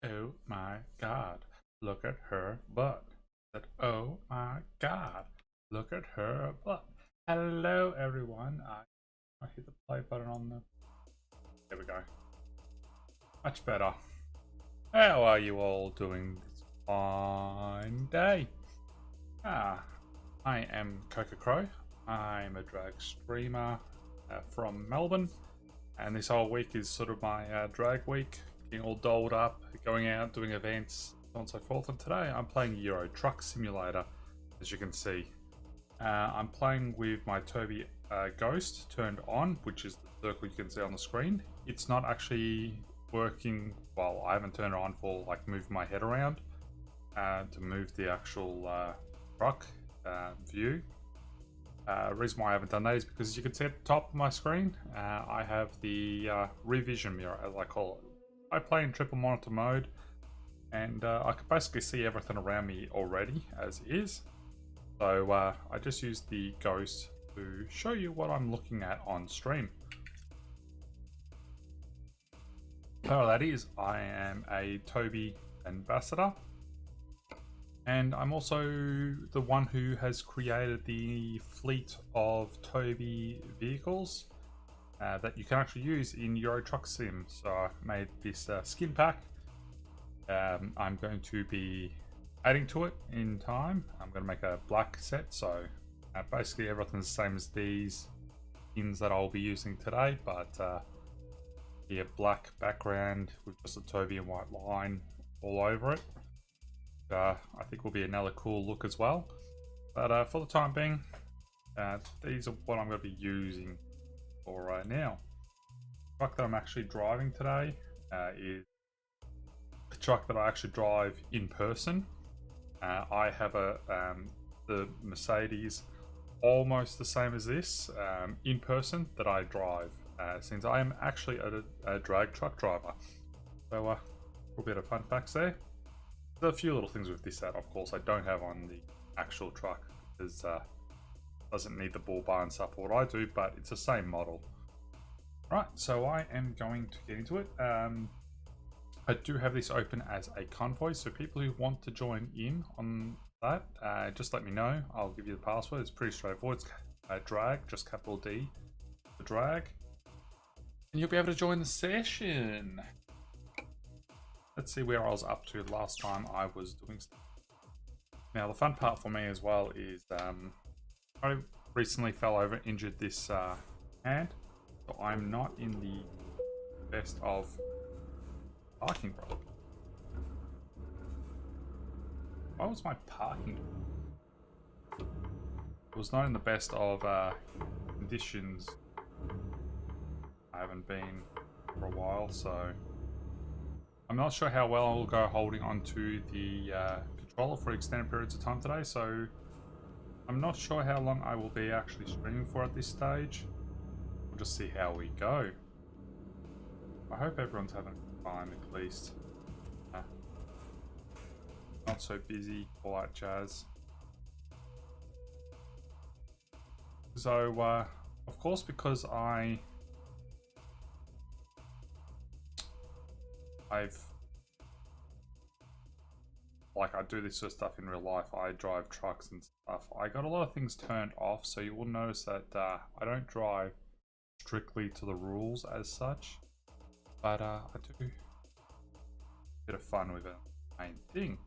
oh my god, look at her butt. Said, oh my god, look at her butt. Hello everyone. I hit the play button on the. There we go. Much better. How are you all doing this fine day? I am Coca Crow. I'm a drag streamer from Melbourne, and this whole week is sort of my drag week, getting all dolled up, going out, doing events, so on and so forth. And today I'm playing Euro Truck Simulator, as you can see. I'm playing with my Tobii Ghost turned on, which is the circle you can see on the screen. It's not actually working. Well, I haven't turned it on for like moving my head around to move the actual truck view. Reason why I haven't done that is because, as you can see at the top of my screen, I have the rear vision mirror, as I call it. I play in triple monitor mode, and I can basically see everything around me already as is. So I just use the Ghost to show you what I'm looking at on stream. So that is, I am a Tobii ambassador, and I'm also the one who has created the fleet of Tobii vehicles that you can actually use in Euro Truck Sim. So I made this skin pack. I'm going to be adding to it in time. I'm going to make a black set, so basically everything's the same as these skins that I'll be using today, but yeah, black background with just a Tobii and white line all over it. I think will be another cool look as well. But for the time being, these are what I'm going to be using for right now. The truck that I'm actually driving today is a truck that I actually drive in person. I have the Mercedes almost the same as this in person that I drive, since I am actually a drag truck driver. So a little bit of fun facts there. There's a few little things with this that, of course, I don't have on the actual truck, because it doesn't need the bull bar and stuff for what I do, but it's the same model. Right, so I am going to get into it. I do have this open as a convoy, so people who want to join in on that, just let me know. I'll give you the password. It's pretty straightforward. It's drag, just capital D, the drag, and you'll be able to join the session. Let's see where I was up to last time I was doing stuff. Now, the fun part for me as well is I recently fell over, injured this hand, so I'm not in the best of parking, bro. Why was my parking? It was not in the best of conditions. I haven't been for a while, so I'm not sure how well I'll go holding onto the controller for extended periods of time today, so I'm not sure how long I will be actually streaming for at this stage. We'll just see how we go. I hope everyone's having a good time, at least. Not so busy, all that jazz. So, of course, because I do this sort of stuff in real life. I drive trucks and stuff. I got a lot of things turned off, so you will notice that I don't drive strictly to the rules as such. But I do a bit of fun with it. Main thing.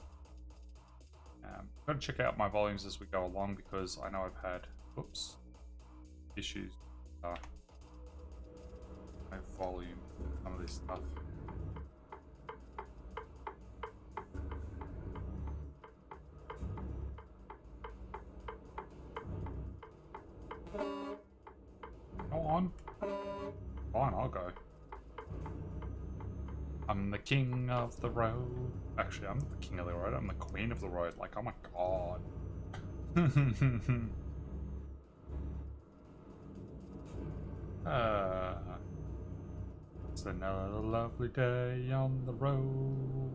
I'm going to check out my volumes as we go along, because I know I've had issues. My volume, some of this stuff. Go on. Fine, I'll go. I'm the king of the road. Actually, I'm not the king of the road. I'm the queen of the road. Like, oh my god. It's another lovely day on the road.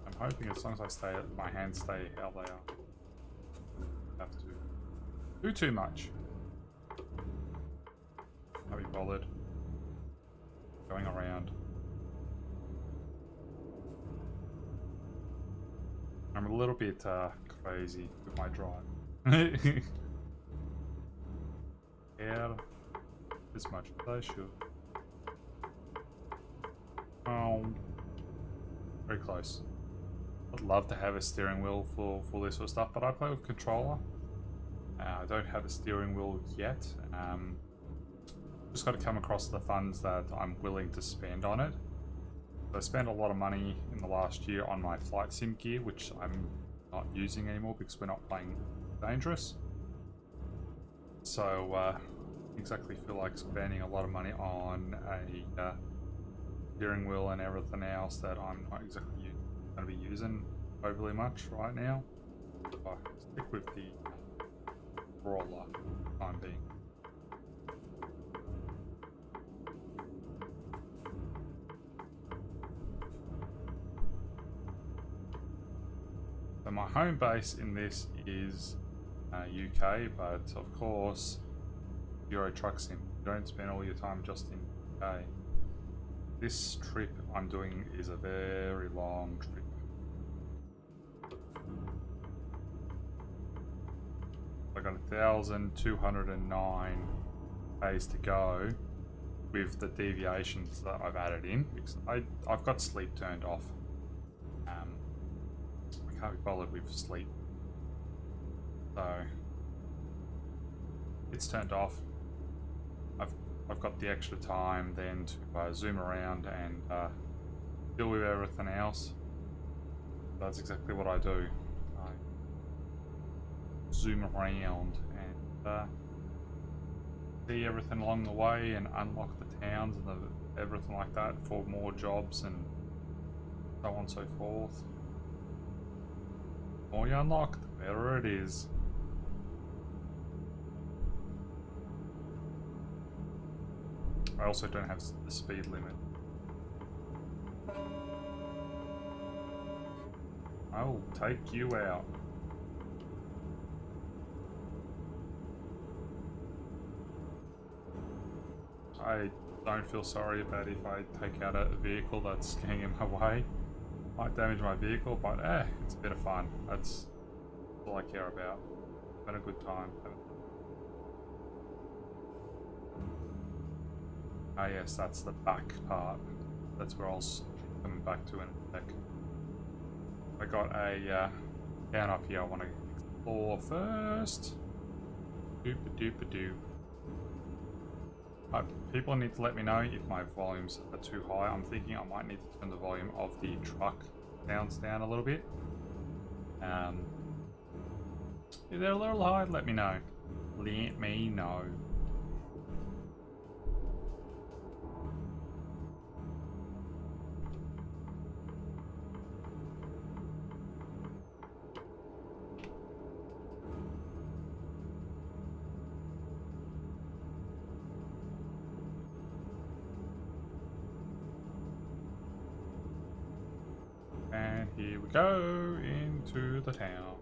I'm hoping as long as my hands stay how they are. Have to do too much. Can't be bothered going around. I'm a little bit crazy with my drive. Yeah, as much as I should. Oh, very close. I'd love to have a steering wheel for this sort of stuff, but I play with controller. I don't have a steering wheel yet. Just got to come across the funds that I'm willing to spend on it. So I spent a lot of money in the last year on my flight sim gear, which I'm not using anymore because we're not playing Dangerous. So exactly feel like spending a lot of money on a steering wheel and everything else that I'm not exactly going to be using overly much right now. I'll stick with the brawler for the time being. So my home base in this is UK, but of course Euro Truck Sim. You don't spend all your time just in UK. This trip I'm doing is a very long trip. I got 1,209 days to go with the deviations that I've added in because I've got sleep turned off. I can't be bothered with sleep, so it's turned off. I've got the extra time then to zoom around and deal with everything else. That's exactly what I do. I zoom around and see everything along the way and unlock the towns and everything like that for more jobs and so on and so forth. The more you unlock, the better it is. I also don't have the speed limit. I will take you out. I don't feel sorry about if I take out a vehicle that's getting in my way. Might damage my vehicle, but it's a bit of fun. That's all I care about. Having a good time. Ah yes, that's the back part. That's where I was coming back to in a sec. I got a town up here I want to explore first. Doop-a-doop-a-doo. People need to let me know if my volumes are too high. I'm thinking I might need to turn the volume of the truck sounds down a little bit. If they're a little high, let me know. Let me know. And here we go into the town.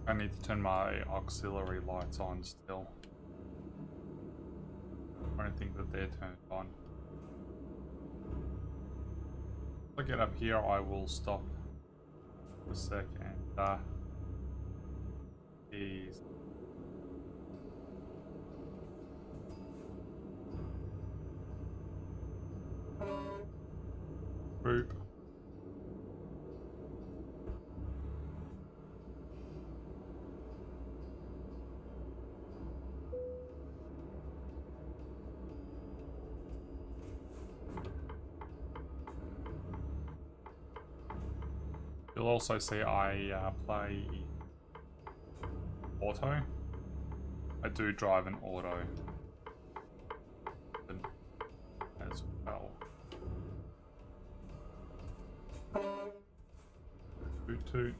I need to turn my auxiliary lights on still. I don't think that they're turned on. If I get up here, I will stop for a sec and ease. Boop. You'll also see I play auto. I do drive an auto as well. Toot toot.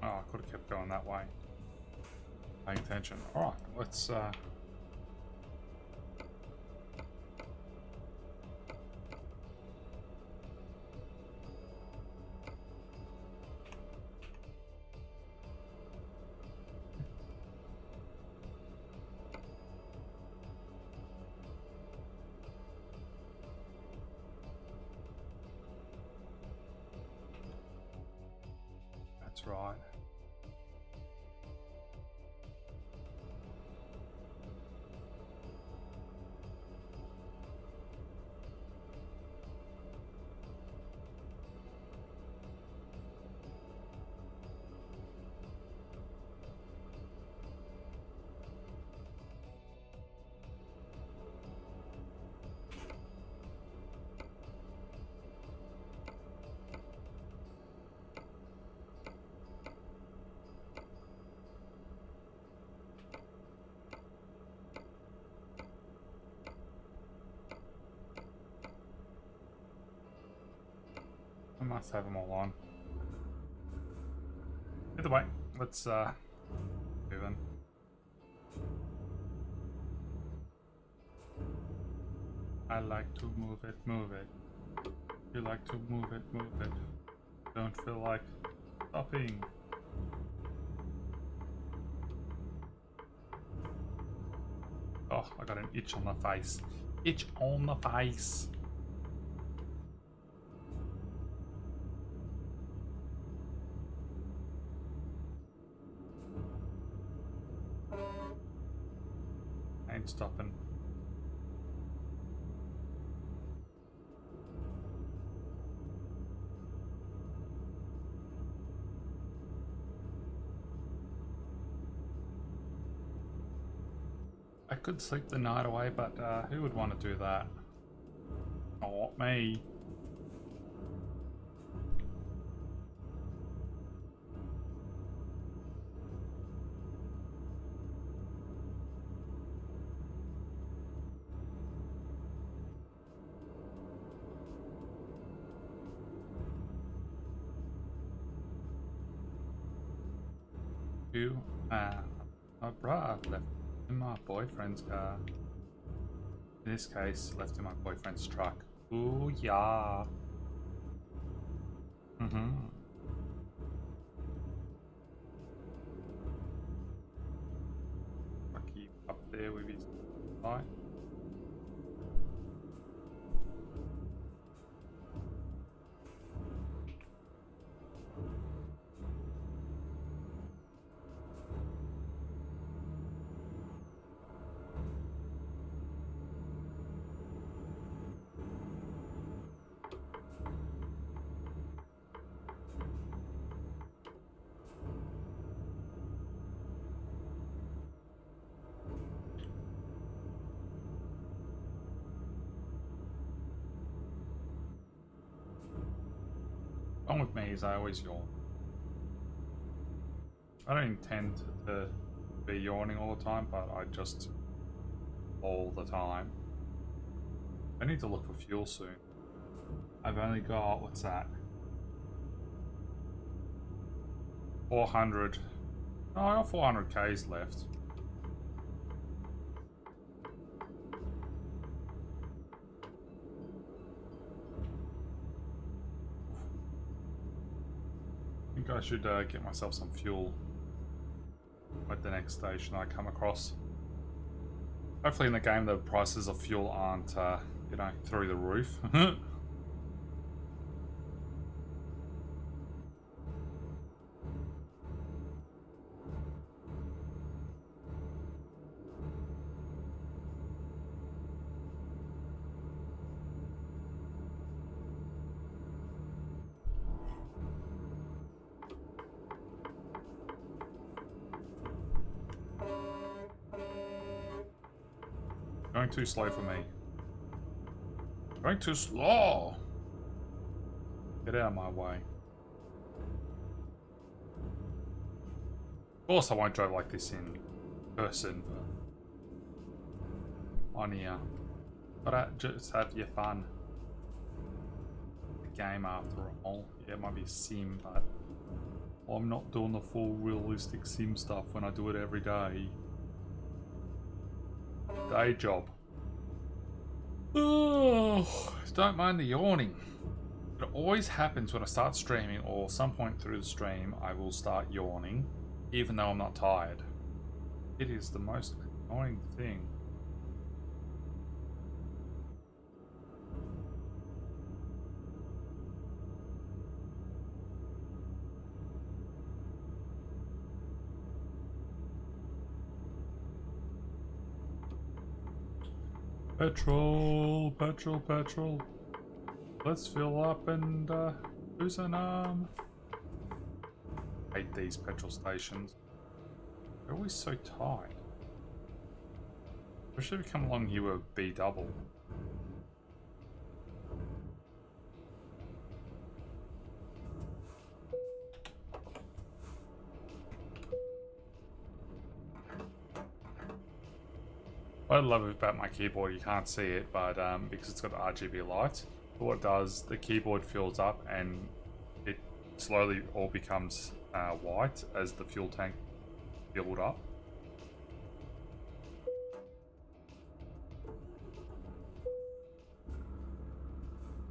Oh, I could have kept going that way. Paying attention. Alright, let's that's right. I must have them all on. Either way, let's move in. I like to move it, move it. You like to move it, move it. Don't feel like stopping. Oh, I got an itch on the face. Itch on the face. Ain't stopping. I could sleep the night away, but who would want to do that? Not me. You, my bra left in my boyfriend's car. In this case, left in my boyfriend's truck. Ooh, yeah. Mm-hmm. Keep up there with his light. Wrong with me is I always yawn. I don't intend to be yawning all the time, but I just all the time. I need to look for fuel soon. I've only got, what's that? 400. Oh, I got 400 Ks left. I think I should get myself some fuel at the next station I come across. Hopefully in the game the prices of fuel aren't, you know, through the roof. Going too slow for me. Going too slow! Get out of my way. Of course I won't drive like this in person, but on here. But just have your fun. The game after all. Yeah, it might be a sim, but I'm not doing the full realistic sim stuff when I do it every day. Day job. Oh, don't mind the yawning. It always happens when I start streaming or some point through the stream I will start yawning, even though I'm not tired. It is the most annoying thing. Petrol, petrol, petrol. Let's fill up and lose an arm. Hate these petrol stations. They're always so tight. Especially if you come along here with B double. What I love about my keyboard, you can't see it, but because it's got RGB lights, but what it does, the keyboard fills up and it slowly all becomes white as the fuel tank filled up.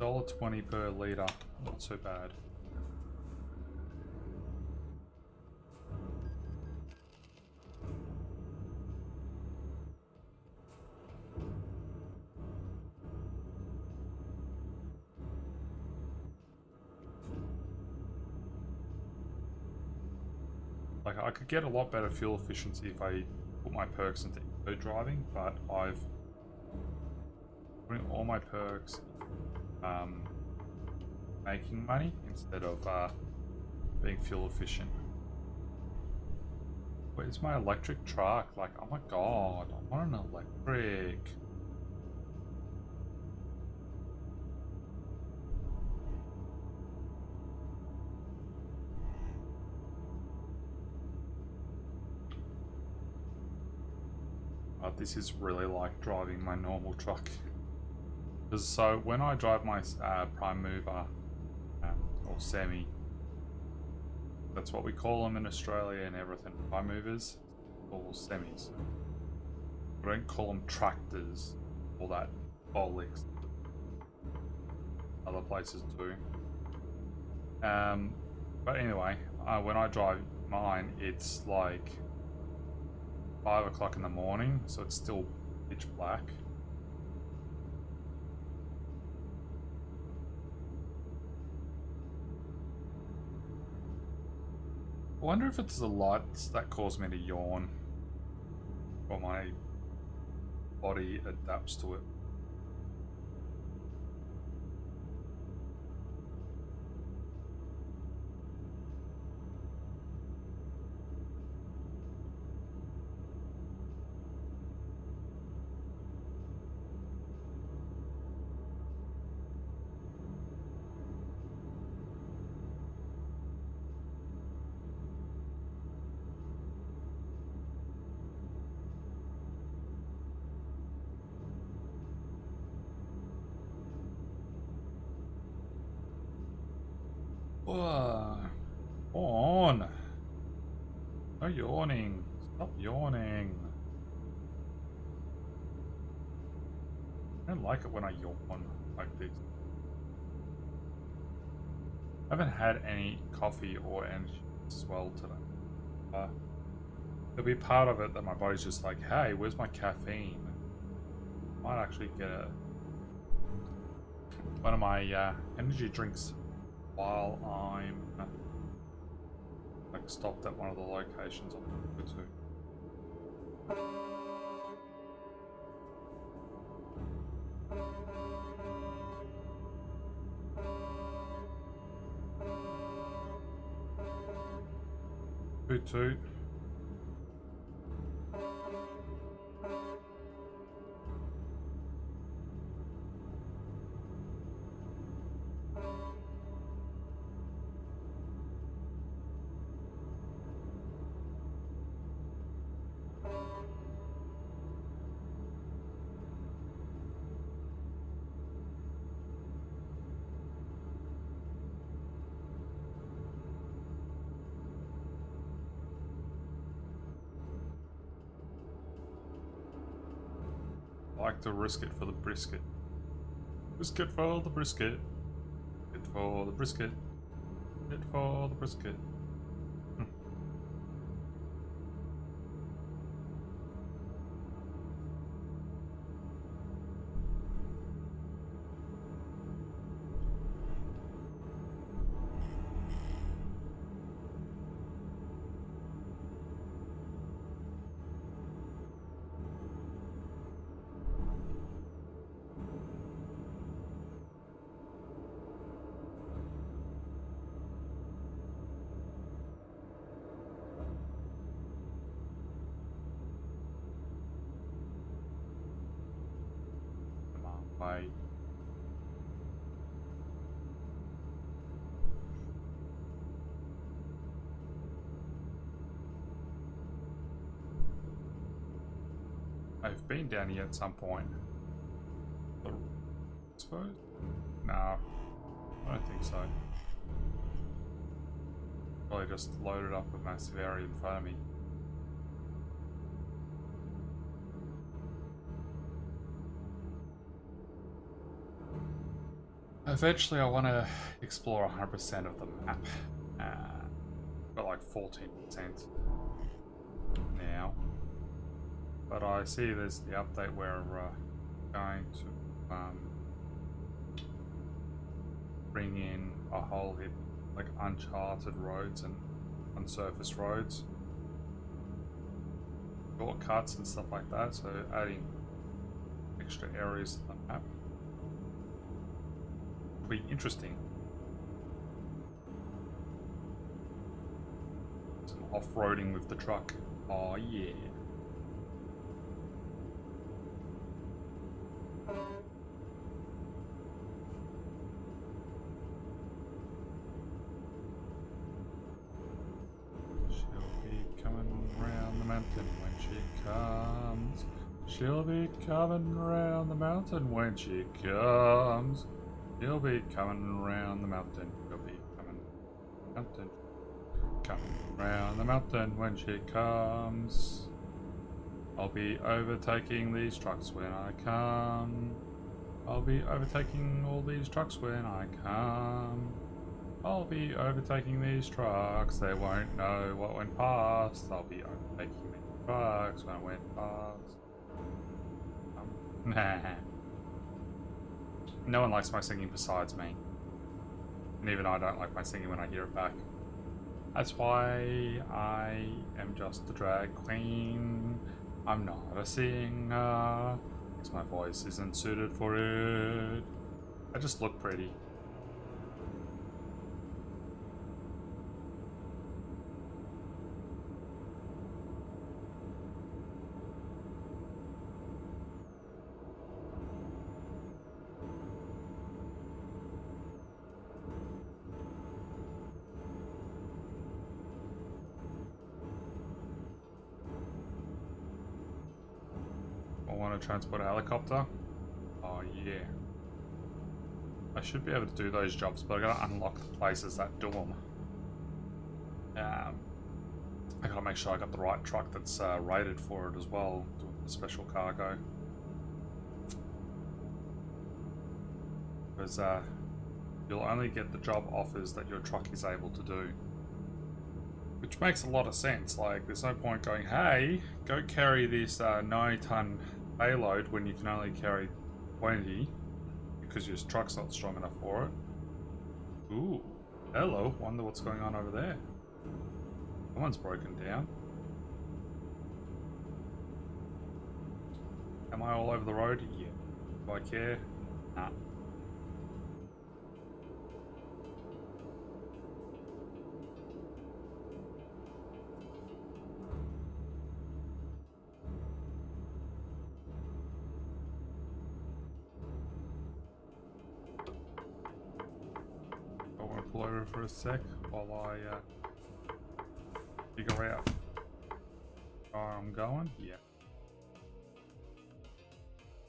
$1.20 per litre, not so bad. Like, I could get a lot better fuel efficiency if I put my perks into eco driving, but I've putting all my perks making money instead of being fuel efficient. Where's my electric truck? Like, oh my god, I want an electric. This is really like driving my normal truck. Because so when I drive my prime mover or semi, that's what we call them in Australia and everything. Prime movers or semis. We don't call them tractors or that bollocks. Other places do. But anyway, when I drive mine, it's like 5 o'clock in the morning, so it's still pitch black. I wonder if it's the lights that cause me to yawn, or my body adapts to it. Whoa. On. No yawning. Stop yawning. I don't like it when I yawn like this. I haven't had any coffee or energy as well today. There'll be part of it that my body's just like, hey, where's my caffeine? Might actually get one of my energy drinks while I'm like stopped at one of the locations I'm going to. Toot toot. I like to risk it for the brisket. Brisket for the brisket. Brisket for the brisket. Brisket for the brisket. Bye. I've been down here at some point. I suppose? No, I don't think so. Probably just loaded up a massive area in front of me. Eventually I want to explore 100% of the map. Got like 14% now. But I see there's the update where we're going to bring in a whole heap like uncharted roads and unsurfaced roads. Shortcuts and stuff like that, so adding extra areas to the map. Be interesting. Some off-roading with the truck. Oh yeah. She'll be coming round the mountain when she comes. She'll be coming round the mountain when she comes. She'll be coming round the mountain. She'll be coming round the mountain when she comes. I'll be overtaking these trucks when I come. I'll be overtaking all these trucks when I come. I'll be overtaking these trucks. They won't know what went past. I'll be overtaking these trucks when I went past. Nah. No one likes my singing besides me. And even I don't like my singing when I hear it back. That's why I am just a drag queen. I'm not a singer. Because my voice isn't suited for it. I just look pretty. I want to transport a helicopter. Oh yeah. I should be able to do those jobs, but I gotta unlock the places that do them. I gotta make sure I got the right truck that's rated for it as well, doing the special cargo. Because you'll only get the job offers that your truck is able to do. Which makes a lot of sense. Like, there's no point going, hey, go carry this 90-ton payload when you can only carry 20 because your truck's not strong enough for it. Ooh, hello. Wonder what's going on over there. Someone's broken down. Am I all over the road? Yeah. Do I care? Nah. I want to pull over for a sec while I figure out where I'm going. Yeah.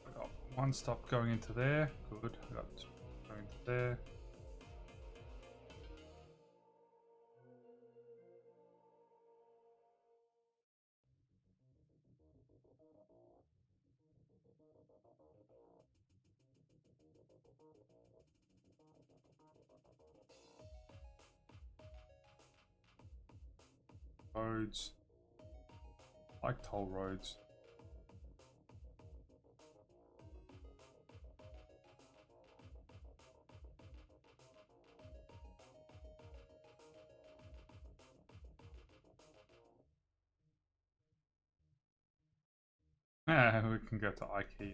I got one stop going into there. Good. I got two going into there. Roads. I like toll roads. We can go to IKEA.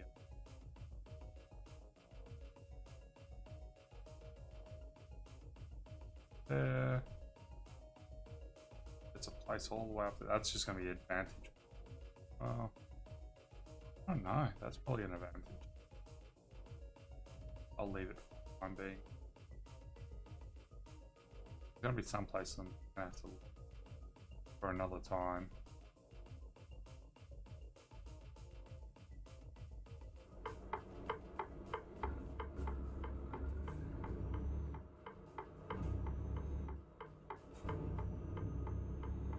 There. It's a place all the way up there. That's just going to be an advantage. Oh. I don't know. That's probably an advantage. I'll leave it for the time being. There's going to be some place I'm going to have to look for another time.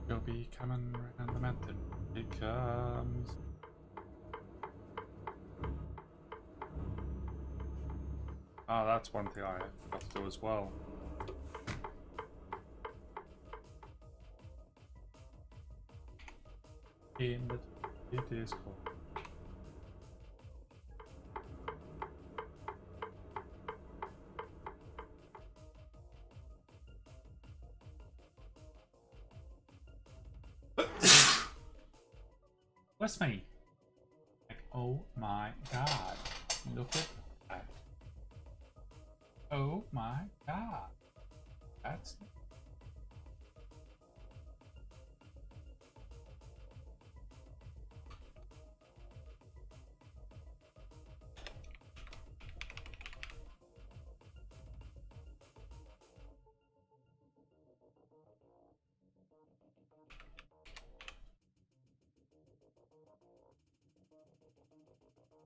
He'll be coming around the mountain. He comes. Oh, that's one thing I forgot to do as well. In the Discord. Bless me. Like, oh my god. Look at that. Oh my god. That's...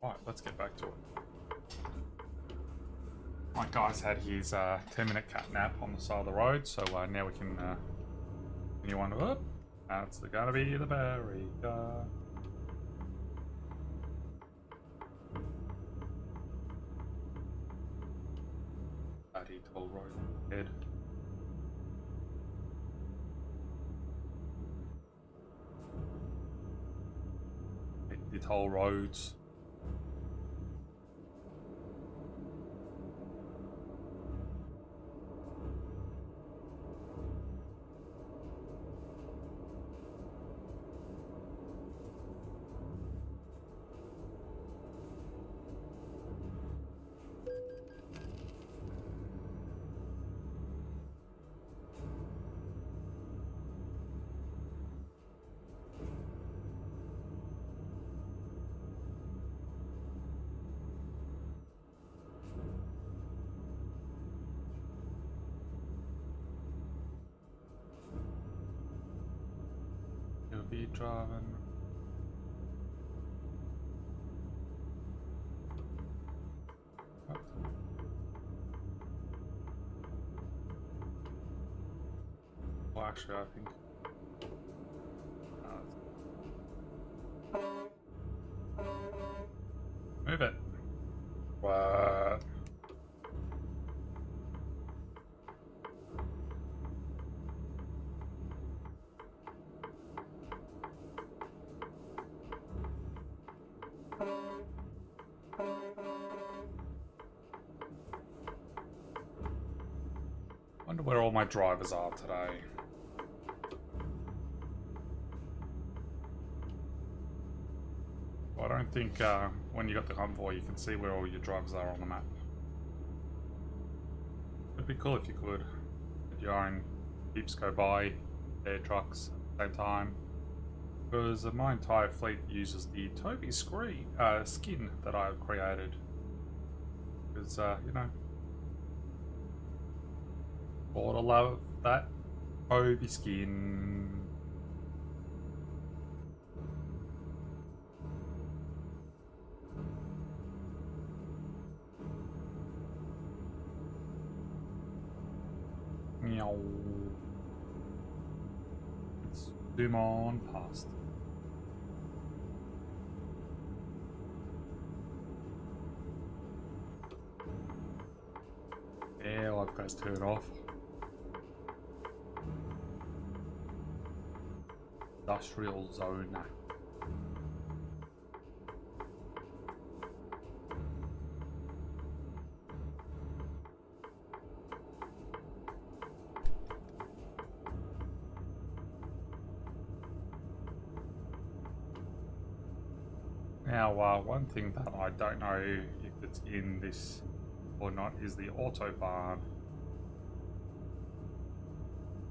Right, let's get back to it. My guy's had his 10-minute cat nap on the side of the road, so now we can continue on. Whoop, that's gonna be the berry guy. Bloody toll road head. The toll roads. You'll be driving. What? Well, actually, I think. Move it. What? Wonder where all my drivers are today. Well, I don't think when you got the convoy you can see where all your drivers are on the map. It'd be cool if you could. Your own heaps go by, air trucks at the same time. Because my entire fleet uses the Tobii skin that I've created. Because, you know, gotta love that Tobii skin. Meow. Let's zoom on past. Yeah, I've got to turn off. Industrial zone. Now, one thing that I don't know if it's in this or not is the autobahn.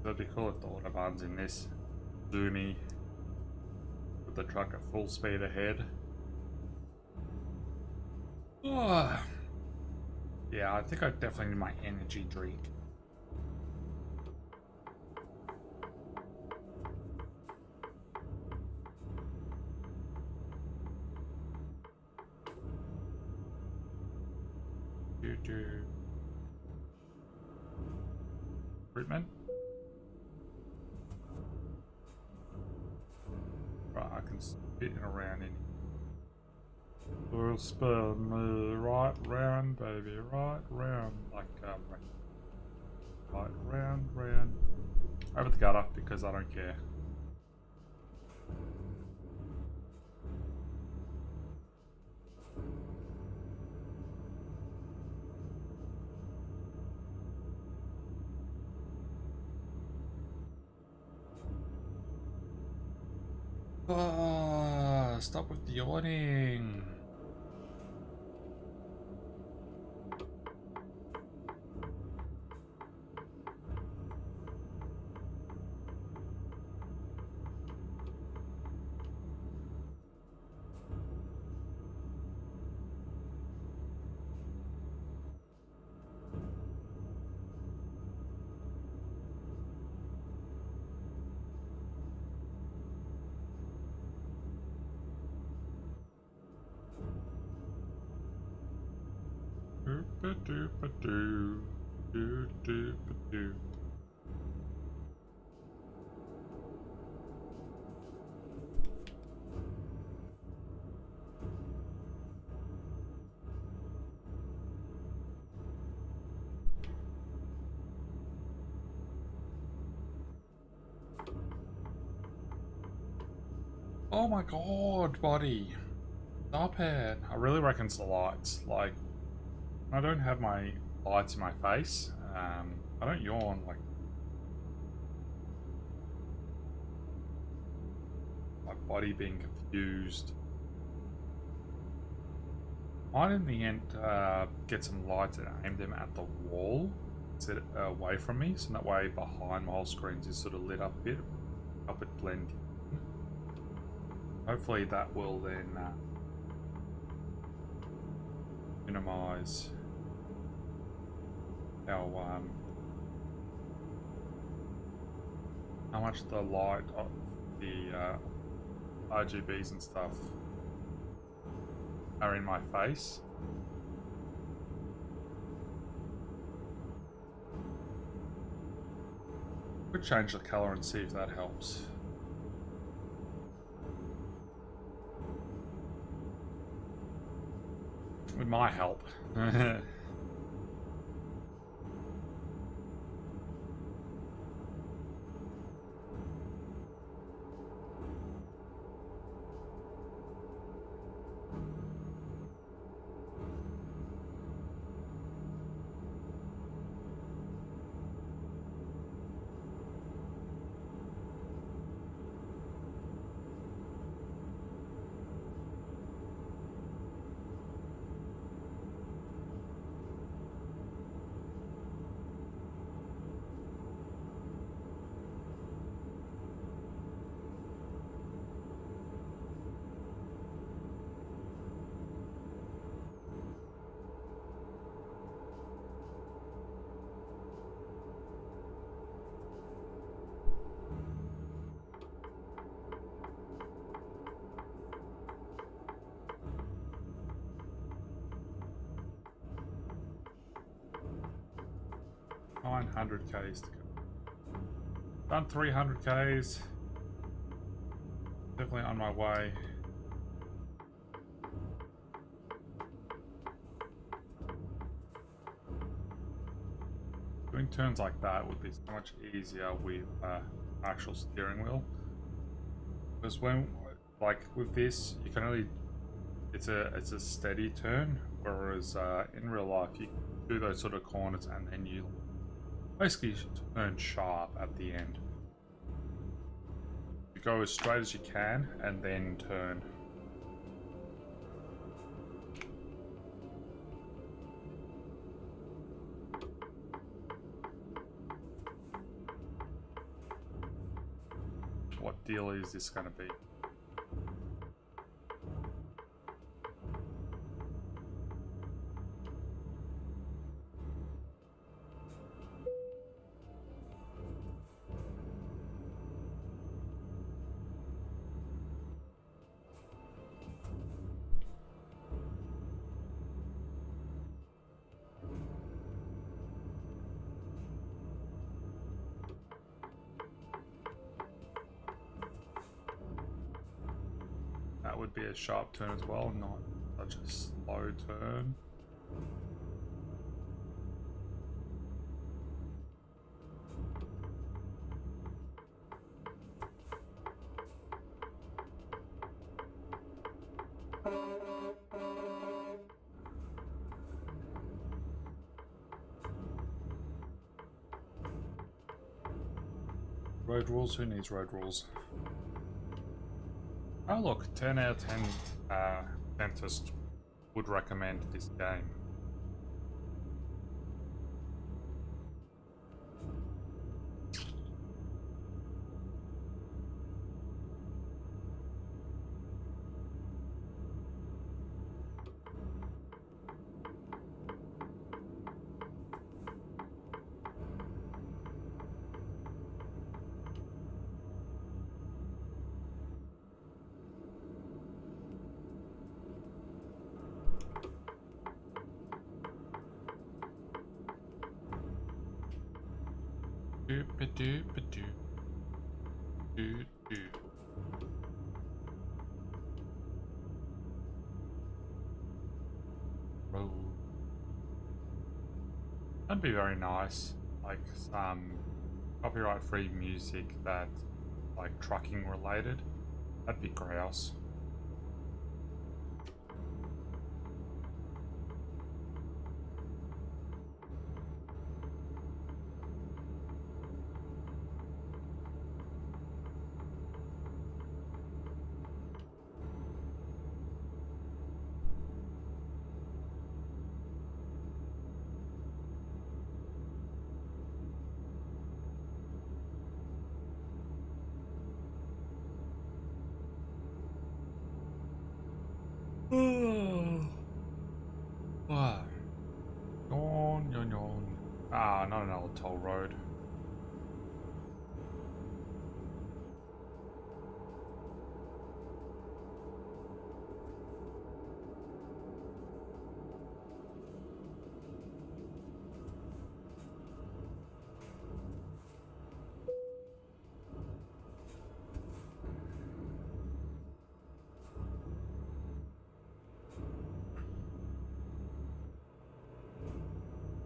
It'd be cool if the autobahn's in this. Zoomy with the truck at full speed ahead. Oh. Yeah, I think I definitely need my energy drink. Recruitment. Right, I can spin around in. We'll spin me right round, baby, right round, like right round, round. Over the gutter because I don't care. Oh, stop with the yawning. Oh my god, buddy. Stop it. I really reckon it's the lights. Like, I don't have my lights in my face. I don't yawn, like, my body being confused. Might in the end get some lights and aim them at the wall, set it away from me, so that way behind my whole screen is sort of lit up a bit, help it blend in. Hopefully that will then minimize how much the light of the RGBs and stuff are in my face. Could change the color and see if that helps. It might help. $900Ks to go. Done 300Ks. Definitely on my way. Doing turns like that would be so much easier with actual steering wheel. Because when, like with this, you can only, it's a steady turn, whereas in real life you do those sort of corners and then you basically turn sharp at the end. You go as straight as you can and then turn. What deal is this going to be? That would be a sharp turn as well, not such a slow turn. Road rules? Who needs road rules? Oh look, 10 out of 10 dentist would recommend this game. That'd be very nice, like some copyright-free music that, like trucking related. That'd be grouse. What? Yawn, yawn, yawn. Ah, not an old toll road.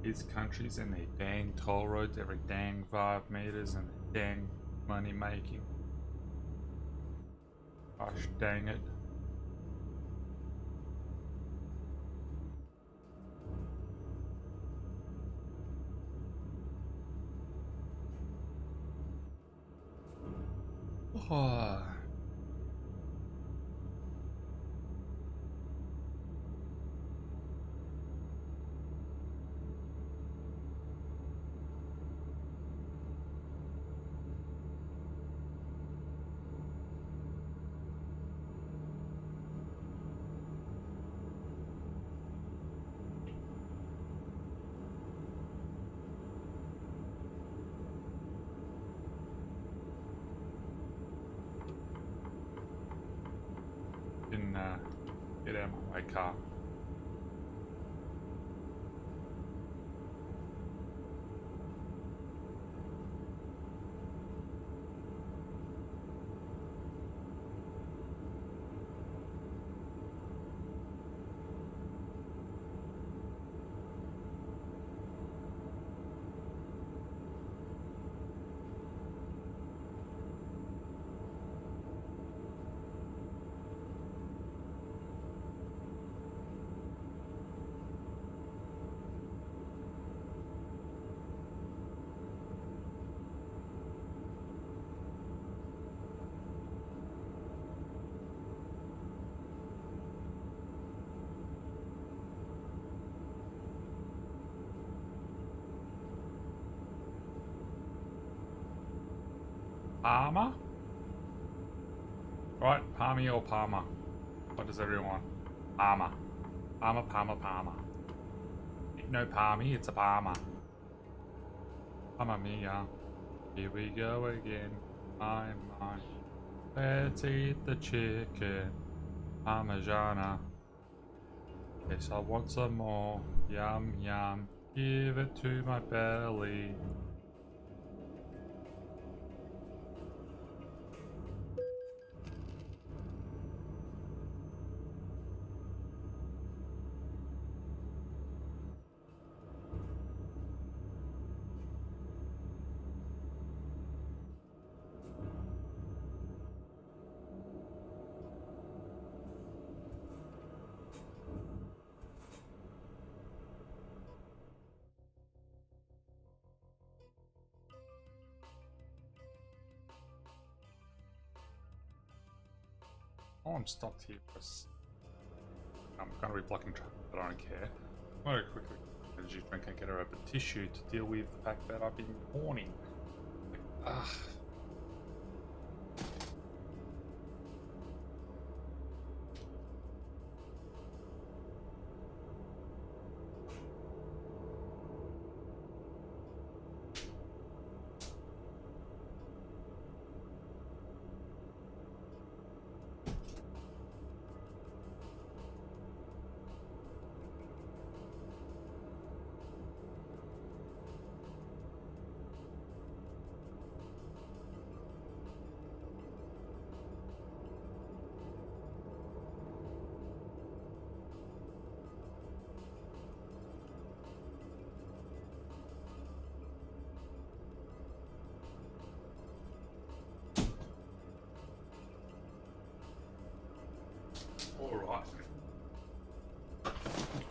These countries and their dang toll roads every dang 5 meters and their dang money making. Gosh dang it. Oh. Can get out of my way, car. Palmer? Right, Palmy or Palmer? What does everyone want? Palmer. Palmer, Palmer, Palmer. No Palmy, it's a Palmer. Mamma mia. Here we go again. My. Let's eat the chicken. Parmigiana. Yes, I want some more. Yum, yum. Give it to my belly. Oh, I'm stopped here because I'm going to be blocking traffic, but I don't care. I'm going to quickly energy drink and get her open tissue to deal with the fact that I've been yawning. Ugh.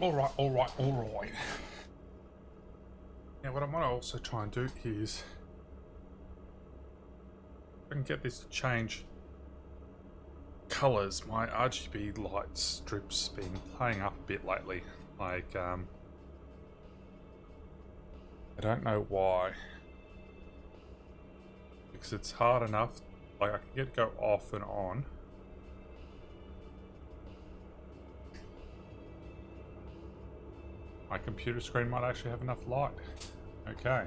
Alright. Now what I might also try and do is I can get this to change colours. My RGB light strips been playing up a bit lately. Like I don't know why. Because it's hard enough. Like I can get it to go off and on. My computer screen might actually have enough light. Okay.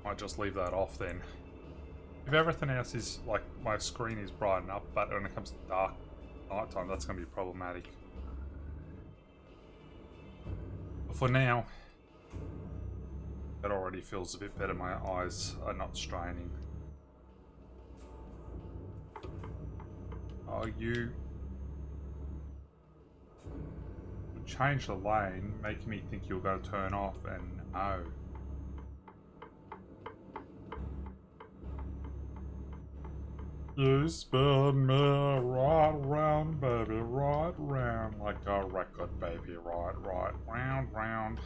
Might just leave that off then. If everything else is, like, my screen is bright enough, but when it comes to dark nighttime, that's going to be problematic. But for now, it already feels a bit better. My eyes are not straining. Oh, you... change the lane, making me think you're going to turn off, and no. You spin me right round, baby, right round, like a record, baby, right, round, round.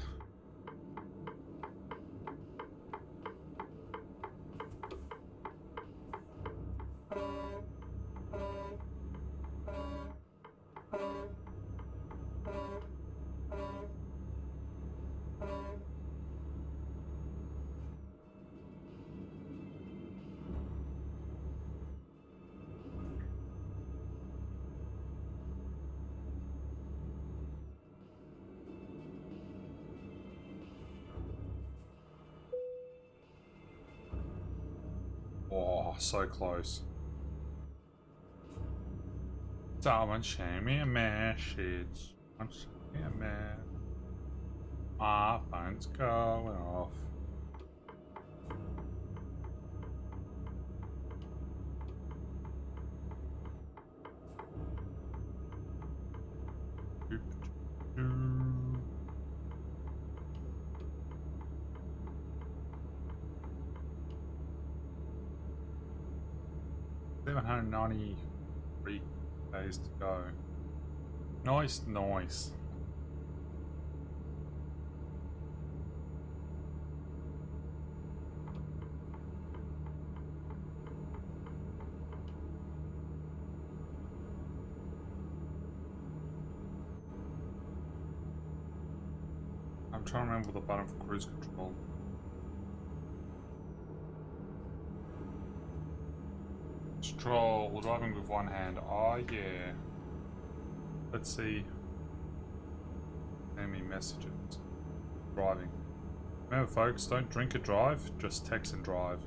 Oh, so close. Someone show me a message. Someone show me a message. My phone's going off. Doop, doop. 793 days to go. Nice, nice. I'm trying to remember the button for cruise control. Stroll, driving with one hand. Oh yeah. Let's see. Send me messages. Driving. Remember folks, don't drink and drive, just text and drive.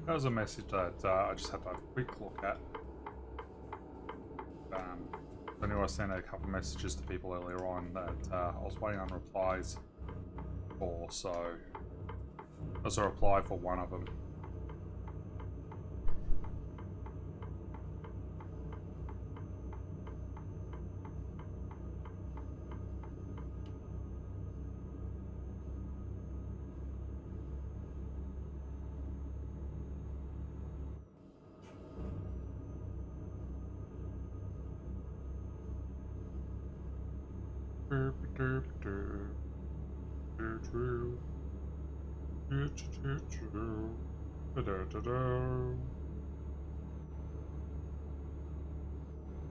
That was a message that I just had to have a quick look at. I knew I sent a couple messages to people earlier on that I was waiting on replies for, so there's a reply for one of them.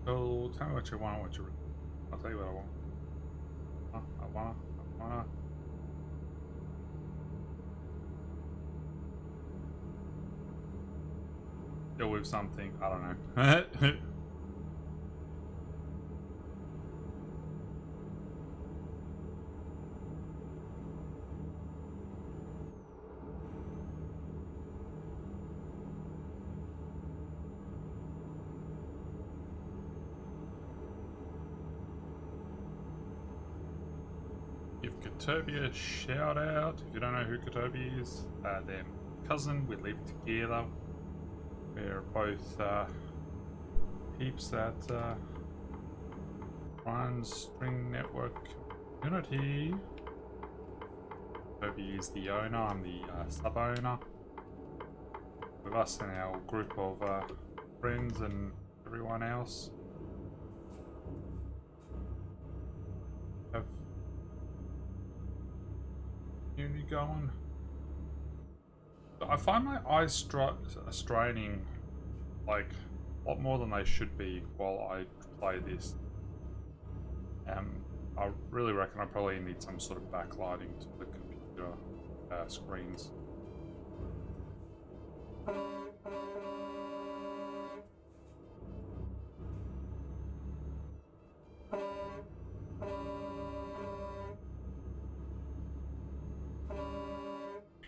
So tell me what you want, I'll tell you what I want. I wanna. Deal with something, I don't know. Give Tobii a shout out. If you don't know who Tobii is, their cousin. We live together. We're both peeps that run String Network community. Tobii is the owner. I'm the sub-owner. With us and our group of friends and everyone else. Have community going. I find my eyes straining like a lot more than they should be while I play this. I really reckon I probably need some sort of backlighting to the computer screens.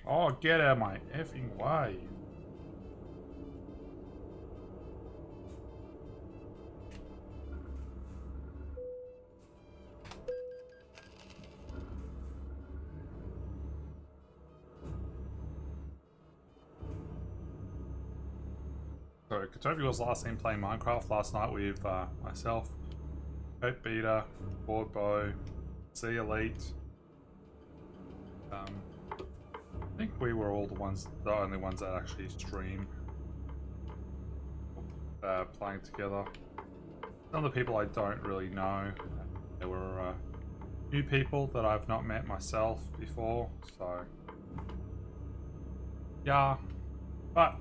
Oh, get out of my effing way. So, Tobii was last seen playing Minecraft last night with myself, Pet Beta, Board Bow, C Elite. I think we were all the only ones that actually stream playing together. Some of the people I don't really know. There were new people that I've not met myself before, so yeah, but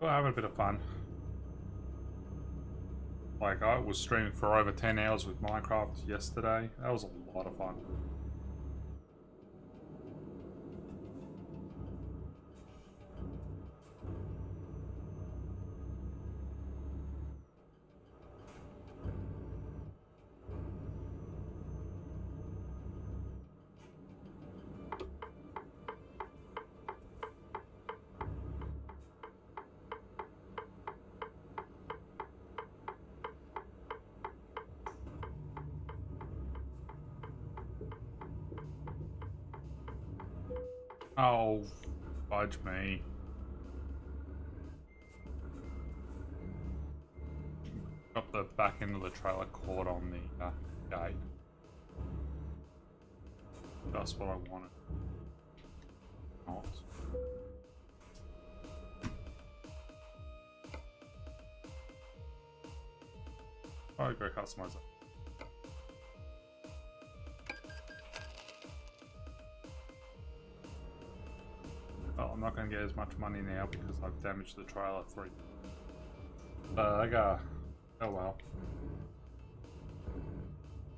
we're having a bit of fun. Like, I was streaming for over 10 hours with Minecraft yesterday. That was a lot of fun. Oh, fudge me. Got the back end of the trailer caught on the gate. That's what I wanted. Not. Oh, go customize it. Well, I'm not going to get as much money now because I've damaged the trailer 3. I got. Oh well.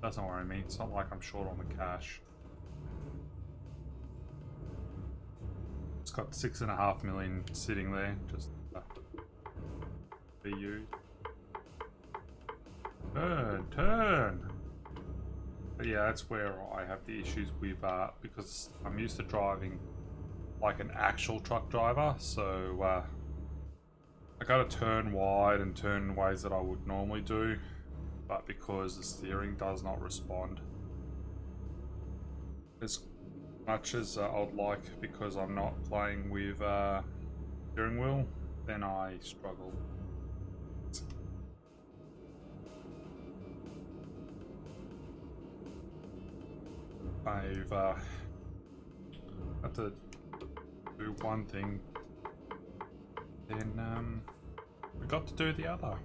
Doesn't worry me. It's not like I'm short on the cash. It's got 6.5 million sitting there, just be used. Turn! But yeah, that's where I have the issues with, because I'm used to driving like an actual truck driver, so I gotta turn wide and turn in ways that I would normally do, but because the steering does not respond as much as I would like, because I'm not playing with steering wheel, then I struggle. I've had to do one thing, then we got to do the other.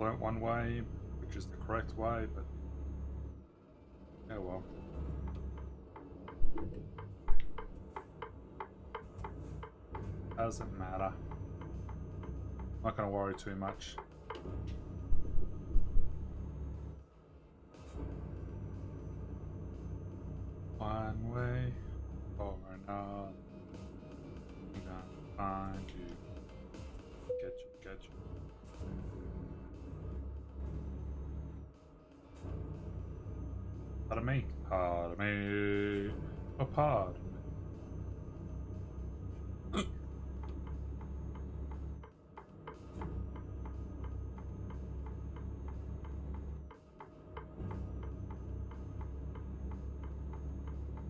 Learnt one way, which is the correct way, but oh well. Doesn't matter. Not gonna worry too much. One way or another, I'm gonna find you. Get you. Pardon me. Pardon me. Oh, pardon me.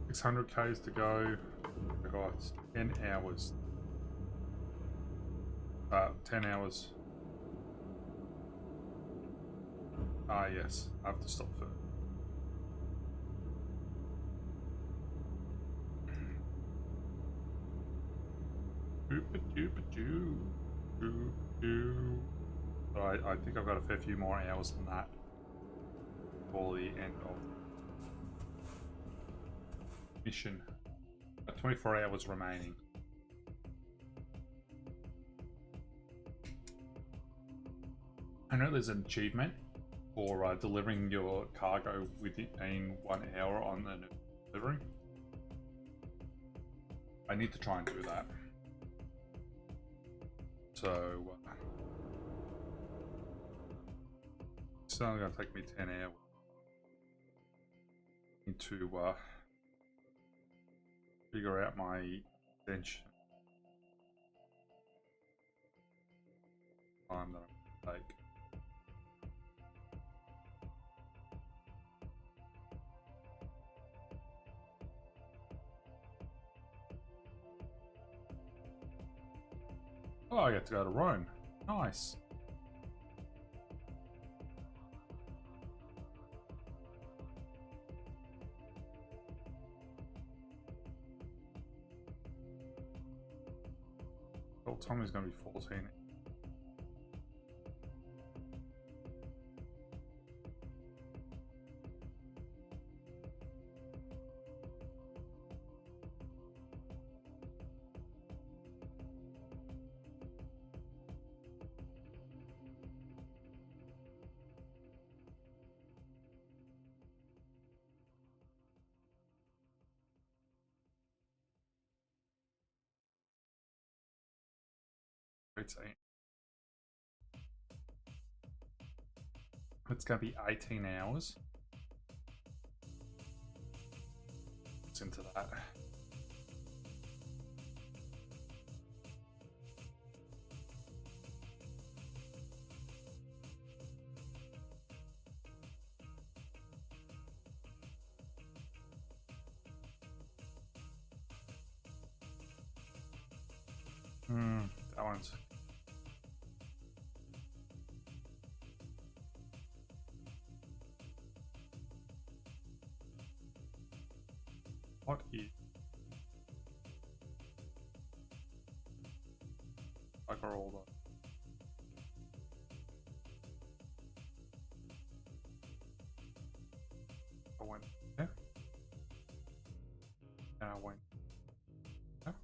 600 Ks to go. I got 10 hours. 10 hours. Ah, yes. I have to stop for. I think I've got a fair few more hours than that for the end of mission. 24 hours remaining. I know there's an achievement for delivering your cargo within 1 hour on the delivery. I need to try and do that. So it's only going to take me 10 hours. I need to figure out my extension time that I'm going to take. Oh, I get to go to Rome. Nice. Well, Tommy's going to be 14. It's going to be 18 hours. It's into that. That one's... What is... I got all that. I went there. And I went there.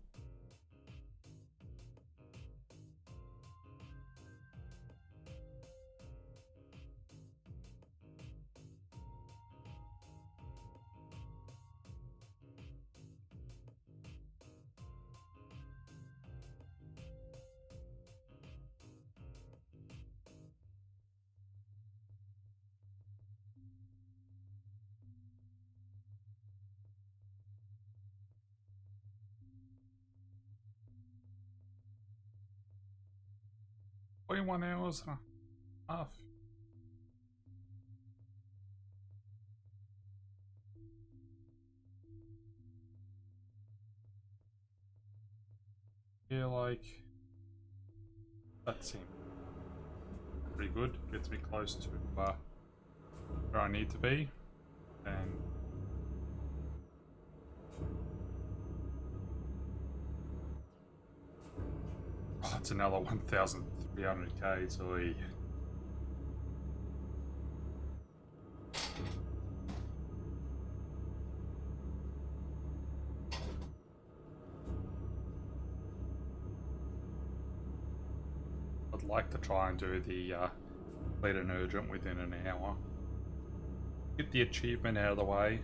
"21 hours and a half." Yeah, like... That seems pretty good. Gets me close to where I need to be. And... Oh, it's another 1,300k, so... I'd like to try and do the complete an urgent within an hour. Get the achievement out of the way.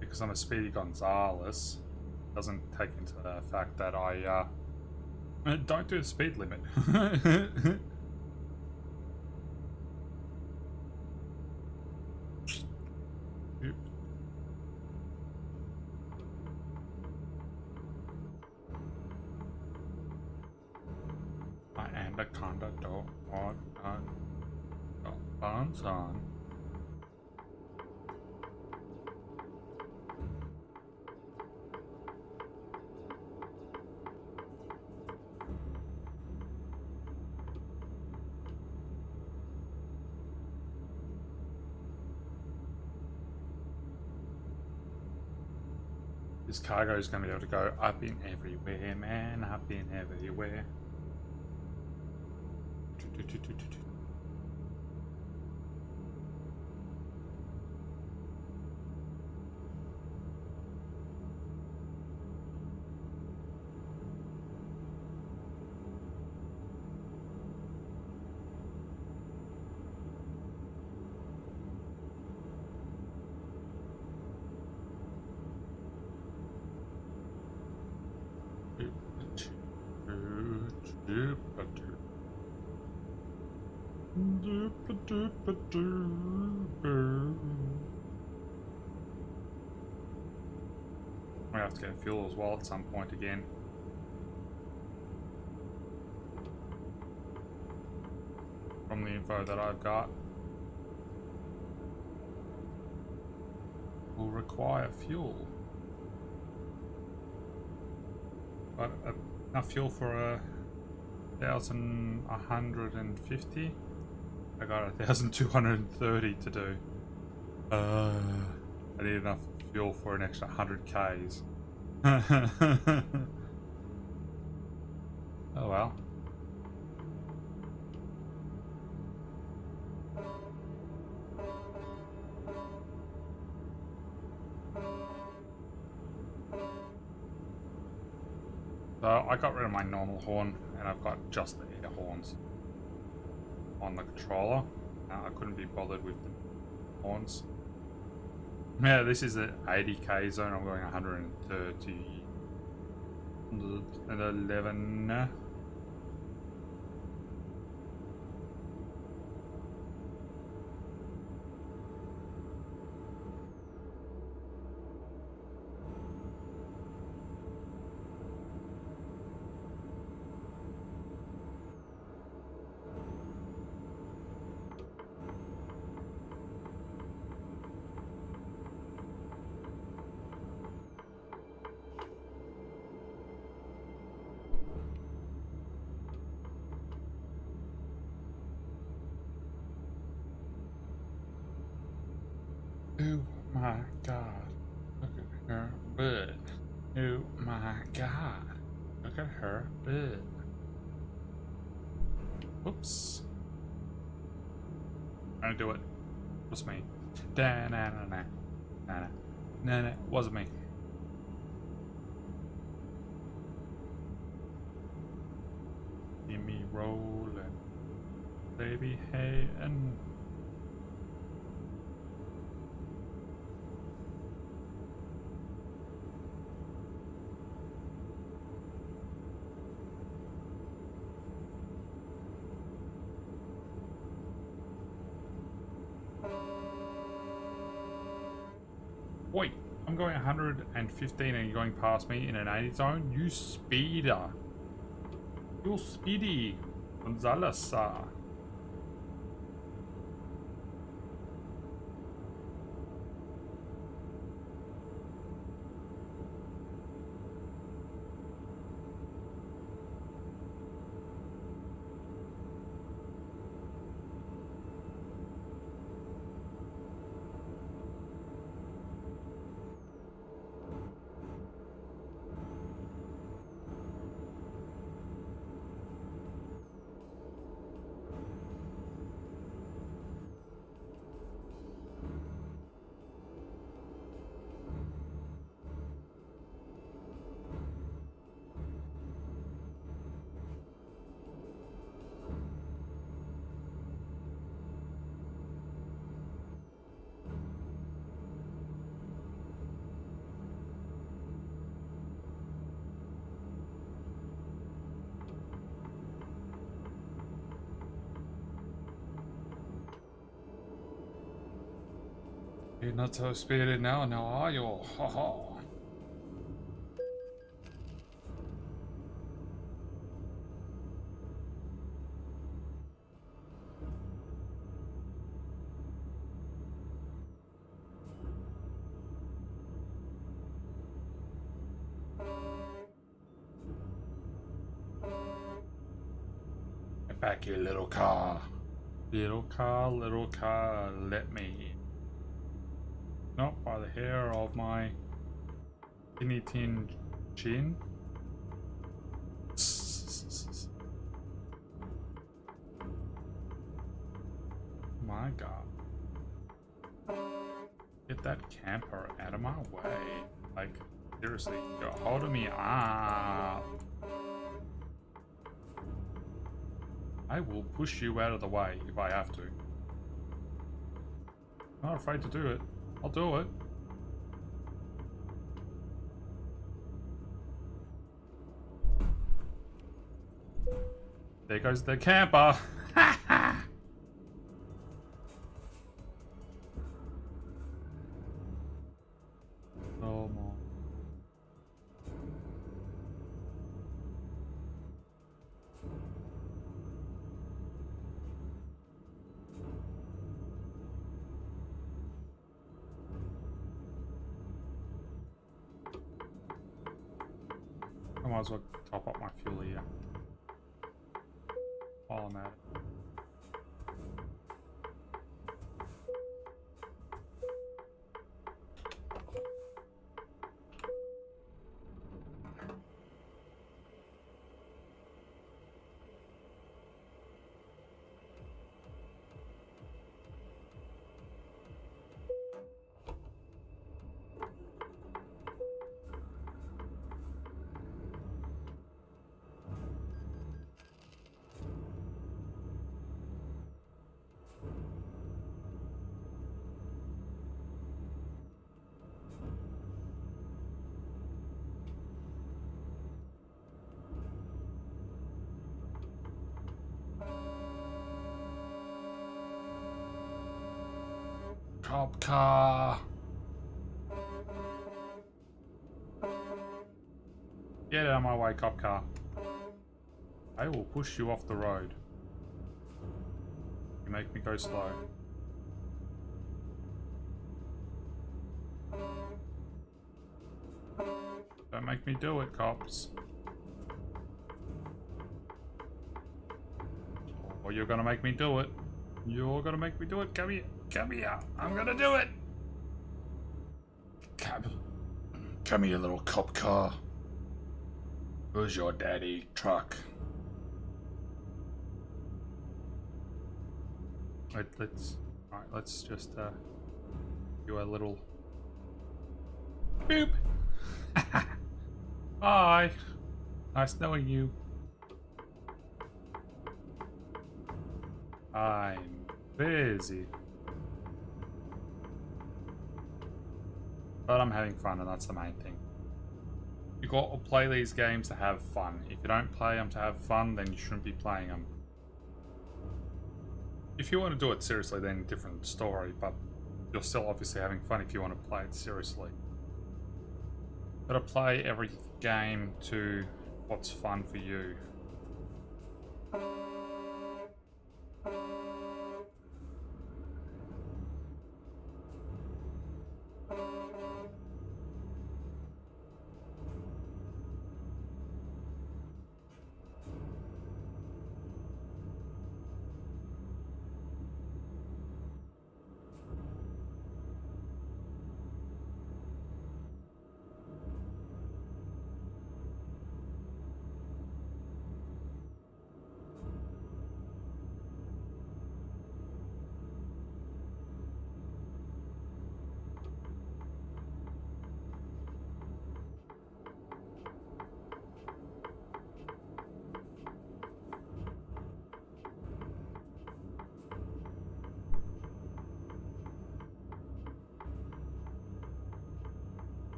Because I'm a Speedy Gonzales, doesn't take into the fact that I don't do the speed limit. My anaconda don't want none. Bombs on. This cargo is going to be able to go up in everywhere, man. Up in everywhere. I have to get fuel as well at some point again. From the info that I've got, will require fuel, but enough fuel for 1,150. I got 1,230 to do. I need enough fuel for an extra 100 Ks. Oh well. So I got rid of my normal horn and I've got just the air horns on the controller. I couldn't be bothered with the horns. Yeah, this is the 80k zone. I'm going 130, 111. Oh my god, look at her butt. Oh my god, look at her butt. Whoops. I'm gonna do it. What's me? Da na na na. Na na. Na na. Wasn't me. See me rolling. Baby, hey, and. Wait, I'm going 115 and you're going past me in an 80 zone? You speeder. You're speedy, Gonzalez. You're not so spirited now, are you? Ha ha. Get back, you little car. Little car, let me in. Not by the hair of my tinny tin chin. My god. Get that camper out of my way. Like, seriously, you're holding me up. I will push you out of the way if I have to. I'm not afraid to do it. I'll do it. There goes the camper. Oh my. I might as well top up my fuel here while I'm at it. Cop car. Get out of my way, cop car. I will push you off the road. You make me go slow. Don't make me do it, cops. Or you're gonna make me do it. You're gonna make me do it. Come here. Come here. I'm gonna do it. Come here, little cop car. Who's your daddy truck? Let's just do a little boop. Hi. Nice knowing you. I'm busy. But I'm having fun, and that's the main thing. You got to play these games to have fun. If you don't play them to have fun, then you shouldn't be playing them. If you want to do it seriously, then different story, but you're still obviously having fun if you want to play it seriously. Gotta play every game to what's fun for you.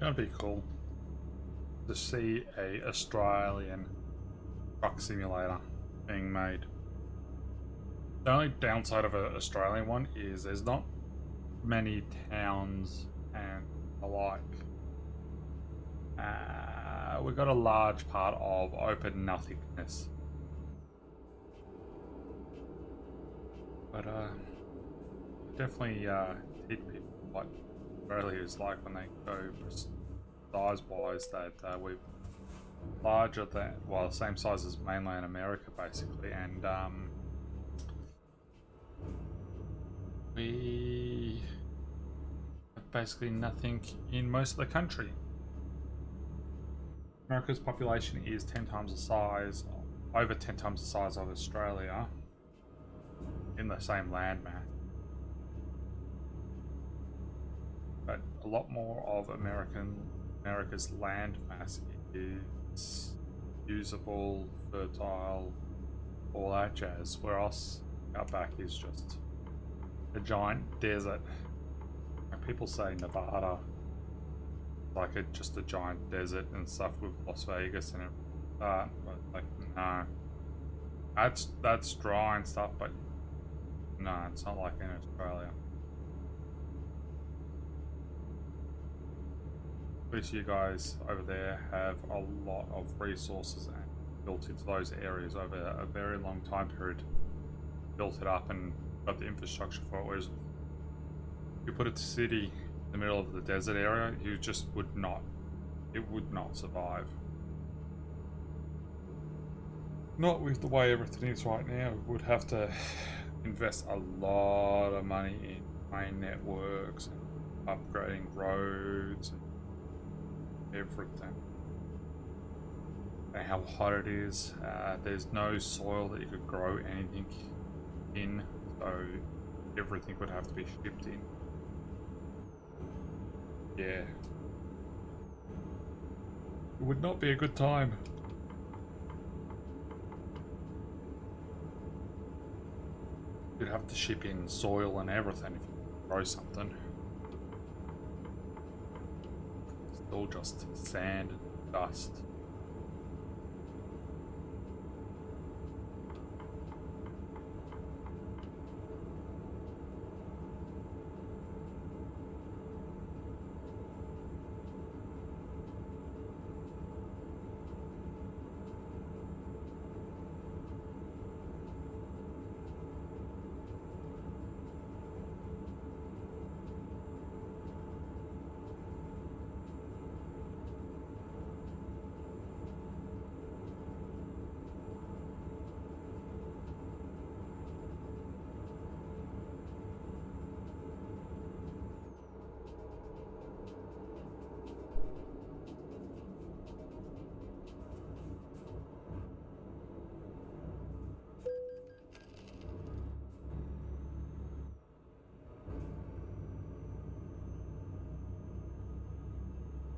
It'd be cool to see a Australian truck simulator being made. The only downside of an Australian one is there's not many towns and the like. We've got a large part of open nothingness. But definitely hit people what Australia is like when they go size-wise, that we're larger than, well, same size as mainland America basically, and we have basically nothing in most of the country. America's population is 10 times the size, over 10 times the size of Australia in the same landmass. But a lot more of America's land mass is usable, fertile, all that jazz. Whereas outback is just a giant desert. And people say Nevada like just a giant desert and stuff with Las Vegas and that, but like no, that's dry and stuff, but no, it's not like in Australia. At least you guys over there have a lot of resources and built into those areas over a very long time period. Built it up and got the infrastructure for it. Whereas if you put a city in the middle of the desert area, you just would not. It would not survive. Not with the way everything is right now. We would have to invest a lot of money in train networks and upgrading roads and everything. And how hot it is. There's no soil that you could grow anything in, so everything would have to be shipped in. Yeah. It would not be a good time. You'd have to ship in soil and everything if you grow something. It's all just sand and dust.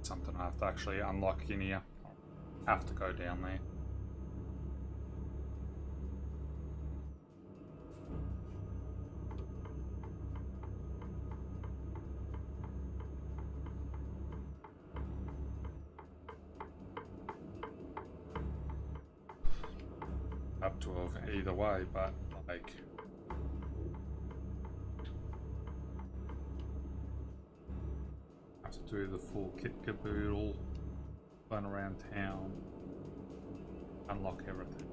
Something I have to actually unlock in here. I have to go down there. Up to either way, but like have to do the full kit caboodle, run around town, unlock everything.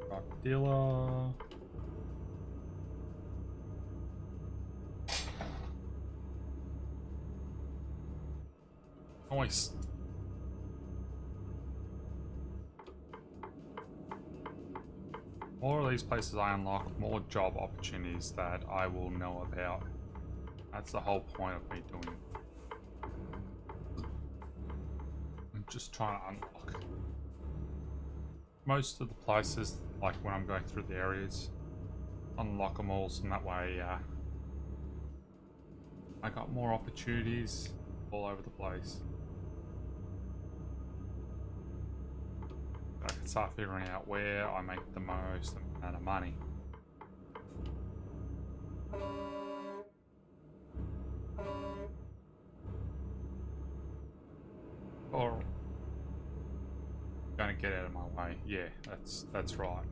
Drug dealer. Nice. More of these places I unlock, more job opportunities that I will know about. That's the whole point of me doing it. I'm just trying to unlock most of the places, like when I'm going through the areas. Unlock them all, so that way I got more opportunities all over the place. I can start figuring out where I make the most amount of money. Or gonna get out of my way. Yeah, that's right.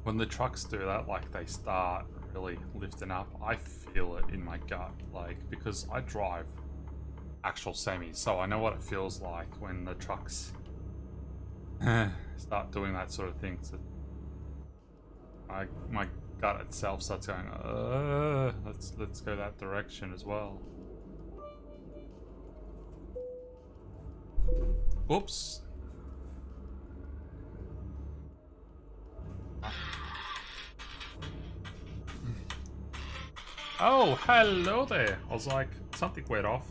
When the trucks do that, like they start really lifting up, I feel it in my gut, like, because I drive actual semis, so I know what it feels like when the trucks start doing that sort of thing. So my gut itself starts going, let's go that direction as well. Oops. Oh, hello there. I was like, something went off.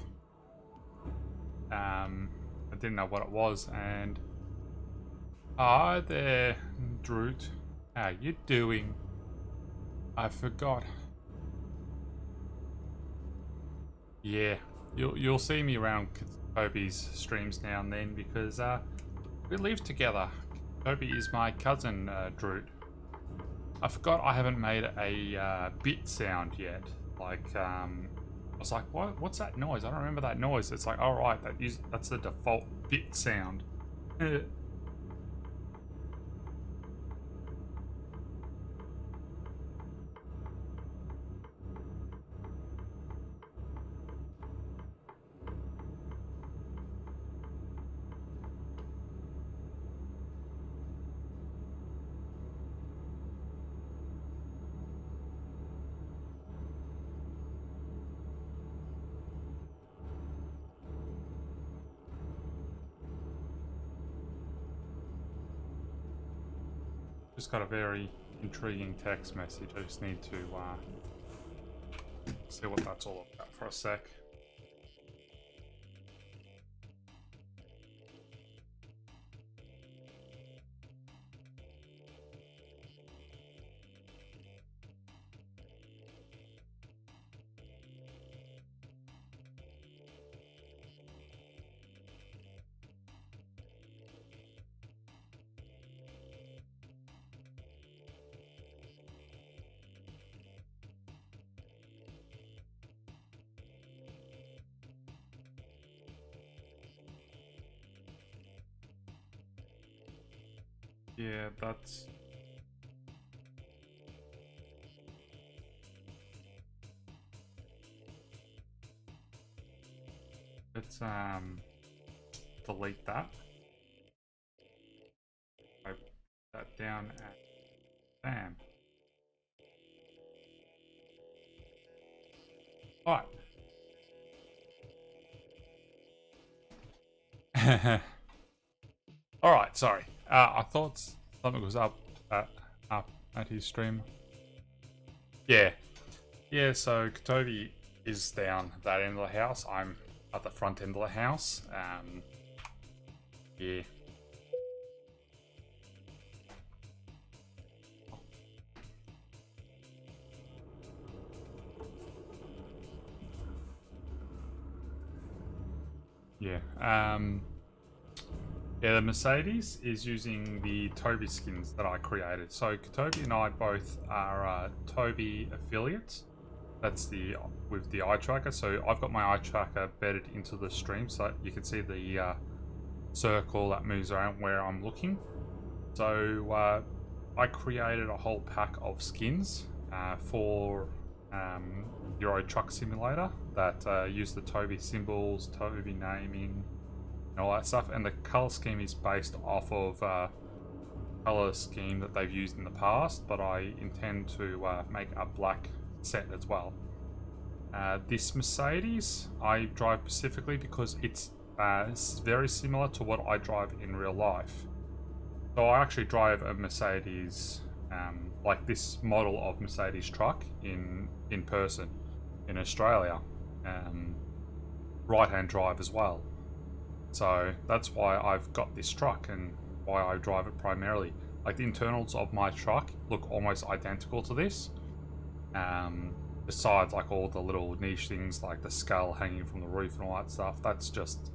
I didn't know what it was, and hi there, Droot. How you doing? I forgot. Yeah, you'll see me around Toby's streams now and then because we live together. Toby is my cousin, Droot. I forgot I haven't made a bit sound yet. Like, I was like, what's that noise? I don't remember that noise. It's like, all right, that's the default bit sound. Just got a very intriguing text message. I just need to see what that's all about for a sec. Yeah, that's... Let's delete that. I put that down at bam. Alright. Alright, sorry. I thought something was up at his stream. Yeah. Yeah, so Toby is down that end of the house. I'm at the front end of the house. Yeah. Yeah. Yeah, the Mercedes is using the Tobii skins that I created. So Toby and I both are Tobii affiliates. That's with the eye tracker. So I've got my eye tracker bedded into the stream so you can see the circle that moves around where I'm looking. So I created a whole pack of skins for Euro Truck Simulator that use the Tobii symbols, Tobii naming, and all that stuff. And the color scheme is based off of color scheme that they've used in the past, but I intend to make a black set as well. This Mercedes I drive specifically because it's very similar to what I drive in real life. So I actually drive a Mercedes, like this model of Mercedes truck in person in Australia, right-hand drive as well. So that's why I've got this truck and why I drive it primarily. Like the internals of my truck look almost identical to this. Besides like all the little niche things like the skull hanging from the roof and all that stuff. That's just,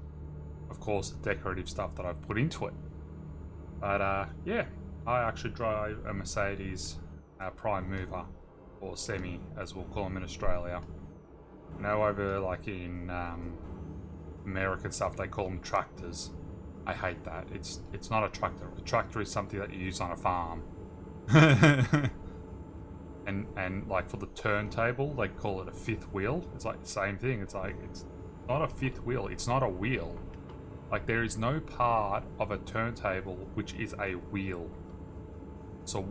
of course, the decorative stuff that I've put into it. But yeah, I actually drive a Mercedes Prime Mover, or Semi as we'll call them in Australia. Now over like in American stuff they call them tractors. I hate that. It's not a tractor. A tractor is something that you use on a farm. and like for the turntable they call it a fifth wheel. It's like the same thing. It's like it's not a fifth wheel. It's not a wheel. Like there is no part of a turntable which is a wheel. So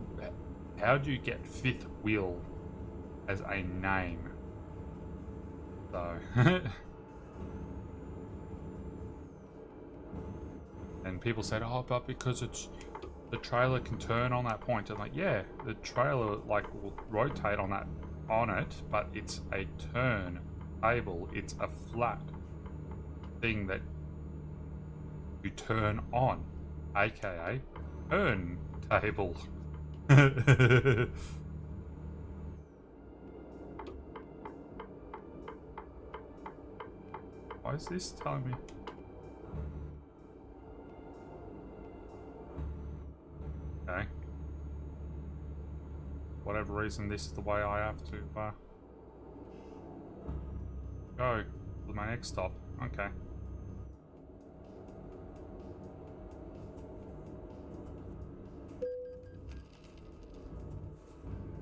how do you get fifth wheel as a name? So And people said, oh, but because it's the trailer can turn on that point. I'm like, yeah, the trailer like will rotate on it, but it's a turn table. It's a flat thing that you turn on, aka turn table. Why is this telling me? Okay. Whatever reason, this is the way I have to go with my next stop. Okay.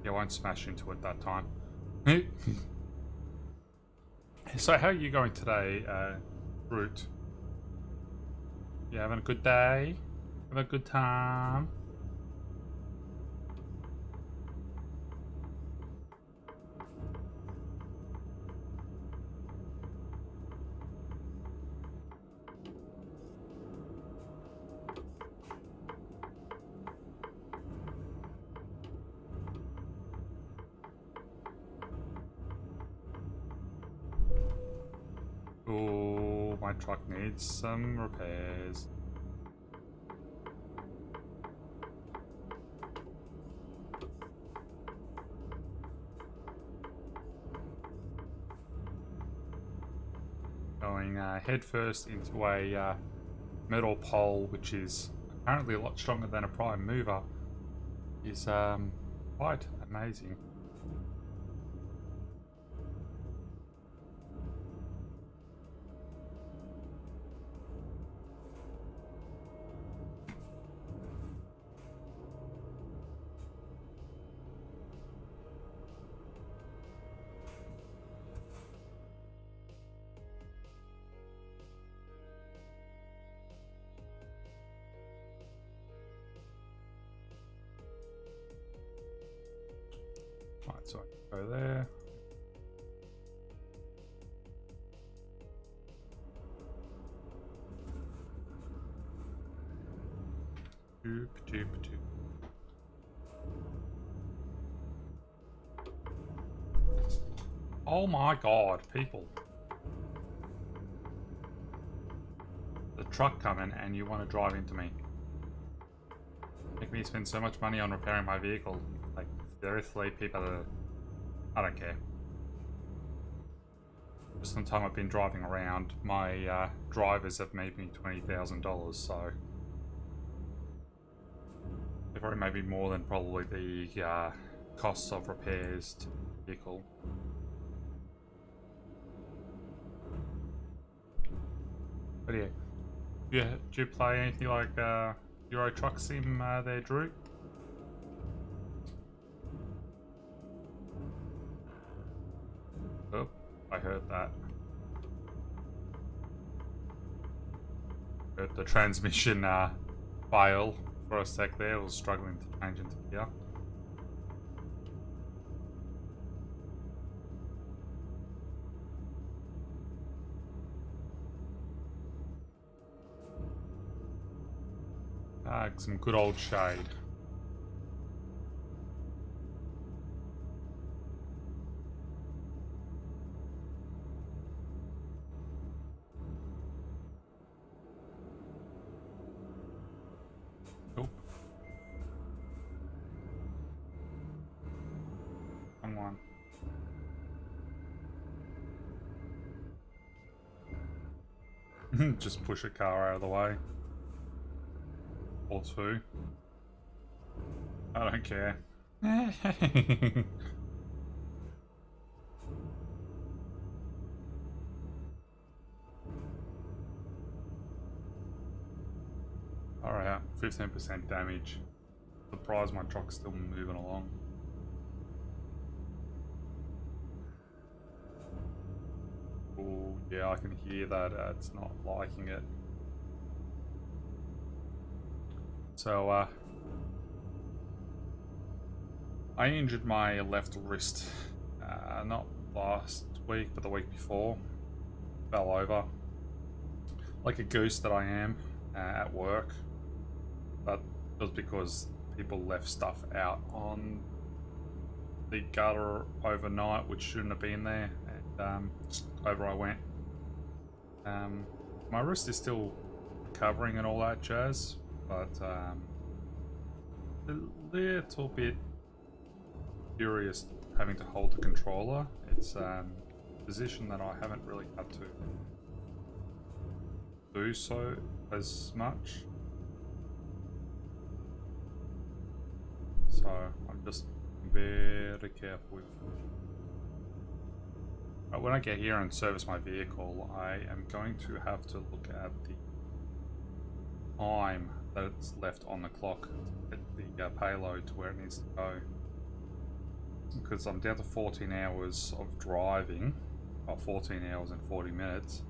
Yeah, I won't smash into it that time. So how are you going today, Root? You having a good day? Having a good time? Oh, my truck needs some repairs. Going headfirst into a metal pole, which is apparently a lot stronger than a prime mover, is quite amazing. Right, so I can go there. Doop, doop, doop. Oh my god, people. The truck coming and you want to drive into me. Make me spend so much money on repairing my vehicle. Like, seriously, people are... I don't care. Just in the time I've been driving around, my drivers have made me $20,000, so... They've already made me more than probably the costs of repairs to the vehicle. But yeah, do you play anything like Euro Truck Sim there, Drew? Oh, I heard that. Heard the transmission fail for a sec there. I was struggling to change into gear. Some good old shade. Oh. Come on. Just push a car out of the way. Or two. I don't care. Alright, 15% damage. Surprised my truck's still moving along. Oh, yeah, I can hear that. It's not liking it. So, I injured my left wrist, not last week, but the week before. Fell over. Like a goose that I am. at work, but it was because people left stuff out on the gutter overnight, which shouldn't have been there, and over I went. My wrist is still recovering and all that jazz, but a little bit curious having to hold the controller. It's a position that I haven't really had to do so as much. So I'm just very careful with it. When I get here and service my vehicle, I am going to have to look at the time that's left on the clock to get the payload to where it needs to go. Because I'm down to 14 hours of driving, or 14 hours and 40 minutes.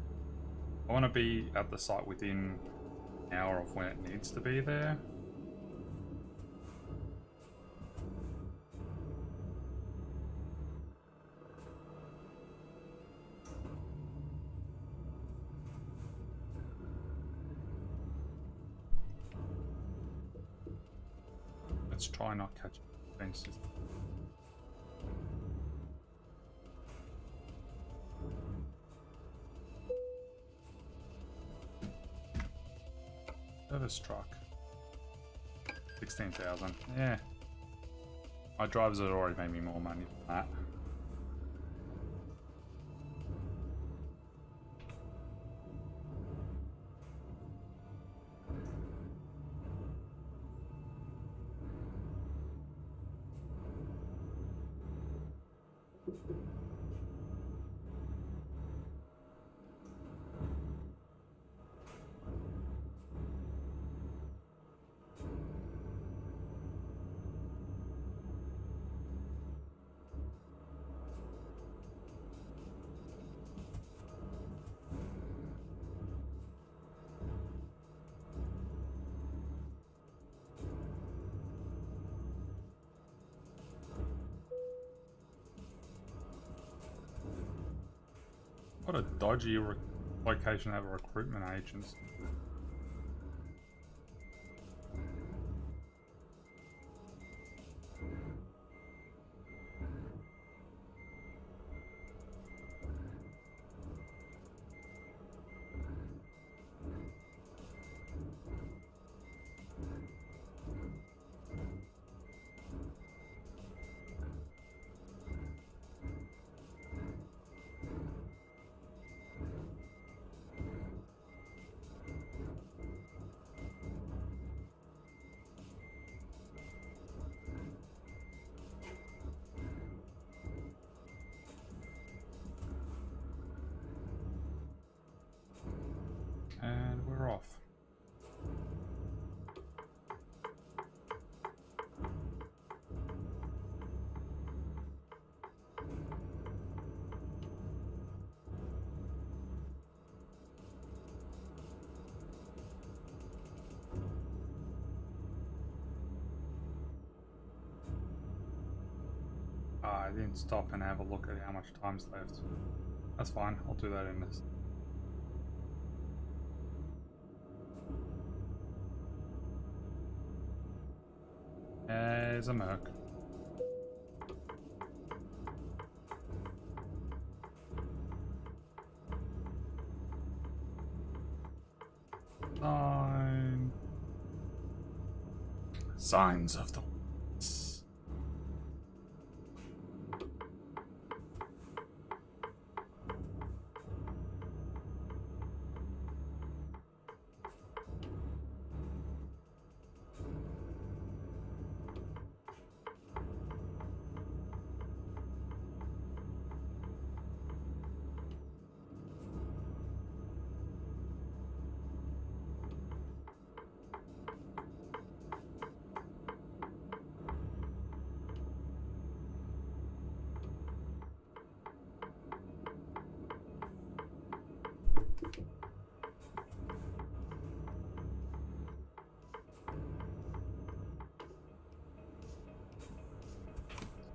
I want to be at the site within an hour of when it needs to be there. Let's try not catch fences. Service truck. 16,000. Yeah. My drivers had already made me more money than that. What a dodgy location to have a recruitment agency. And we're off. I didn't stop and have a look at how much time's left. That's fine, I'll do that in this. There's a Merc. Signs of the woods.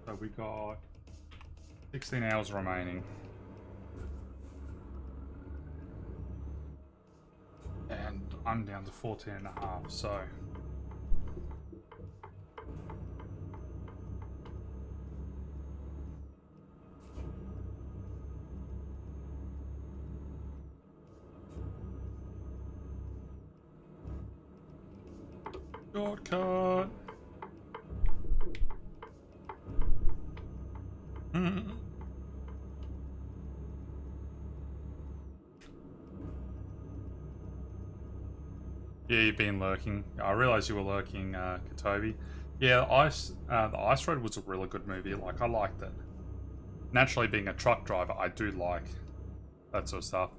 So we got 16 hours remaining. And I'm down to 14.5, so... Shortcut! Yeah, you've been lurking. I realised you were lurking, Tobii. Yeah, the Ice Road was a really good movie. Like, I liked it. Naturally, being a truck driver, I do like that sort of stuff.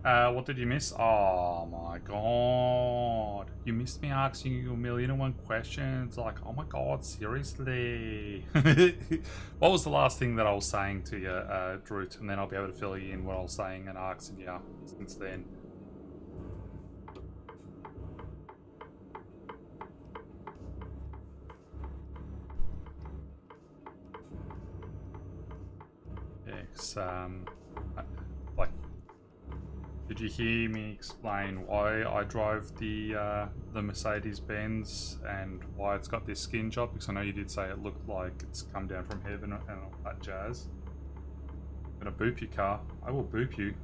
What did you miss? Oh my god. You missed me asking you 1,000,001 questions. Like, oh my god, seriously. What was the last thing that I was saying to you, Droot? And then I'll be able to fill you in what I was saying and asking you since then. Yes, like, did you hear me explain why I drove the Mercedes-Benz and why it's got this skin job? Because I know you did say it looked like it's come down from heaven and all that jazz. I'm gonna boop your car. I will boop you.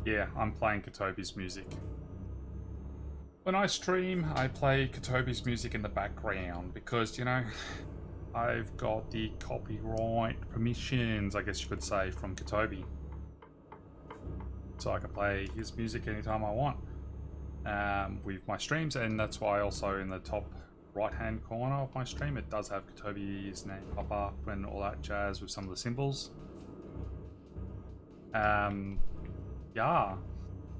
Yeah, I'm playing Tobii's music. When I stream, I play Tobii's music in the background because, you know, I've got the copyright permissions, I guess you could say, from Tobii. So I can play his music anytime I want with my streams, and that's why also in the top right-hand corner of my stream, it does have Tobii's name pop up and all that jazz with some of the symbols. Yeah.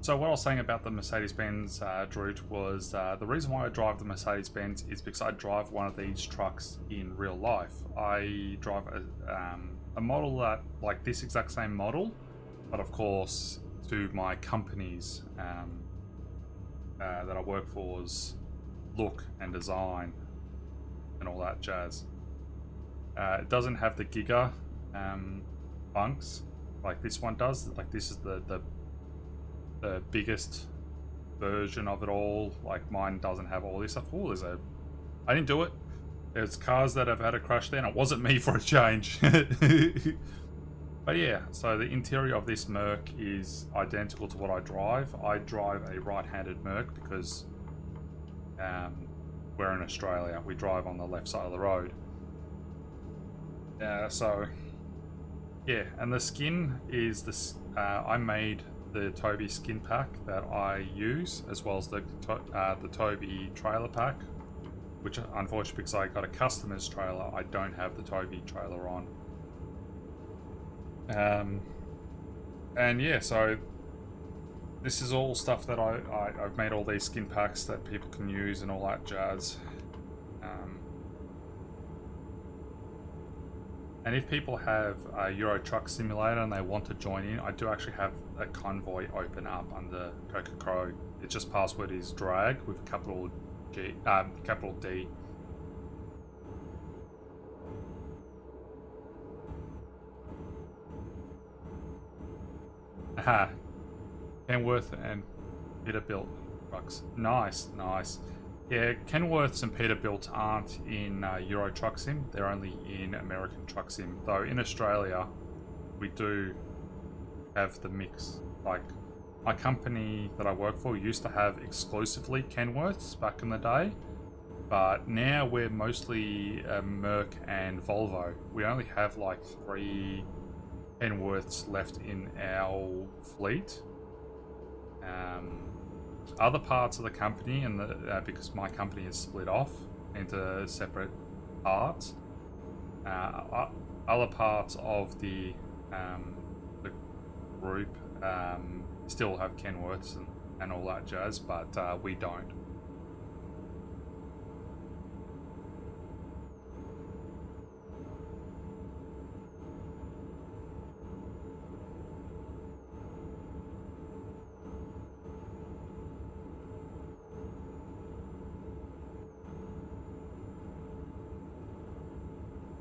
So what I was saying about the Mercedes-Benz Droot was the reason why I drive the Mercedes-Benz is because I drive one of these trucks in real life. I drive a model that, like this exact same model, but of course to my company's that I work for's look and design and all that jazz. It doesn't have the Giga bunks like this one does. Like this is the biggest version of it all. Like mine doesn't have all this stuff. Oh, I didn't do it. There's cars that have had a crash there, and it wasn't me for a change. But yeah, so the interior of this Merc is identical to what I drive. I drive a right-handed Merc because we're in Australia. We drive on the left side of the road. So yeah, and the skin is this. I made the Tobii skin pack that I use, as well as the Tobii trailer pack, which unfortunately, because I got a customer's trailer, I don't have the Tobii trailer on. And yeah, so this is all stuff that I've made all these skin packs that people can use and all that jazz. And if people have a Euro Truck Simulator and they want to join in, I do actually have a convoy open up under Coca Crow. Its just password is drag with capital D. Aha. Kenworth and Peterbilt trucks. Nice, nice. Yeah, Kenworths and Peterbilt aren't in Euro Truck Sim. They're only in American Truck Sim. Though in Australia, we do have the mix. Like, my company that I work for used to have exclusively Kenworths back in the day. But now we're mostly Merc and Volvo. We only have like 3 Kenworths left in our fleet. Other parts of the company, and because my company is split off into separate parts, other parts of the group still have Kenworths and all that jazz, but we don't.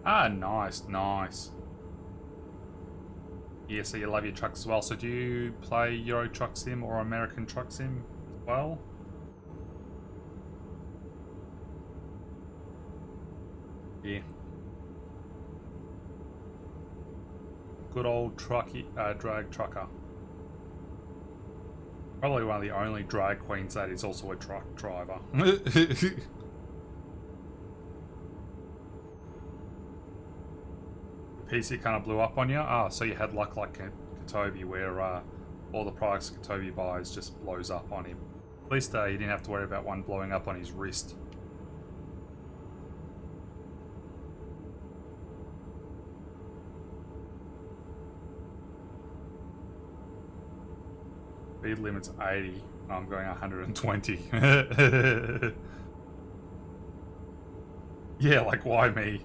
Ah, nice, nice. Yeah, so you love your trucks as well. So do you play Euro Truck Sim or American Truck Sim as well? Yeah. Good old drag trucker. Probably one of the only drag queens that is also a truck driver. PC kind of blew up on you? Ah, so you had luck like Tobii where all the products Tobii buys just blows up on him. At least he didn't have to worry about one blowing up on his wrist. Speed limit's 80, and I'm going 120. Yeah, like why me?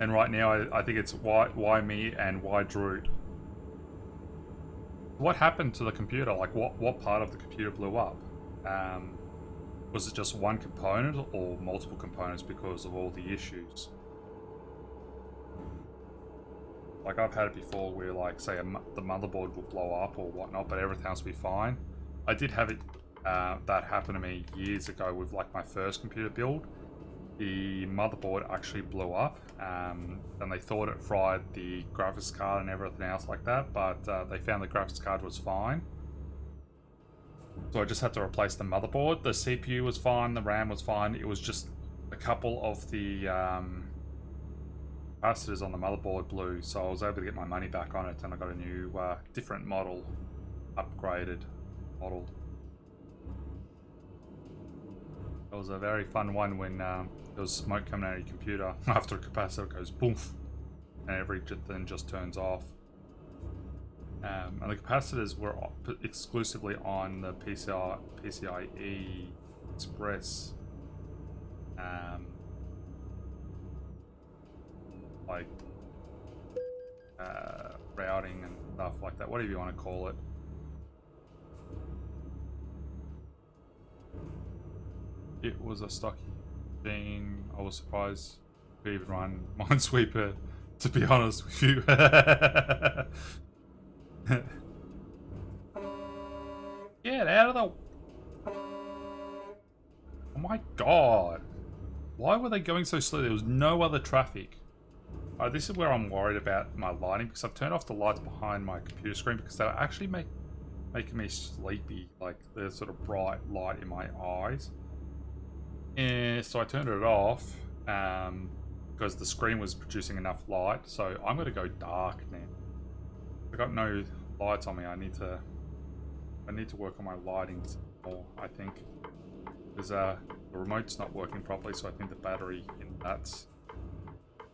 And right now I think it's why me and why Drew. What happened to the computer? Like what part of the computer blew up? Was it just one component or multiple components because of all the issues? Like I've had it before where like say the motherboard will blow up or whatnot, but everything else will be fine. I did have it that happen to me years ago with like my first computer build. The motherboard actually blew up, and they thought it fried the graphics card and everything else like that, but they found the graphics card was fine. So I just had to replace the motherboard. The CPU was fine, the RAM was fine. It was just a couple of the capacitors on the motherboard blew, so I was able to get my money back on it, and I got a new, different model, upgraded model. It was a very fun one when there was smoke coming out of your computer after a capacitor goes poof, and everything just turns off. And the capacitors were exclusively on the PCIe Express, like routing and stuff like that, whatever you want to call it. It was a stocky thing. I was surprised to even run Minesweeper, to be honest with you. Get out of the... Oh my god. Why were they going so slow? There was no other traffic. This is where I'm worried about my lighting, because I've turned off the lights behind my computer screen because they were actually making me sleepy. Like, the sort of bright light in my eyes. And so I turned it off because the screen was producing enough light. So I'm going to go dark now. I got no lights on me. I need to work on my lighting more, I think, because the remote's not working properly. So I think the battery in that's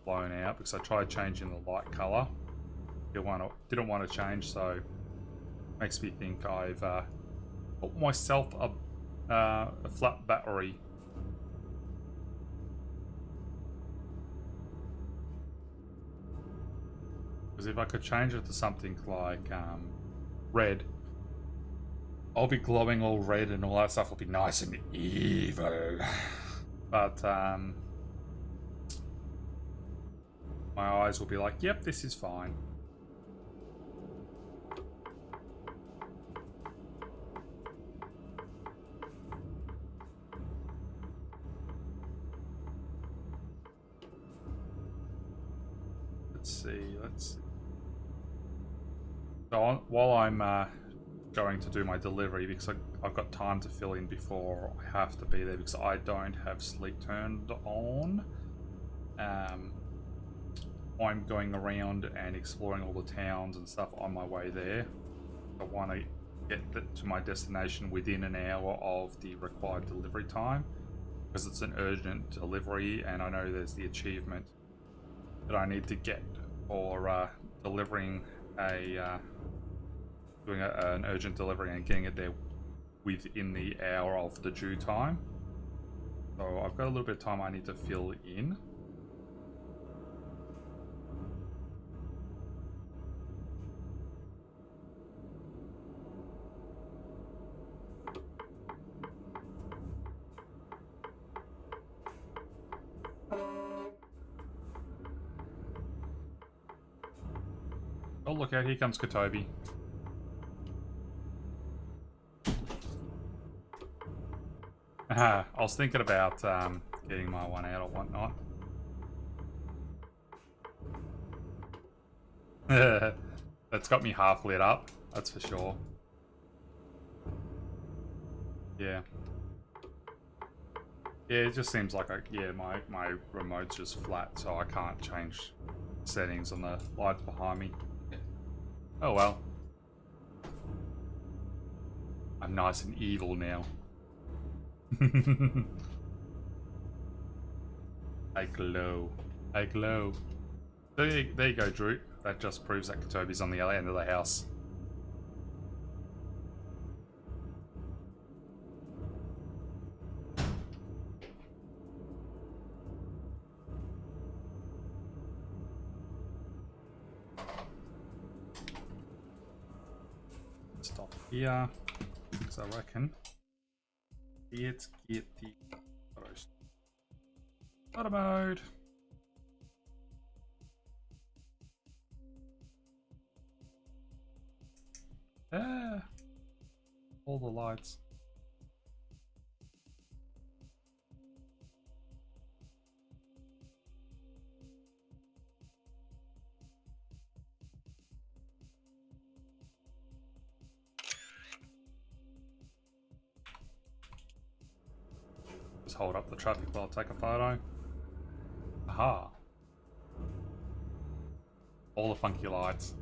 blown out because I tried changing the light color. Didn't want to change, so makes me think I've put myself a flat battery. Because if I could change it to something like red, I'll be glowing all red and all that stuff will be nice and evil. But my eyes will be like, yep, this is fine. Let's see. So while I'm going to do my delivery, because I've got time to fill in before I have to be there because I don't have sleep turned on. I'm going around and exploring all the towns and stuff on my way there. I want to get to my destination within an hour of the required delivery time because it's an urgent delivery, and I know there's the achievement that I need to get for delivering doing an urgent delivery and getting it there within the hour of the due time. So I've got a little bit of time I need to fill in. Oh, look out, here comes Tobii. I was thinking about getting my one out or whatnot. That's got me half lit up, that's for sure. Yeah. Yeah, it just seems like my remote's just flat, so I can't change settings on the lights behind me. Oh well. I'm nice and evil now. I glow. I glow. There you go, Drew. That just proves that Tobii's on the other end of the house. Stop here, because I reckon let's get the photo mode. Ah, all the lights. Just hold up the traffic while I take a photo. Aha. All the funky lights.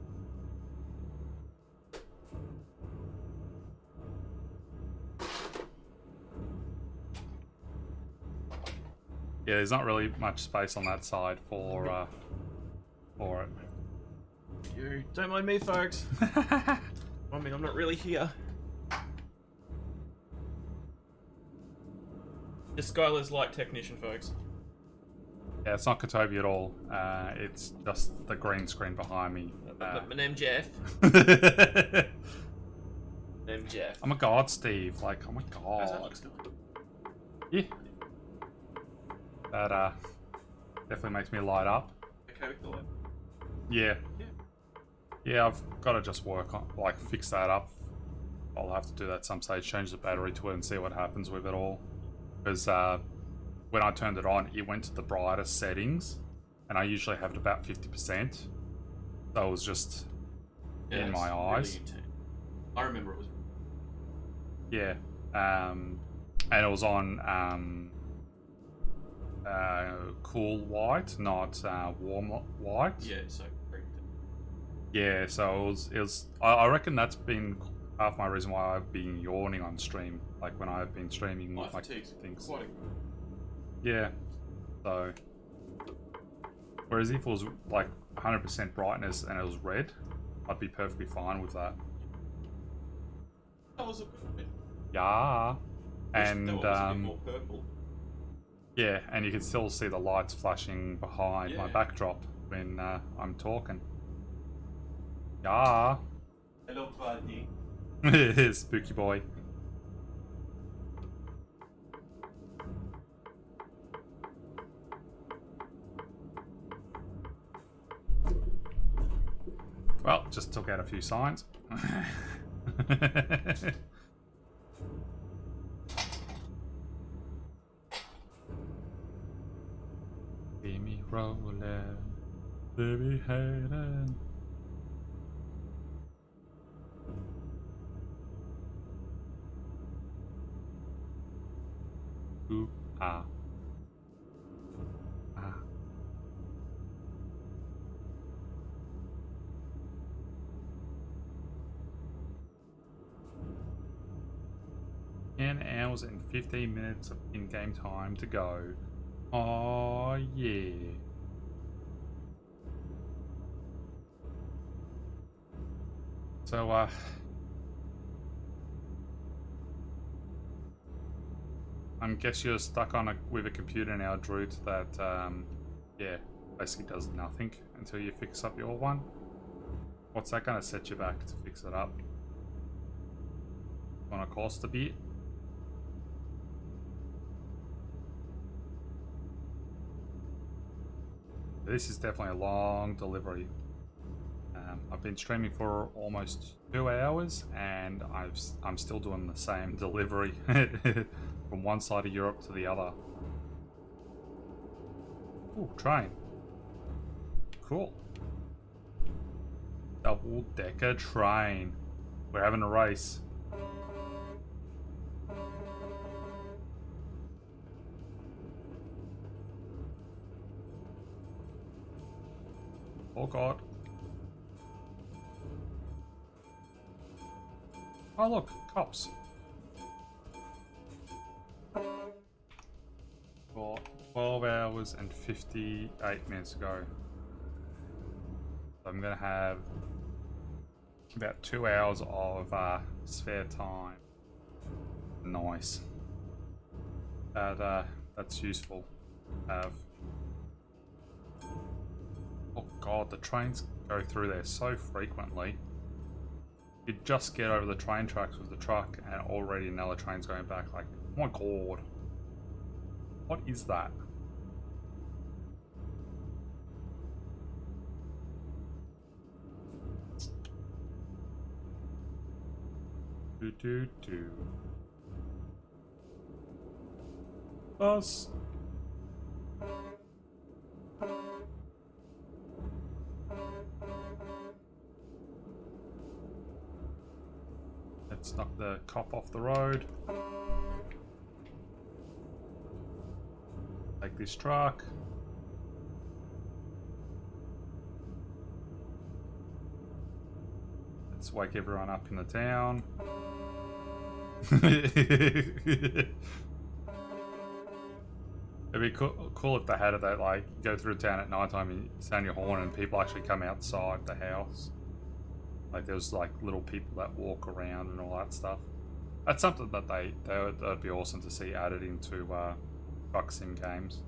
Yeah, there's not really much space on that side for it. You don't mind me, folks. I mean, I'm not really here. Just Skylar's light technician, folks. Yeah, it's not Tobii at all. It's just the green screen behind me. My name's Jeff. Name's Jeff. Oh my god, Steve. Like, oh my How's god. Alex doing? Yeah. That definitely makes me light up. Okay with the light? Yeah. Yeah. Yeah, I've got to just work on, like, fix that up. I'll have to do that at some stage, change the battery to it and see what happens with it all. Because when I turned it on, it went to the brightest settings, and I usually have it about 50%. So it was just in my eyes. Really intense. I remember it was. Yeah. And it was on cool white, not warm white. Yeah, so great. Yeah, so it was I reckon that's been half my reason why I've been yawning on stream, like when I've been streaming with my things. Quite Yeah, so whereas if it was like 100% brightness and it was red, I'd be perfectly fine with that. that was a good bit. Yeah, and That was a bit more purple. yeah, and you can still see the lights flashing behind my Yeah. backdrop when I'm talking. Yeah. Hello, buddy. Spooky boy. Well, just took out a few signs. Keep me rolling, baby hating. Ooh, ah. Ah. Ten hours and 15 minutes of in-game time to go. Oh yeah. So I guess you're stuck on with a computer now, Drew, that yeah, basically does nothing until you fix up your one. What's that gonna set you back to fix it up? Gonna cost a bit? This is definitely a long delivery. I've been streaming for almost 2 hours, and I'm still doing the same delivery from one side of Europe to the other. Ooh, train. Cool. Double-decker train. We're having a race. Oh god. Oh look, cops. For 12 hours and 58 minutes ago. So I'm gonna have about 2 hours of spare time. Nice. That's useful to have. Oh god, the trains go through there so frequently. You just get over the train tracks with the truck and already another train's going back. Like, oh my god. What is that? Do. Bus. Let's knock the cop off the road. Take this truck. Let's wake everyone up in the town. It'd be cool if they had it that, like, you go through town at night time and you sound your horn and people actually come outside the house. Like, there's like little people that walk around and all that stuff. That's something that that'd be awesome to see added into truck sim games.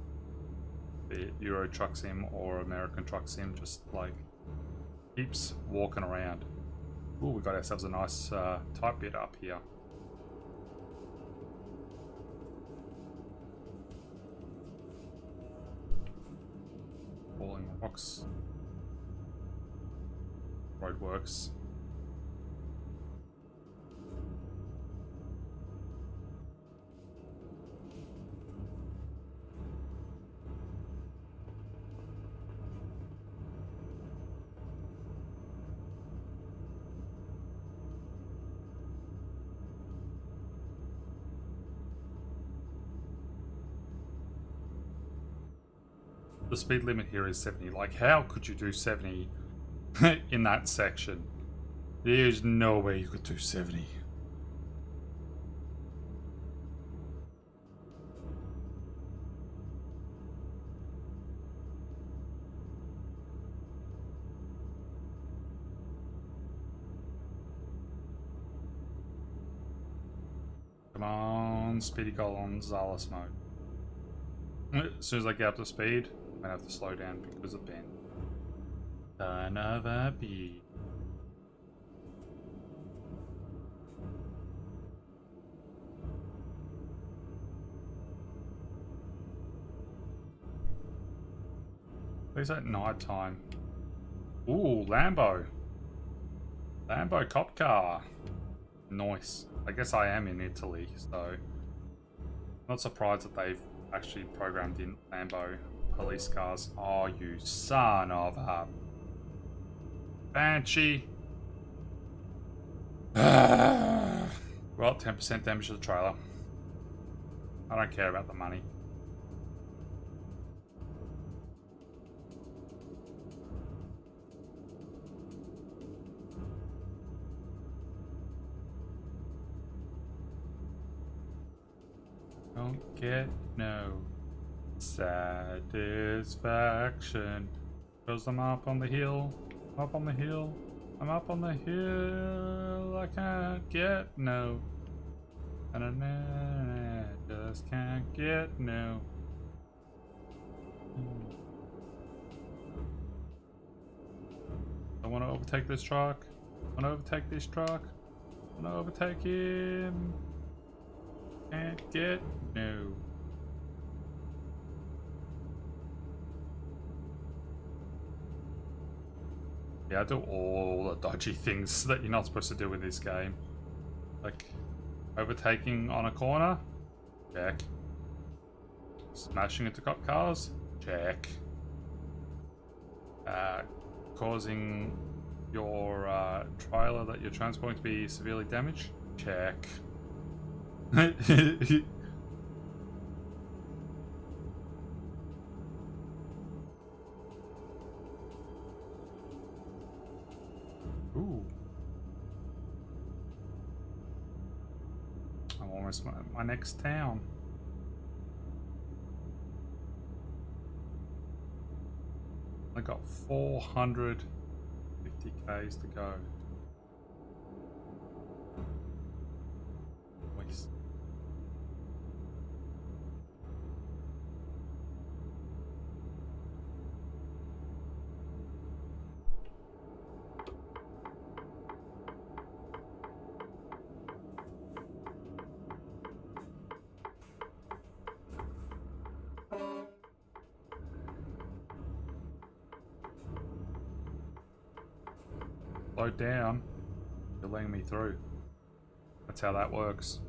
Be it Euro Truck Sim or American Truck Sim, just like keeps walking around. Ooh, we got ourselves a nice type bit up here. Falling rocks. Roadworks. The speed limit here is 70. Like, how could you do 70 in that section? There's no way you could do 70. Come on, Speedy Gonzalez mode. As soon as I get up to speed, I'm gonna have to slow down because of Ben. Son of a bee. At least at night time. Ooh, Lambo. Lambo cop car. Nice. I guess I am in Italy, so not surprised that they've actually programmed in Lambo police cars. Oh, you son of a banshee. Well, 10% damage to the trailer. I don't care about the money. Don't get no satisfaction. Cause I'm up on the hill, up on the hill, I'm up on the hill, I can't get no. And I just can't get no. I want to overtake this truck. I want to overtake this truck. I want to overtake him. Can't get no. Yeah, I do all the dodgy things that you're not supposed to do in this game. Like, overtaking on a corner? Check. Smashing into cop cars? Check. Causing your trailer that you're transporting to be severely damaged? Check. Ooh. I'm almost my next town. I got 450 Ks to go. Waste. Slow down. You're letting me through. That's how that works.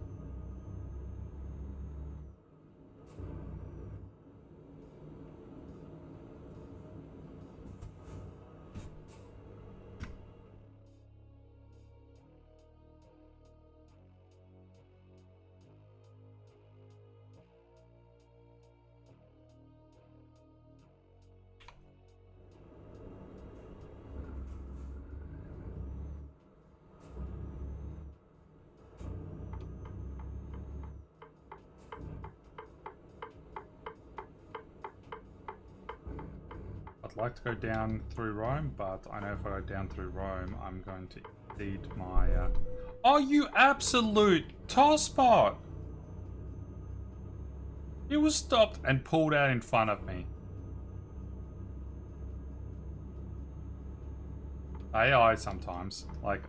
I'd like to go down through Rome, but I know if I go down through Rome, I'm going to exceed my... Oh, you absolute tosspot! He was stopped and pulled out in front of me. AI sometimes. Like,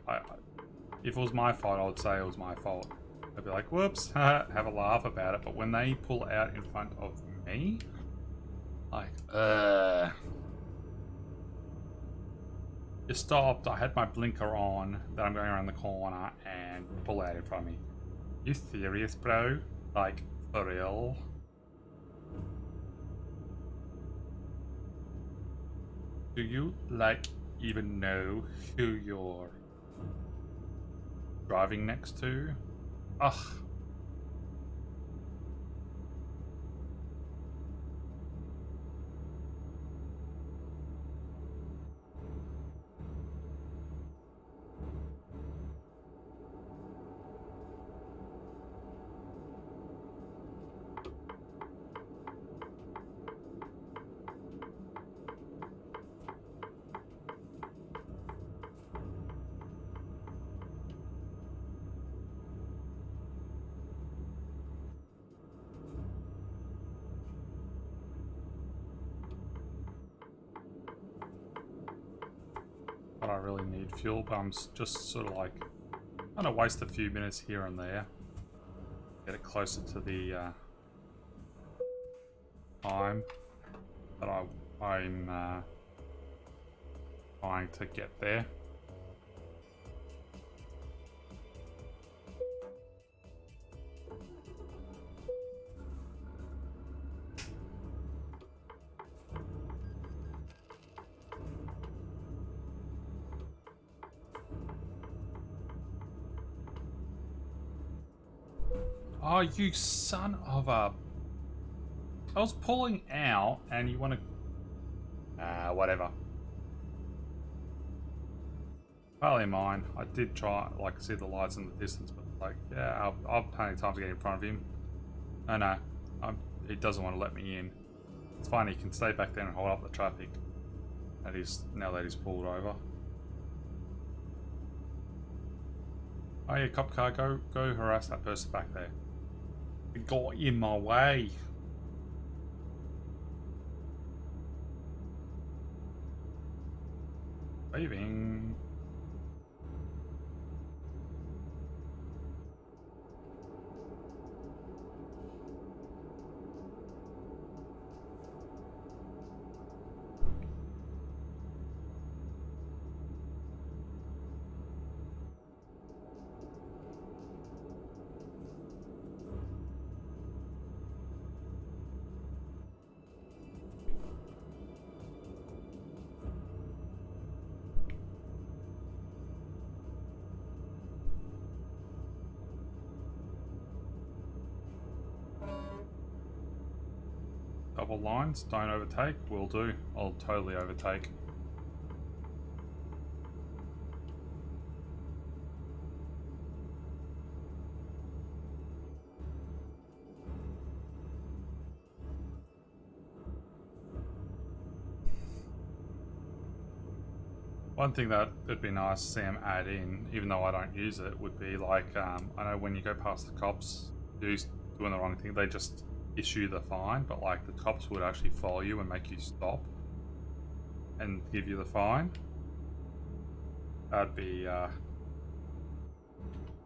if it was my fault, I would say it was my fault. I'd be like, whoops, have a laugh about it. But when they pull out in front of me, like, it stopped. I had my blinker on, then I'm going around the corner and pull out in front of me. You serious, bro? Like, for real? Do you, like, even know who you're driving next to? Ugh. But I really need fuel pumps, just sort of like, I'm gonna waste a few minutes here and there. Get it closer to the time that I'm trying to get there. Oh, you son of a... I was pulling out and you want to... whatever. Partly mine. I did try, like, see the lights in the distance, but, like, yeah, I'll have plenty of time to get in front of him. Oh, no. He doesn't want to let me in. It's fine, he can stay back there and hold up the traffic. Now that he's pulled over. Oh, yeah, cop car, go harass that person back there. It got in my way. Waving. Double lines, don't overtake. Will do. I'll totally overtake. One thing that would be nice to see them add in, even though I don't use it, would be like, I know when you go past the cops who's doing the wrong thing, they just issue the fine, but like the cops would actually follow you and make you stop and give you the fine. That'd be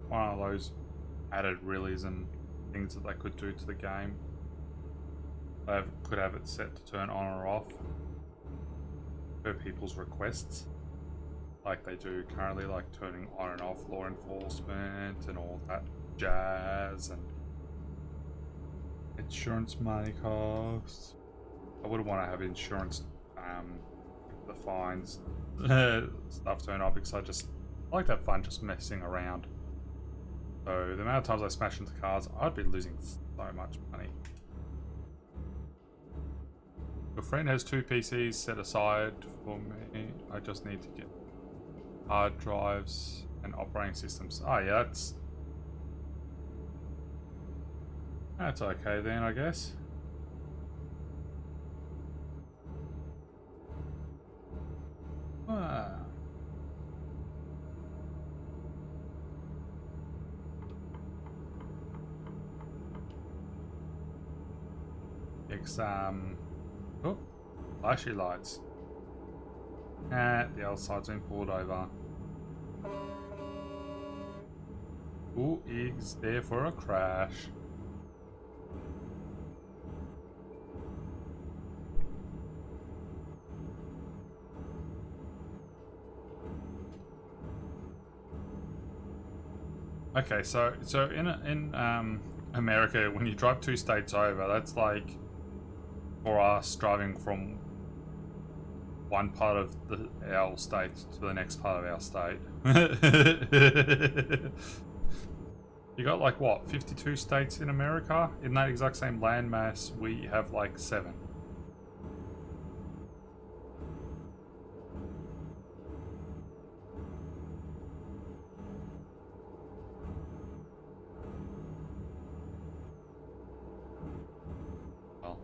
one of those added realism things that they could do to the game. They could have it set to turn on or off per people's requests, like they do currently, like turning on and off law enforcement and all that jazz, and insurance money costs. I wouldn't want to have insurance, the fines stuff turned off, because I like to have fun just messing around. So the amount of times I smash into cars, I'd be losing so much money. Your friend has 2 PCs set aside for me. I just need to get hard drives and operating systems. Oh yeah, that's okay then, I guess. Ah. It's oh, flashy lights. And the other side's been pulled over. Ooh, Ig's there for a crash. Okay, so in America, when you drive 2 states over, that's like for us driving from one part of our state to the next part of our state. You got like what, 52 states in America? In that exact same landmass, we have like 7. Well.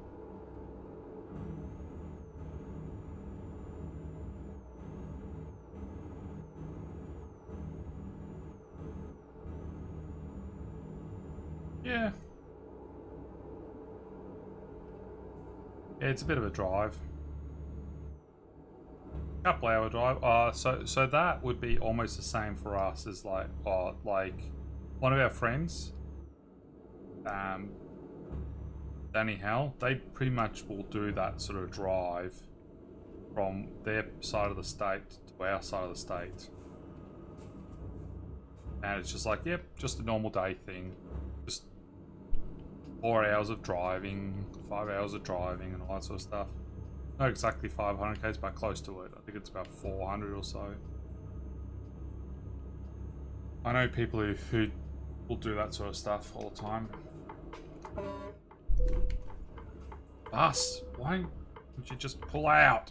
Yeah. Yeah, it's a bit of a drive. Couple hour drive. So that would be almost the same for us as like one of our friends, Danny Hell. They pretty much will do that sort of drive from their side of the state to our side of the state, and it's just like, yep, just a normal day thing. Just 4 hours of driving, 5 hours of driving, and all that sort of stuff. Not exactly 500 k's, but close to it. I think it's about 400 or so. I know people who will do that sort of stuff all the time. Bus, why don't you just pull out?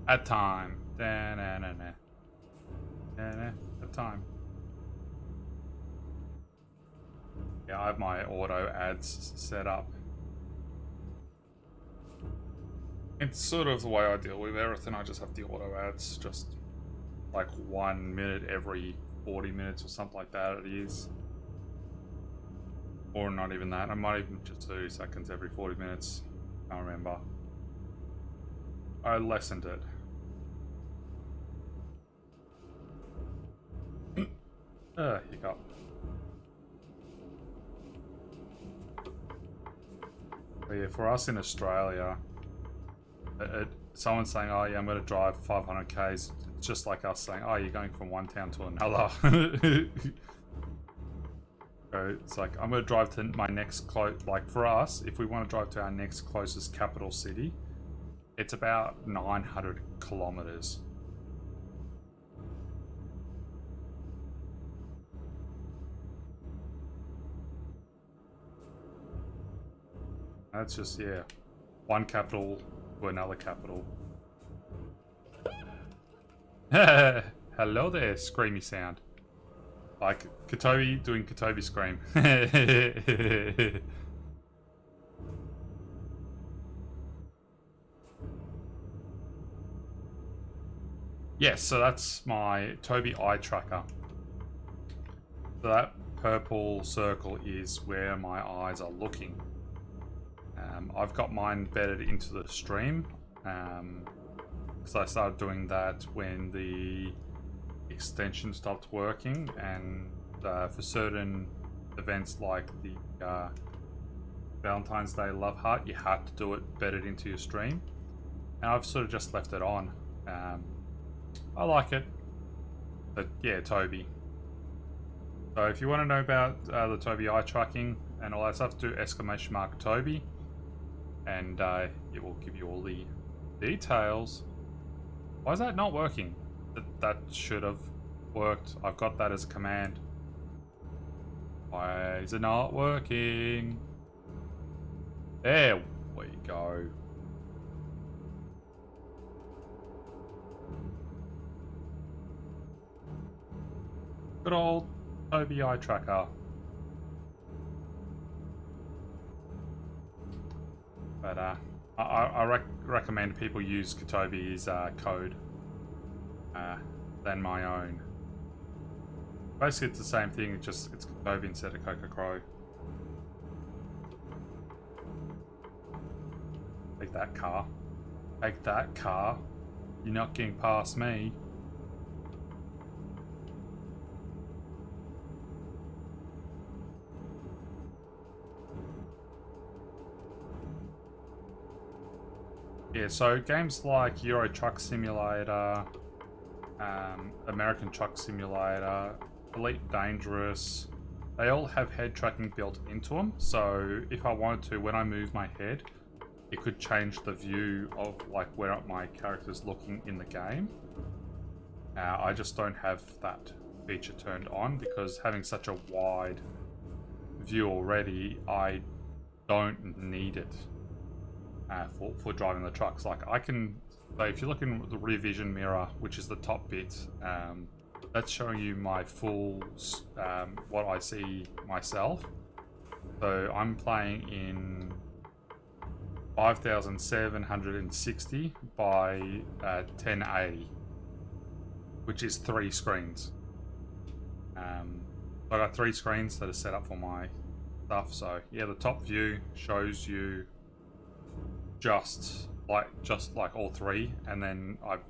At time. Da-na-na-na. At time. Yeah, I have my auto ads set up. It's sort of the way I deal with everything. I just have the auto ads, just like 1 minute every 40 minutes or something like that it is. Or not even that. I might even just 30 seconds every 40 minutes. I can't remember. I lessened it. Hiccup. But yeah, for us in Australia, someone saying, oh yeah, I'm going to drive 500 k's, it's just like us saying, oh, you're going from one town to another. So it's like, I'm going to drive to my next like for us, if we want to drive to our next closest capital city, it's about 900 kilometers. That's just, yeah, one capital to another capital. Hello there, screamy sound. Like Tobii doing Tobii scream. Yes, so that's my Tobii eye tracker. So that purple circle is where my eyes are looking. I've got mine embedded into the stream. Because I started doing that when the extension stopped working, and for certain events like the Valentine's Day Love Heart, you had to do it embedded into your stream. And I've sort of just left it on. I like it. But yeah, Tobii. So if you want to know about the Tobii eye tracking and all that stuff, do ! Tobii. And it will give you all the details. Why is that not working? That should have worked. I've got that as a command. Why is it not working? There we go. Good old Tobii eye tracker. But I recommend people use Tobii's code than my own. Basically, it's the same thing. It's Tobii instead of Coca Crow. Take that car. Take that car. You're not getting past me. Yeah, so games like Euro Truck Simulator, American Truck Simulator, Elite Dangerous, they all have head tracking built into them. So if I wanted to, when I move my head, it could change the view of like where my character's looking in the game. I just don't have that feature turned on because having such a wide view already, I don't need it. For driving the trucks. Like I can, so if you look in the rear vision mirror, which is the top bit, that's showing you my full, what I see myself. So I'm playing in 5760 by 1080, which is 3 screens. I got 3 screens that are set up for my stuff. So yeah, the top view shows you just like all 3, and then I've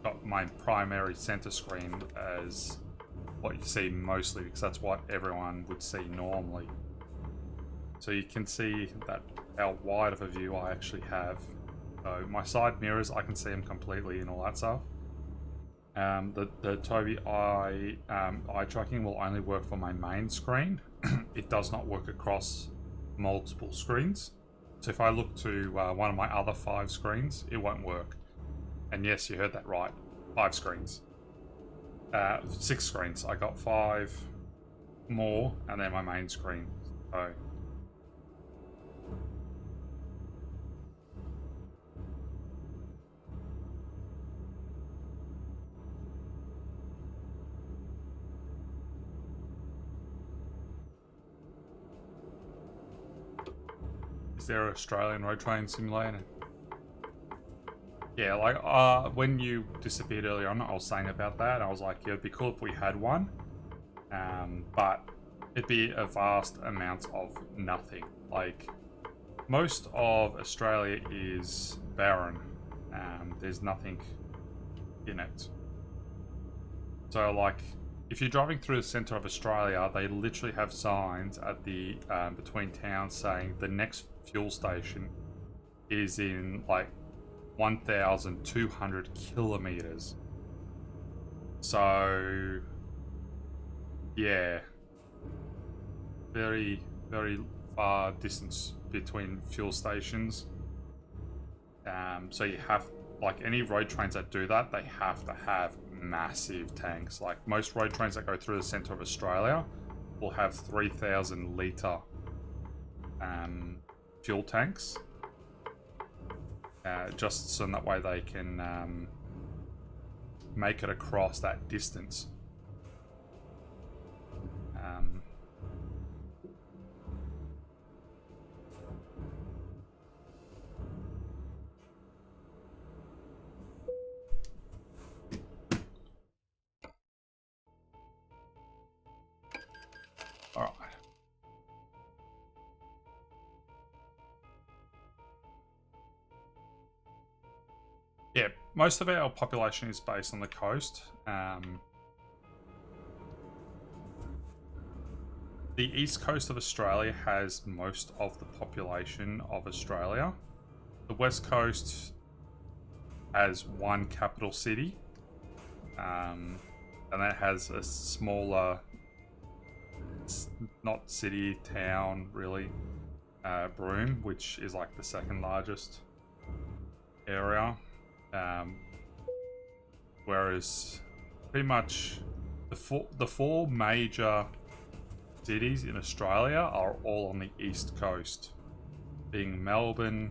got my primary center screen as what you see mostly, because that's what everyone would see normally. So you can see that how wide of a view I actually have. So my side mirrors, I can see them completely and all that stuff. The Tobii eye tracking will only work for my main screen. It does not work across multiple screens. So if I look to one of my other 5 screens, it won't work. And yes, you heard that right. 5 screens. 6 screens. I got 5 more, and then my main screen. So is there an Australian road train simulator? Yeah, like when you disappeared earlier on, I was saying about that. I was like, yeah, it'd be cool if we had one, but it'd be a vast amount of nothing. Like most of Australia is barren. There's nothing in it. So like, if you're driving through the center of Australia, they literally have signs at the between towns saying the next fuel station is in like 1,200 kilometers. So yeah, very far distance between fuel stations. So you have, like, any road trains that do that, they have to have massive tanks. Like most road trains that go through the center of Australia will have 3,000 litre fuel tanks. Just so that way they can make it across that distance. All right. Yeah, most of our population is based on the coast. The east coast of Australia has most of the population of Australia. The west coast has one capital city, and that has a smaller, not city, town really, Broome, which is like the second largest area. Whereas pretty much the four major cities in Australia are all on the east coast, being Melbourne,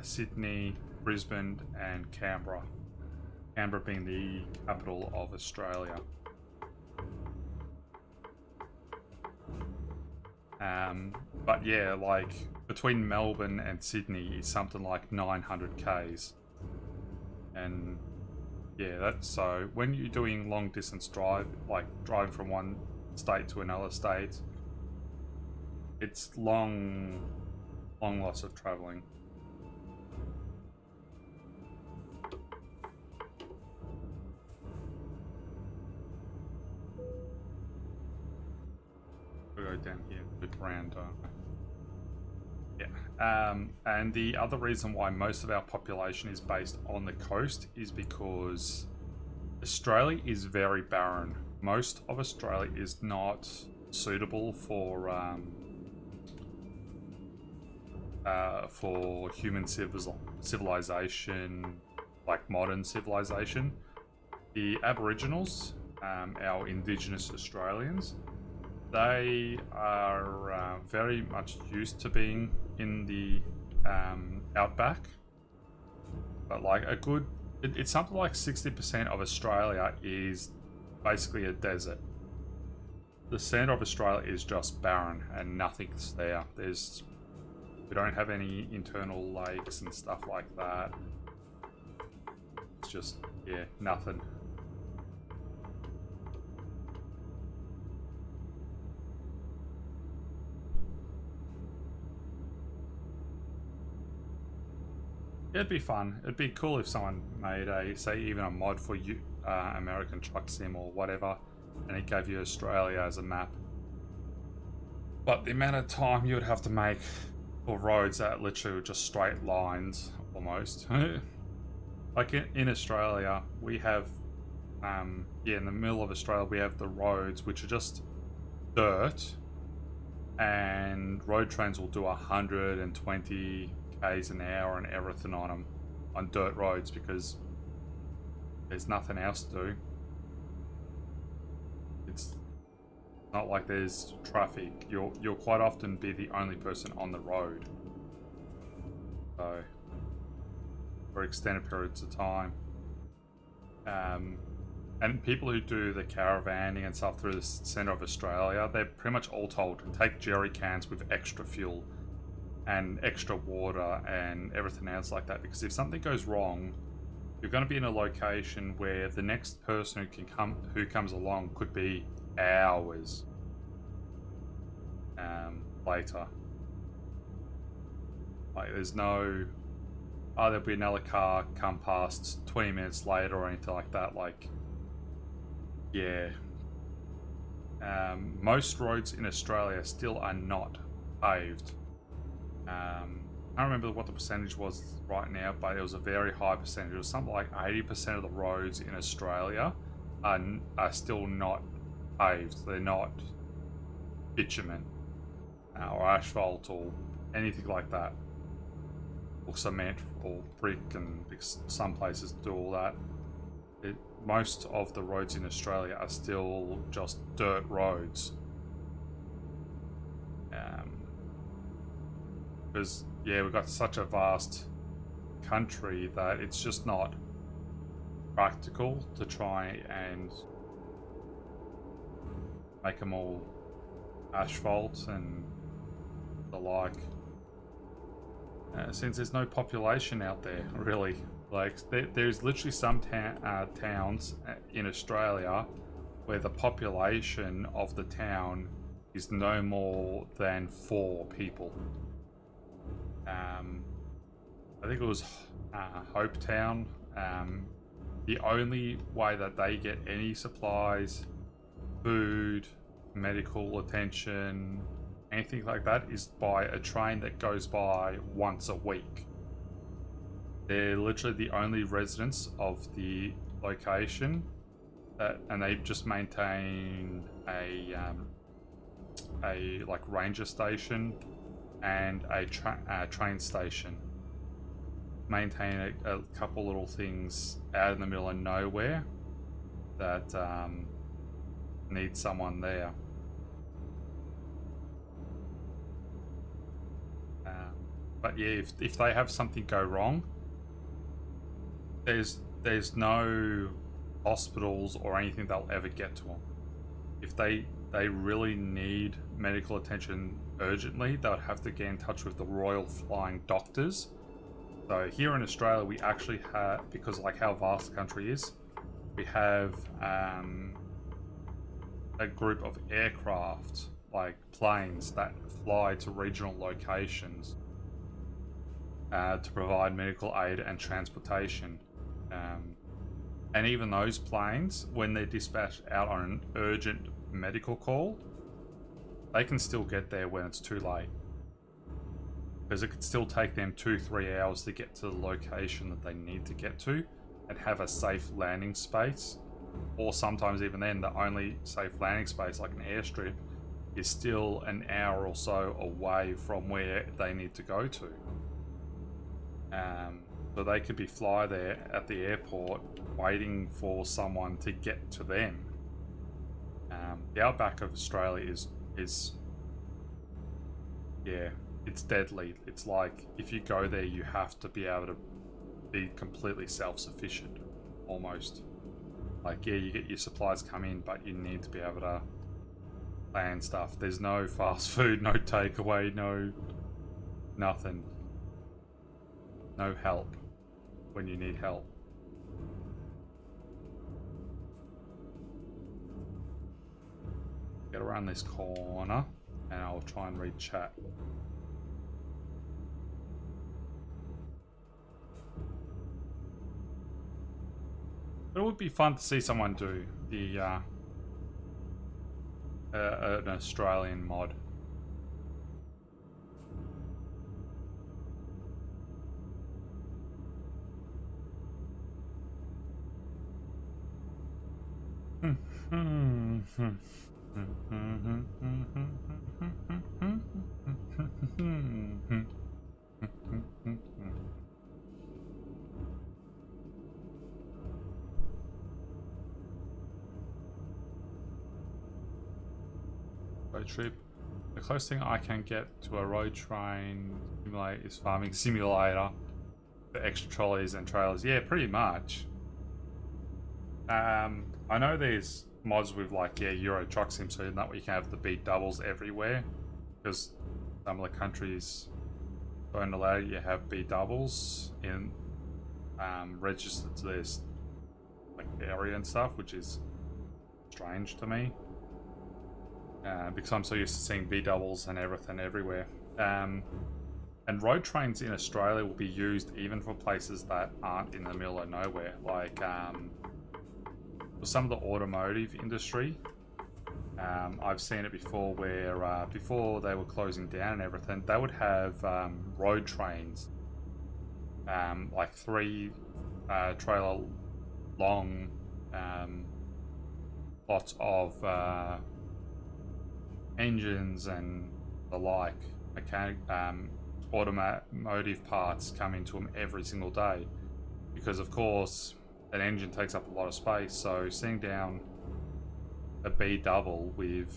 Sydney, Brisbane, and Canberra. Canberra being the capital of Australia. But yeah, like between Melbourne and Sydney is something like 900 k's. And yeah, that's so when you're doing long distance drive, like driving from one state to another state, it's long lots of traveling. We'll go down here to Brando. Yeah, and the other reason why most of our population is based on the coast is because Australia is very barren. Most of Australia is not suitable for human civilization, like modern civilization. The Aboriginals, our Indigenous Australians, they are very much used to being in the outback, but like it's something like 60% of Australia is basically a desert. The centre of Australia is just barren and nothing's there. We don't have any internal lakes and stuff like that. It's just, yeah, nothing. It'd be fun. It'd be cool if someone made say even a mod for American Truck Sim or whatever, and it gave you Australia as a map. But the amount of time you would have to make for roads that literally were just straight lines, almost. Like in Australia, we have, in the middle of Australia, we have the roads, which are just dirt, and road trains will do 120 k's an hour and everything on them, on dirt roads, because there's nothing else to do. It's not like there's traffic. You'll quite often be the only person on the road, so for extended periods of time. And people who do the caravanning and stuff through the centre of Australia, they're pretty much all told to take jerry cans with extra fuel and extra water and everything else like that, because if something goes wrong, you're going to be in a location where the next person who comes along could be hours later. Like there's no, oh, there'll be another car come past 20 minutes later or anything like that. Like, yeah. Most roads in Australia still are not paved. I don't remember what the percentage was right now, but it was a very high percentage. It was something like 80% of the roads in Australia are still not paved. They're not bitumen or asphalt or anything like that, or cement or brick, and some places do all that. Most of the roads in Australia are still just dirt roads. Because, yeah, we've got such a vast country that it's just not practical to try and make them all asphalt and the like. Since there's no population out there, really. Like, there's literally some towns in Australia where the population of the town is no more than 4 people. I think it was Hopetown. The only way that they get any supplies, food, medical attention, anything like that is by a train that goes by once a week. They're literally the only residents of the location, and they just maintain a like ranger station and a train station. Maintain a couple little things out in the middle of nowhere that need someone there. But yeah, if they have something go wrong, there's no hospitals or anything that'll ever get to them. If they really need medical attention urgently, they would have to get in touch with the Royal Flying Doctors. So here in Australia, we actually have, because like how vast the country is, we have a group of aircraft, like planes, that fly to regional locations to provide medical aid and transportation. And even those planes, when they're dispatched out on an urgent medical call, they can still get there when it's too late. Because it could still take them 2-3 hours to get to the location that they need to get to and have a safe landing space. Or sometimes even then, the only safe landing space, like an airstrip, is still an hour or so away from where they need to go to. So they could be fly there at the airport waiting for someone to get to them. The outback of Australia is yeah, it's deadly. It's like, if you go there, you have to be able to be completely self-sufficient, almost. Like, yeah, you get your supplies come in, but you need to be able to plan stuff. There's no fast food, no takeaway, no nothing. No help when you need help. Get around this corner and I'll try and read chat. But it would be fun to see someone do the an Australian mod. Road trip. The closest thing I can get to a road train simulator is farming simulator for extra trolleys and trailers. Yeah, pretty much. I know there's mods with like, yeah, Euro Truck Sim, so that way you can have the beat doubles everywhere, because some of the countries don't allow you to have B doubles in registered to this like area and stuff, which is strange to me, because I'm so used to seeing B doubles and everything everywhere. And road trains in Australia will be used even for places that aren't in the middle of nowhere, like for some of the automotive industry. I've seen it before where before they were closing down and everything, they would have road trains, like 3 trailer long lots of engines and the like, mechanic automotive parts come into them every single day, because of course an engine takes up a lot of space. So seeing down a B double with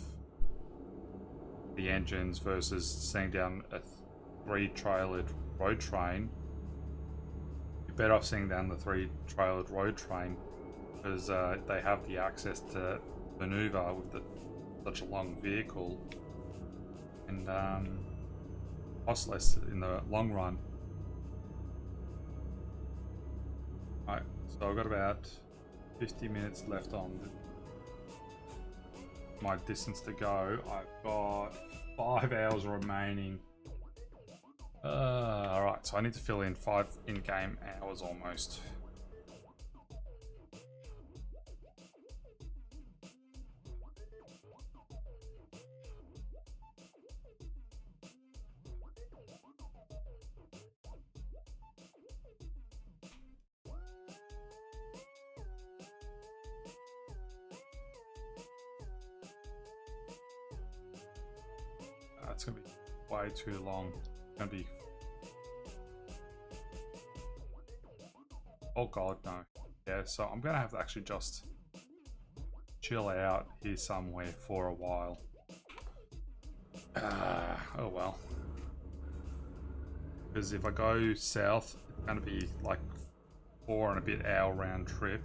the engines versus seeing down 3-trailered road train, you're better off sitting down the 3-trailered road train because they have the access to maneuver with such a long vehicle and cost less in the long run. Right, so I've got about 50 minutes left on my distance to go. I've got 5 hours remaining. Alright, so I need to fill in 5 in-game hours almost. That's gonna be way too long. It's gonna be... Oh god, no. Yeah, so I'm gonna have to actually just chill out here somewhere for a while. Oh well. Because if I go south, it's gonna be like 4 and a bit hour round trip,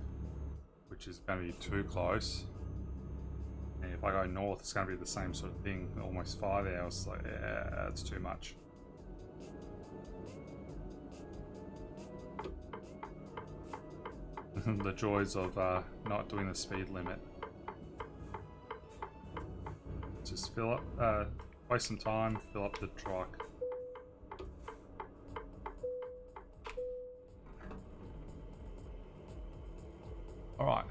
which is gonna be too close. And if I go north, it's going to be the same sort of thing, almost 5 hours. Like, yeah, that's too much. The joys of not doing the speed limit. Just fill up, waste some time, fill up the truck. All right.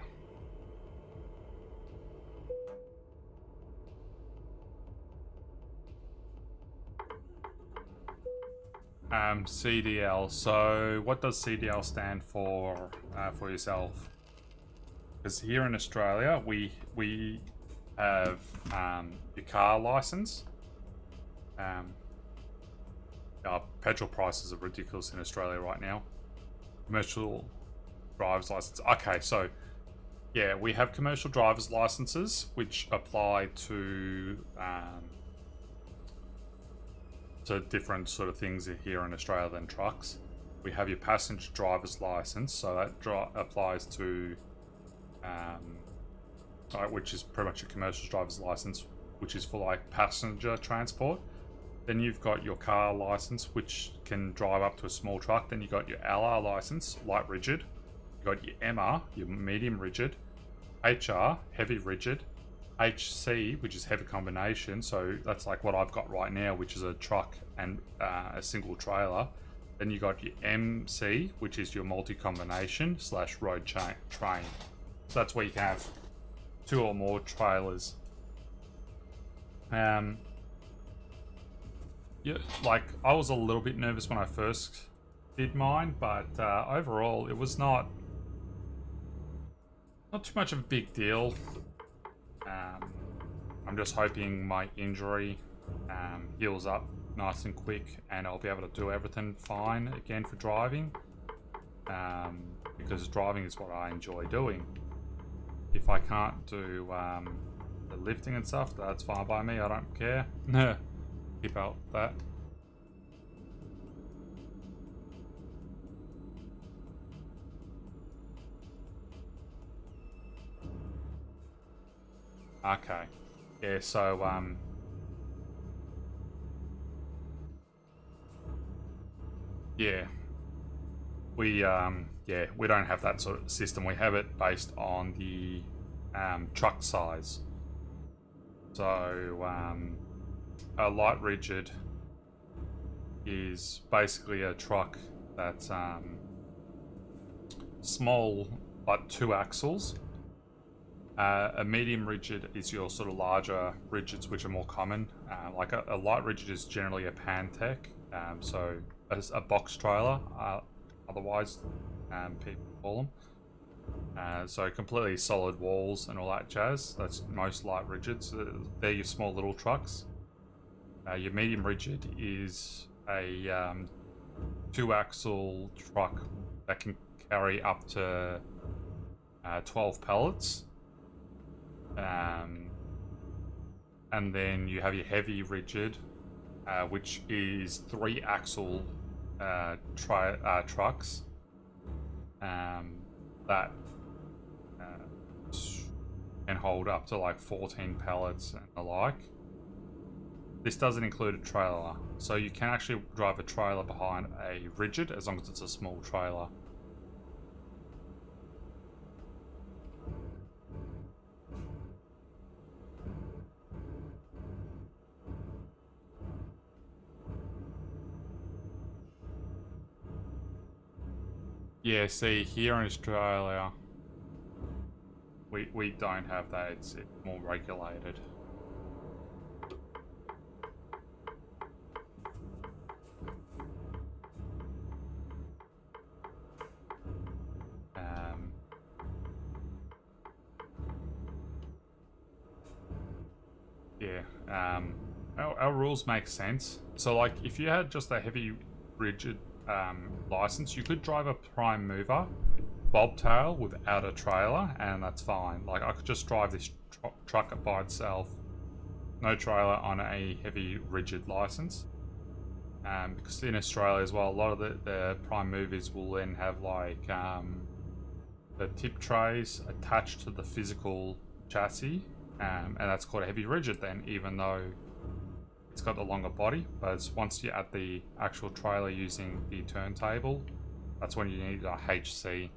CDL. So what does CDL stand for yourself? Because here in Australia, we have your car license. Our petrol prices are ridiculous in Australia right now. Commercial driver's license. Okay, so yeah, we have commercial driver's licenses which apply to different sort of things here in Australia than trucks. We have your passenger driver's license, so that applies to, which is pretty much a commercial driver's license, which is for like passenger transport. Then you've got your car license, which can drive up to a small truck. Then you got your LR license, light rigid. You got your MR, your medium rigid. HR, heavy rigid. HC, which is heavy combination, so that's like what I've got right now, which is a truck and a single trailer. Then you got your MC, which is your multi-combination / road train. So that's where you can have 2 or more trailers. Yeah, like I was a little bit nervous when I first did mine, but overall it was not too much of a big deal. I'm just hoping my injury heals up nice and quick and I'll be able to do everything fine again for driving, because driving is what I enjoy doing. If I can't do the lifting and stuff, that's fine by me, I don't care. Keep out that. Okay. Yeah, so yeah. We don't have that sort of system. We have it based on the truck size. So a light rigid is basically a truck that's small but 2 axles. A medium rigid is your sort of larger rigids, which are more common. Like a light rigid is generally a Pantech, so a box trailer, otherwise people call them. So completely solid walls and all that jazz. That's most light rigids. They're your small little trucks. Your medium rigid is a 2-axle truck that can carry up to 12 pallets. And then you have your heavy rigid, which is 3-axle trucks that can hold up to like 14 pallets and the like. This doesn't include a trailer, so you can actually drive a trailer behind a rigid as long as it's a small trailer. Yeah, see, here in Australia, we don't have that. It's more regulated. Yeah, our rules make sense. So, like, if you had just a heavy, rigid license, you could drive a prime mover bobtail without a trailer, and that's fine. Like, I could just drive this truck by itself, no trailer, on a heavy, rigid license. Because in Australia as well, a lot of the prime movers will then have like the tip trays attached to the physical chassis, and that's called a heavy rigid then, even though it's got a longer body. But it's once you add the actual trailer using the turntable, that's when you need a HC.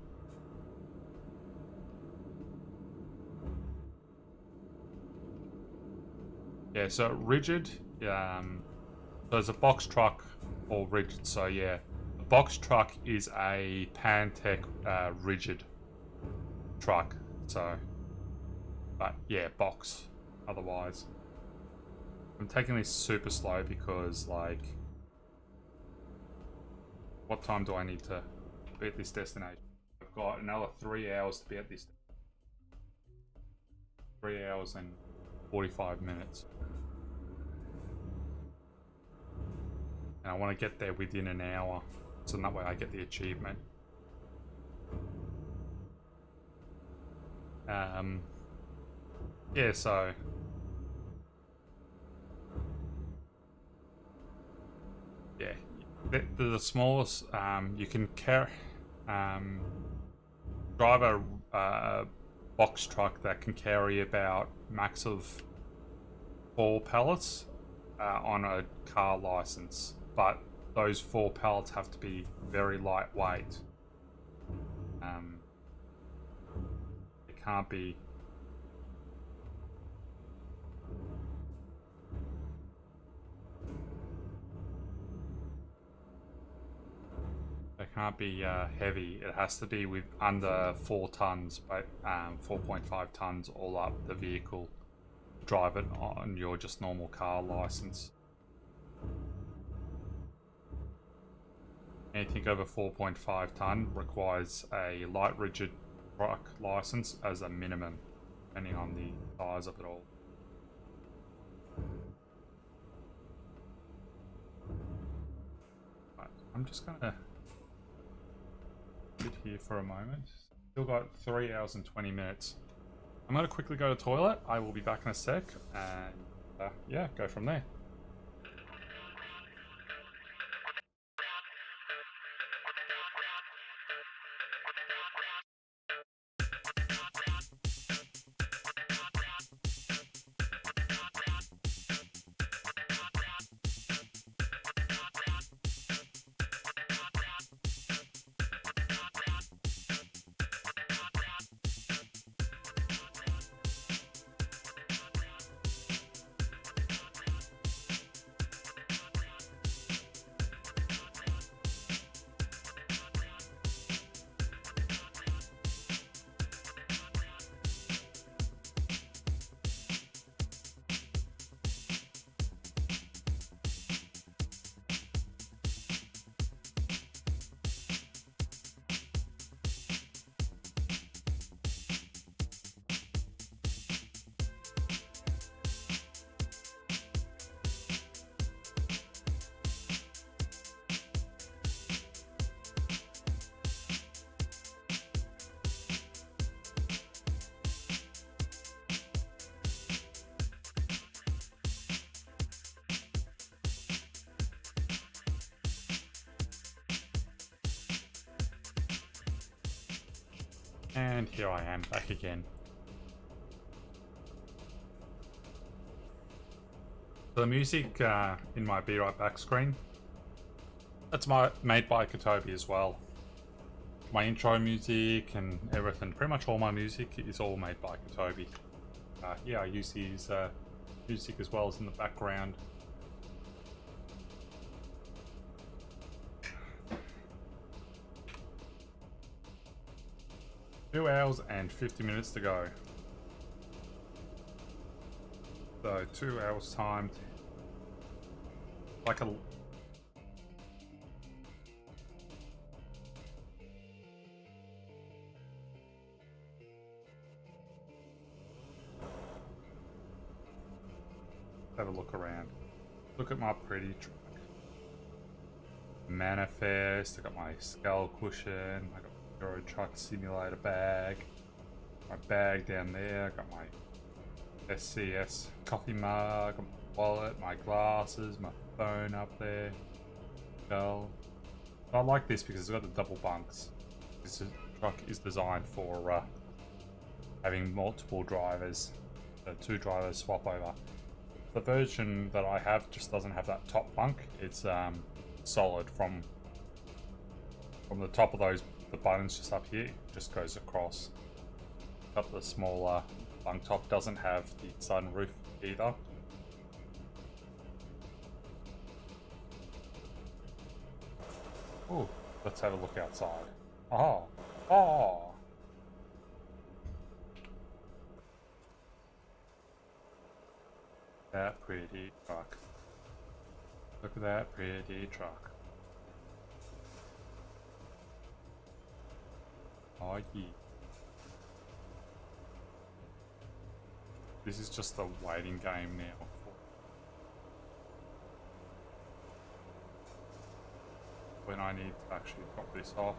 Yeah, so rigid, there's a box truck or rigid. So yeah, a box truck is a Pantech rigid truck. So, but yeah, box. Otherwise, I'm taking this super slow because, like, what time do I need to be at this destination? I've got another 3 hours to be at this. 3 hours and 45 minutes. And I want to get there within an hour, so that way I get the achievement. Yeah, so yeah, the smallest you can carry drive a box truck that can carry about max of 4 pallets on a car license, but those 4 pallets have to be very lightweight. It can't be. It can't be heavy. It has to be with under 4 tons, but 4.5 tons all up the vehicle. Drive it on your just normal car license. Anything over 4.5 ton requires a light rigid truck license as a minimum, depending on the size of it all. Right, I'm just gonna sit here for a moment. Still got 3 hours and 20 minutes. I'm gonna quickly go to the toilet. I will be back in a sec, and yeah, go from there. And here I am, back again. The music in my Be Right Back screen, that's made by Tobii as well. My intro music and everything, pretty much all my music is all made by Tobii. Yeah, I use his music as well as in the background. Two hours and 50 minutes to go. So 2 hours time. Like a... Have a look around. Look at my pretty truck. Manifest, I got my skull cushion, I got my Euro Truck Simulator bag. My bag down there, I got my SCS coffee mug, got my wallet, my glasses, my phone up there. Well, I like this because it's got the double bunks. This truck is designed for having multiple drivers, so 2 drivers swap over. The version that I have just doesn't have that top bunk. It's solid from the top of the buttons just up here, just goes across. But the smaller bunk top doesn't have the sunroof either. Ooh, let's have a look outside. Oh, oh. That pretty truck. Look at that pretty truck. Oh yeah. This is just a waiting game now. When I need to actually drop this off.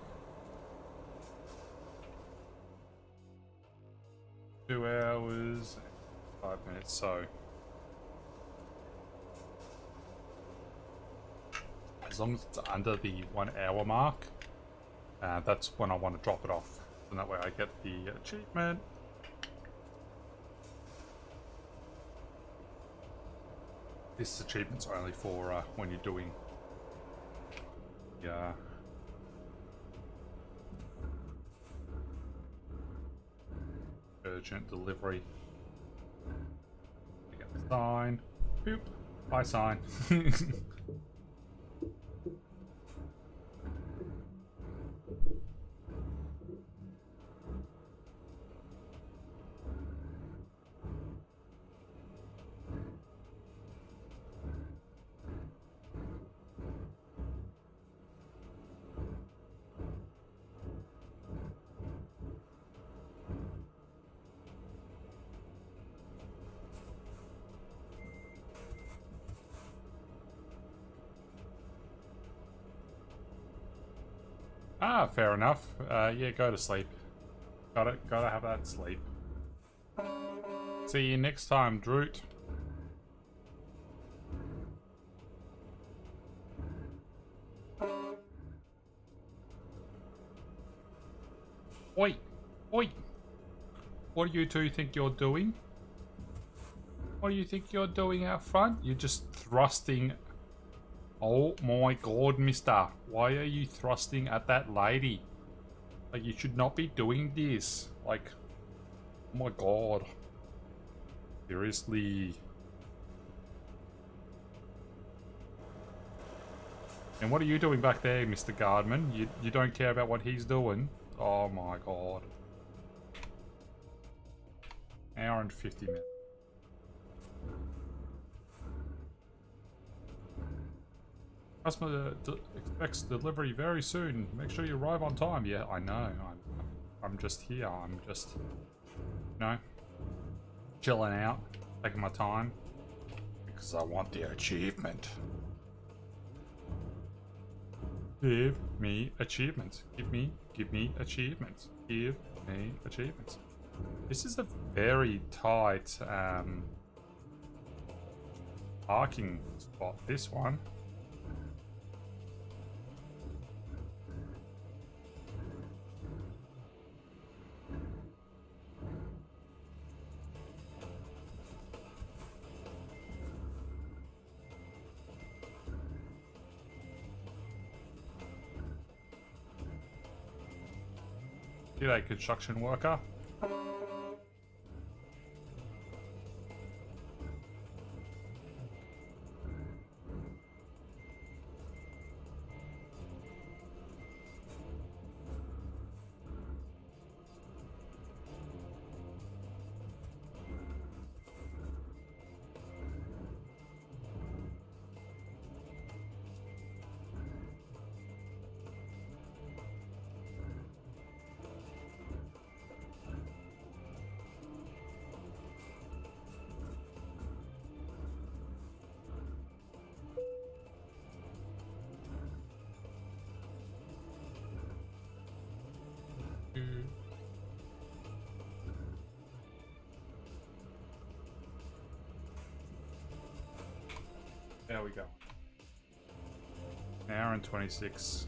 2 hours and 5 minutes, so as long as it's under the 1 hour mark, that's when I want to drop it off. And that way I get the achievement. This achievement's only for when you're doing urgent delivery. You get the sign. Boop. Bye sign. Ah, fair enough. Yeah, go to sleep. Gotta have that sleep. See you next time, Droot. Oi! Oi! What do you two think you're doing? What do you think you're doing out front? You're just thrusting. Oh my god, mister. Why are you thrusting at that lady? Like, you should not be doing this. Like, oh my god. Seriously. And what are you doing back there, Mr. Guardman? You don't care about what he's doing? Oh my god. Hour and 50 minutes. Customer expects delivery very soon. Make sure you arrive on time. Yeah, I know. I'm just here. I'm just, you know, chilling out, taking my time because I want the achievement. Give me achievements. Give me achievements. Give me achievements. This is a very tight parking spot. This one. G'day, construction worker. There we go. An hour and 26.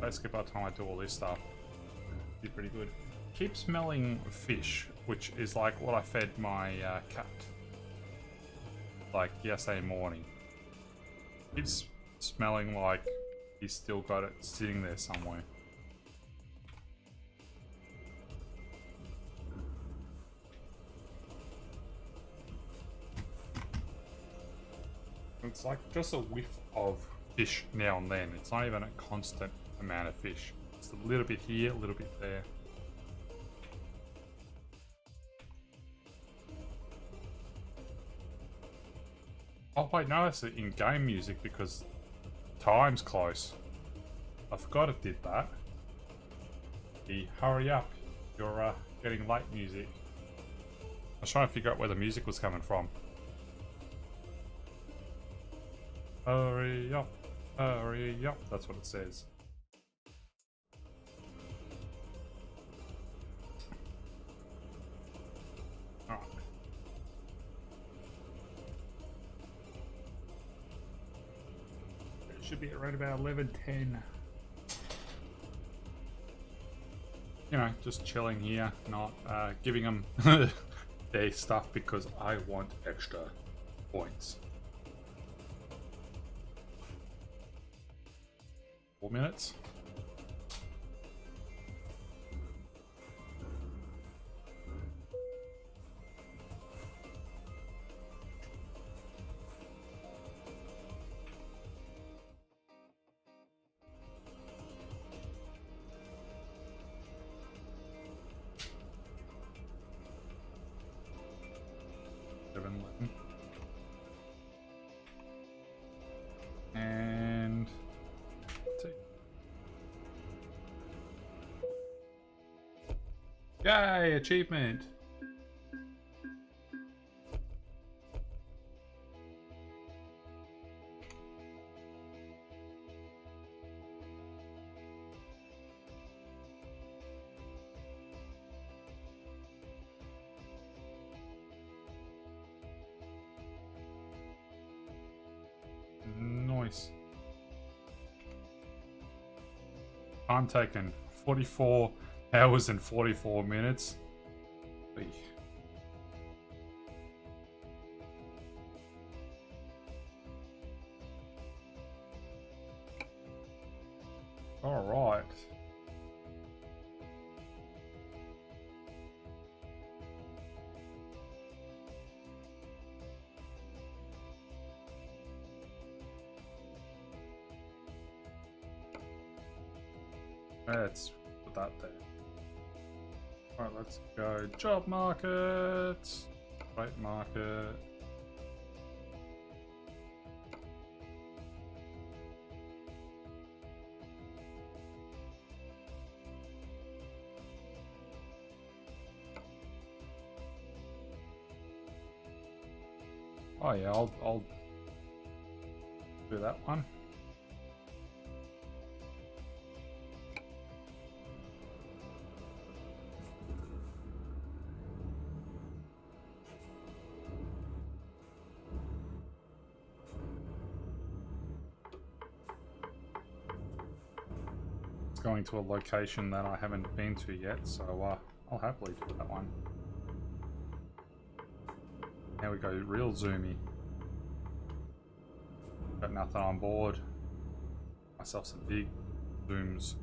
Let's skip our time I do all this stuff. Be pretty good. Keep smelling fish, which is like what I fed my cat. Like yesterday morning. Keeps smelling like he's still got it sitting there somewhere. It's like just a whiff of fish now and then. It's not even a constant amount of fish. It's a little bit here, a little bit there. Oh wait, no, it's in-game music because time's close. I forgot it did that. The hurry up, you're getting late music. I was trying to figure out where the music was coming from. Hurry up, that's what it says. Alright. It should be around about 11:10. You know, just chilling here, not giving them their stuff because I want extra points. 4 minutes. And yay, achievement. Nice. Time taken 44 hours and 44 minutes. All right. Let's put that there. Alright, let's go job market, rate market. Oh yeah, I'll do that one. Going to a location that I haven't been to yet, so I'll happily do that one. There we go, real zoomy. Got nothing on board. Myself some big zooms.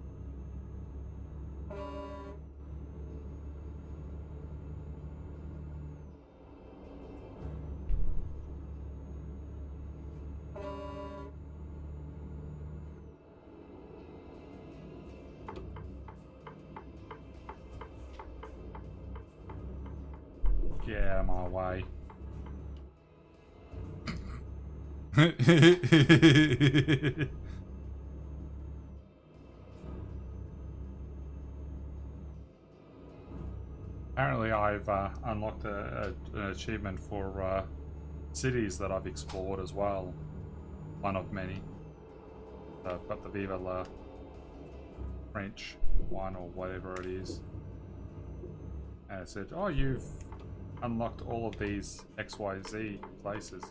Get out of my way. Apparently I've unlocked an achievement for cities that I've explored as well. One of many. So I've got the Viva la French one or whatever it is. And it said, oh, you've unlocked all of these XYZ places.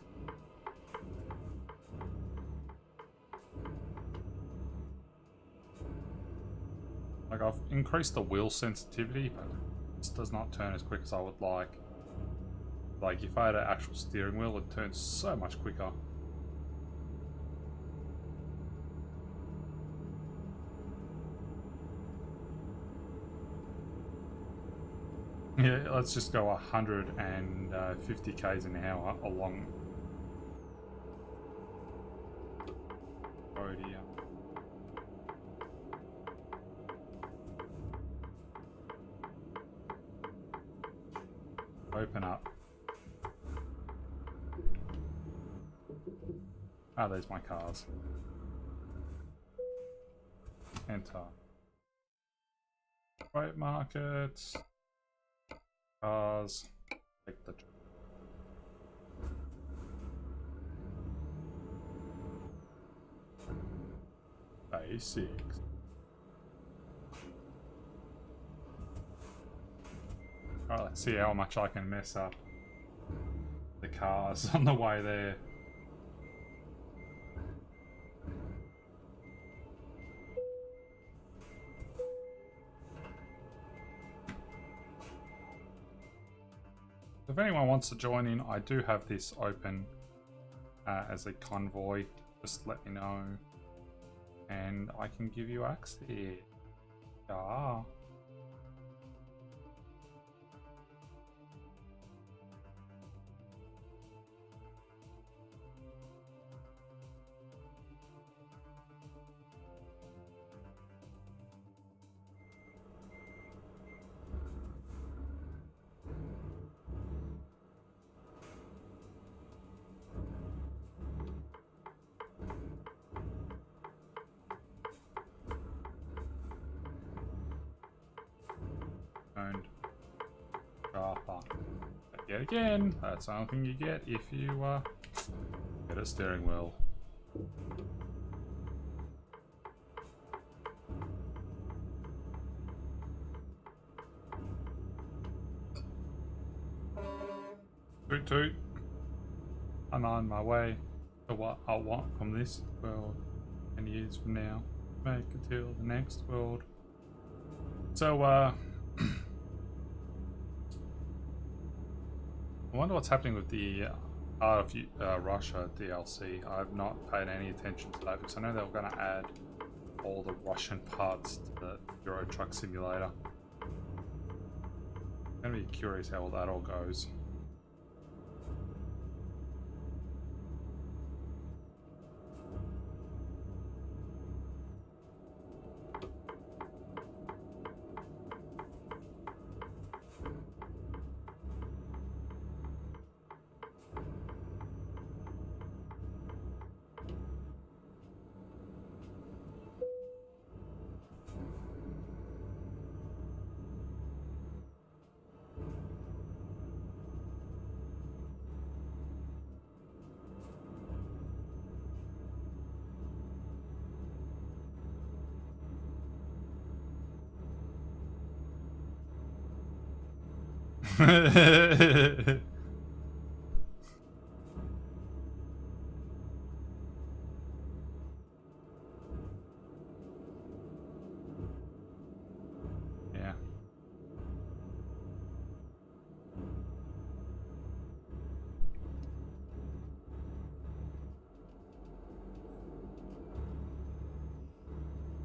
Like, I've increased the wheel sensitivity, but this does not turn as quick as I would like. Like, if I had an actual steering wheel, it turns so much quicker. Yeah, let's just go 150 k's an hour along road here. Open up. Ah, there's my cars. Enter. Freight markets. Cars. Take the basics. Alright, let's see how much I can mess up the cars on the way there. If anyone wants to join in, I do have this open as a convoy. Just let me know and I can give you access. Ah. Sharper. But yet again, that's the only thing you get if you get a steering wheel. Toot toot. I'm on my way to what I want from this world 10 years from now. Make it till the next world. So, I wonder what's happening with the Art of Russia DLC. I've not paid any attention to that because I know they were going to add all the Russian parts to the Euro Truck Simulator. I'm going to be curious how that all goes.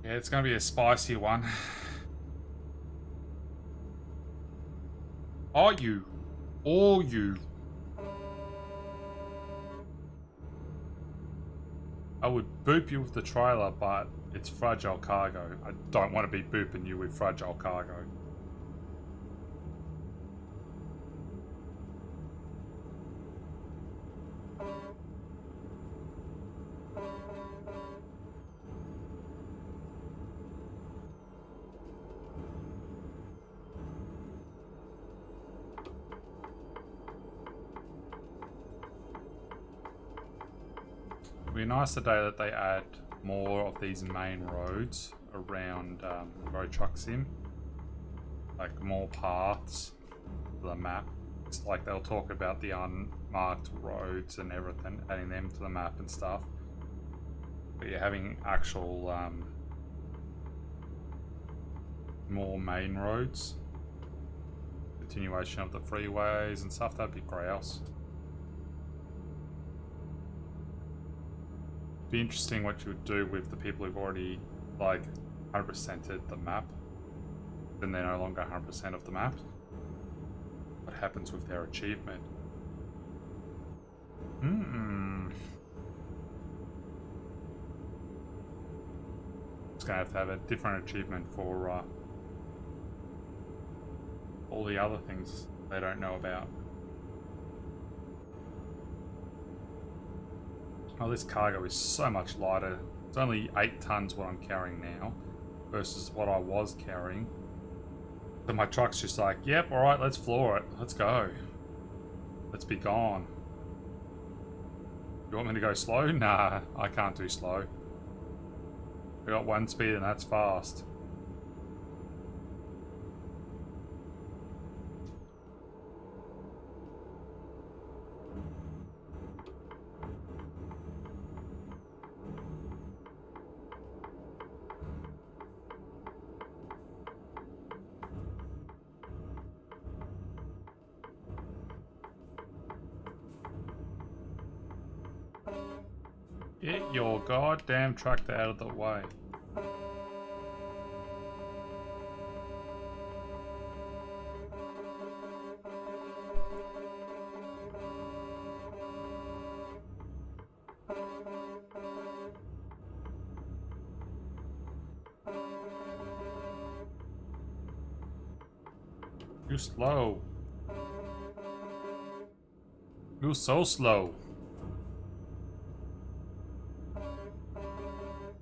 Yeah. Yeah, it's gonna be a spicy one. Are you? Or you? I would boop you with the trailer, but it's fragile cargo. I don't want to be booping you with fragile cargo. It'd be nice today that they add more of these main roads around Road Truck Sim. Like more paths to the map. It's like they'll talk about the unmarked roads and everything, adding them to the map and stuff. But you're having actual more main roads. Continuation of the freeways and stuff, that'd be grouse. Be interesting what you would do with the people who've already like 100%ed the map. Then they're no longer 100% of the map. What happens with their achievement? It's gonna have a different achievement for all the other things they don't know about. Oh, this cargo is so much lighter. It's only 8 tons what I'm carrying now versus what I was carrying. So my truck's just like, yep, alright, let's floor it. Let's go. Let's be gone. You want me to go slow? Nah, I can't do slow. I got 1 speed and that's fast. Get your goddamn tractor out of the way. You're slow. You're so slow.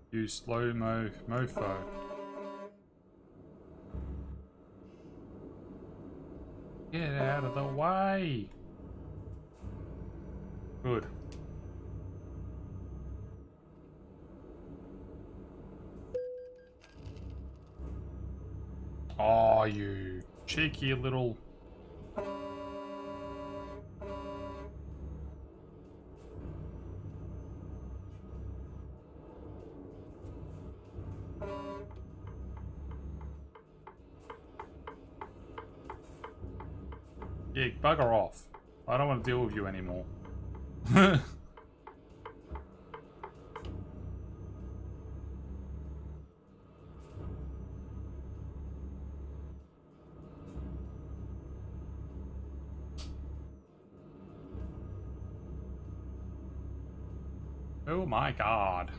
You slow mofo. Get out of the way. Good. Oh, you cheeky little... Yeah, bugger off. I don't want to deal with you anymore. Oh my god.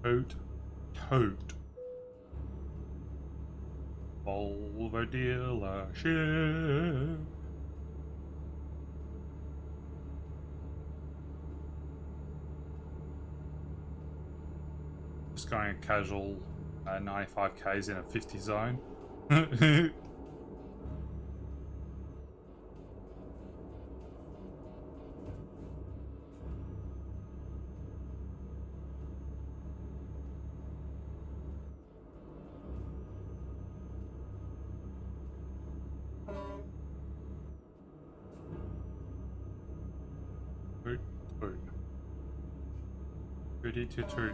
Toot. Toot. Volvo dealership. Just going a casual 95 k's in a 50 zone. Toot, toot. Tooty toot toot.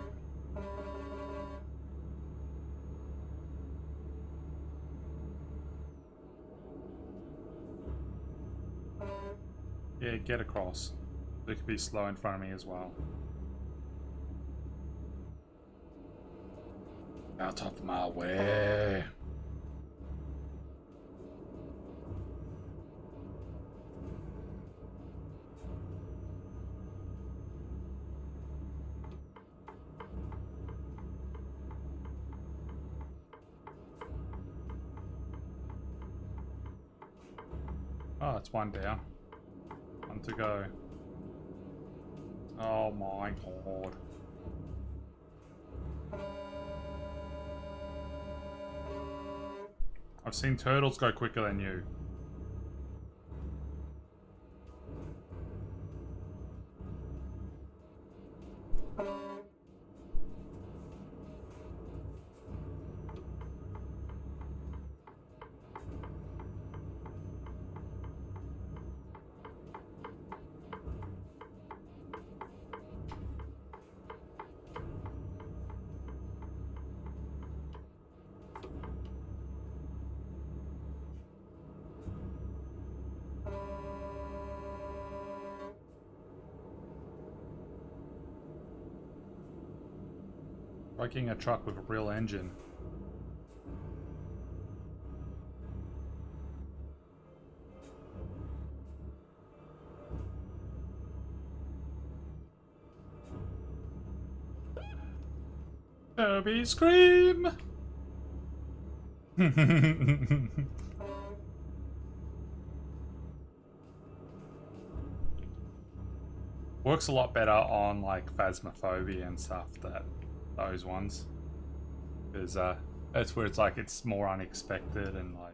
Yeah, get across. They could be slow in front of me as well. Out of my way. Oh, it's one down. One to go. Oh my god. I've seen turtles go quicker than you. Liking a truck with a real engine. Tobii scream! Works a lot better on like Phasmophobia and stuff, those ones. Because that's where it's like it's more unexpected and like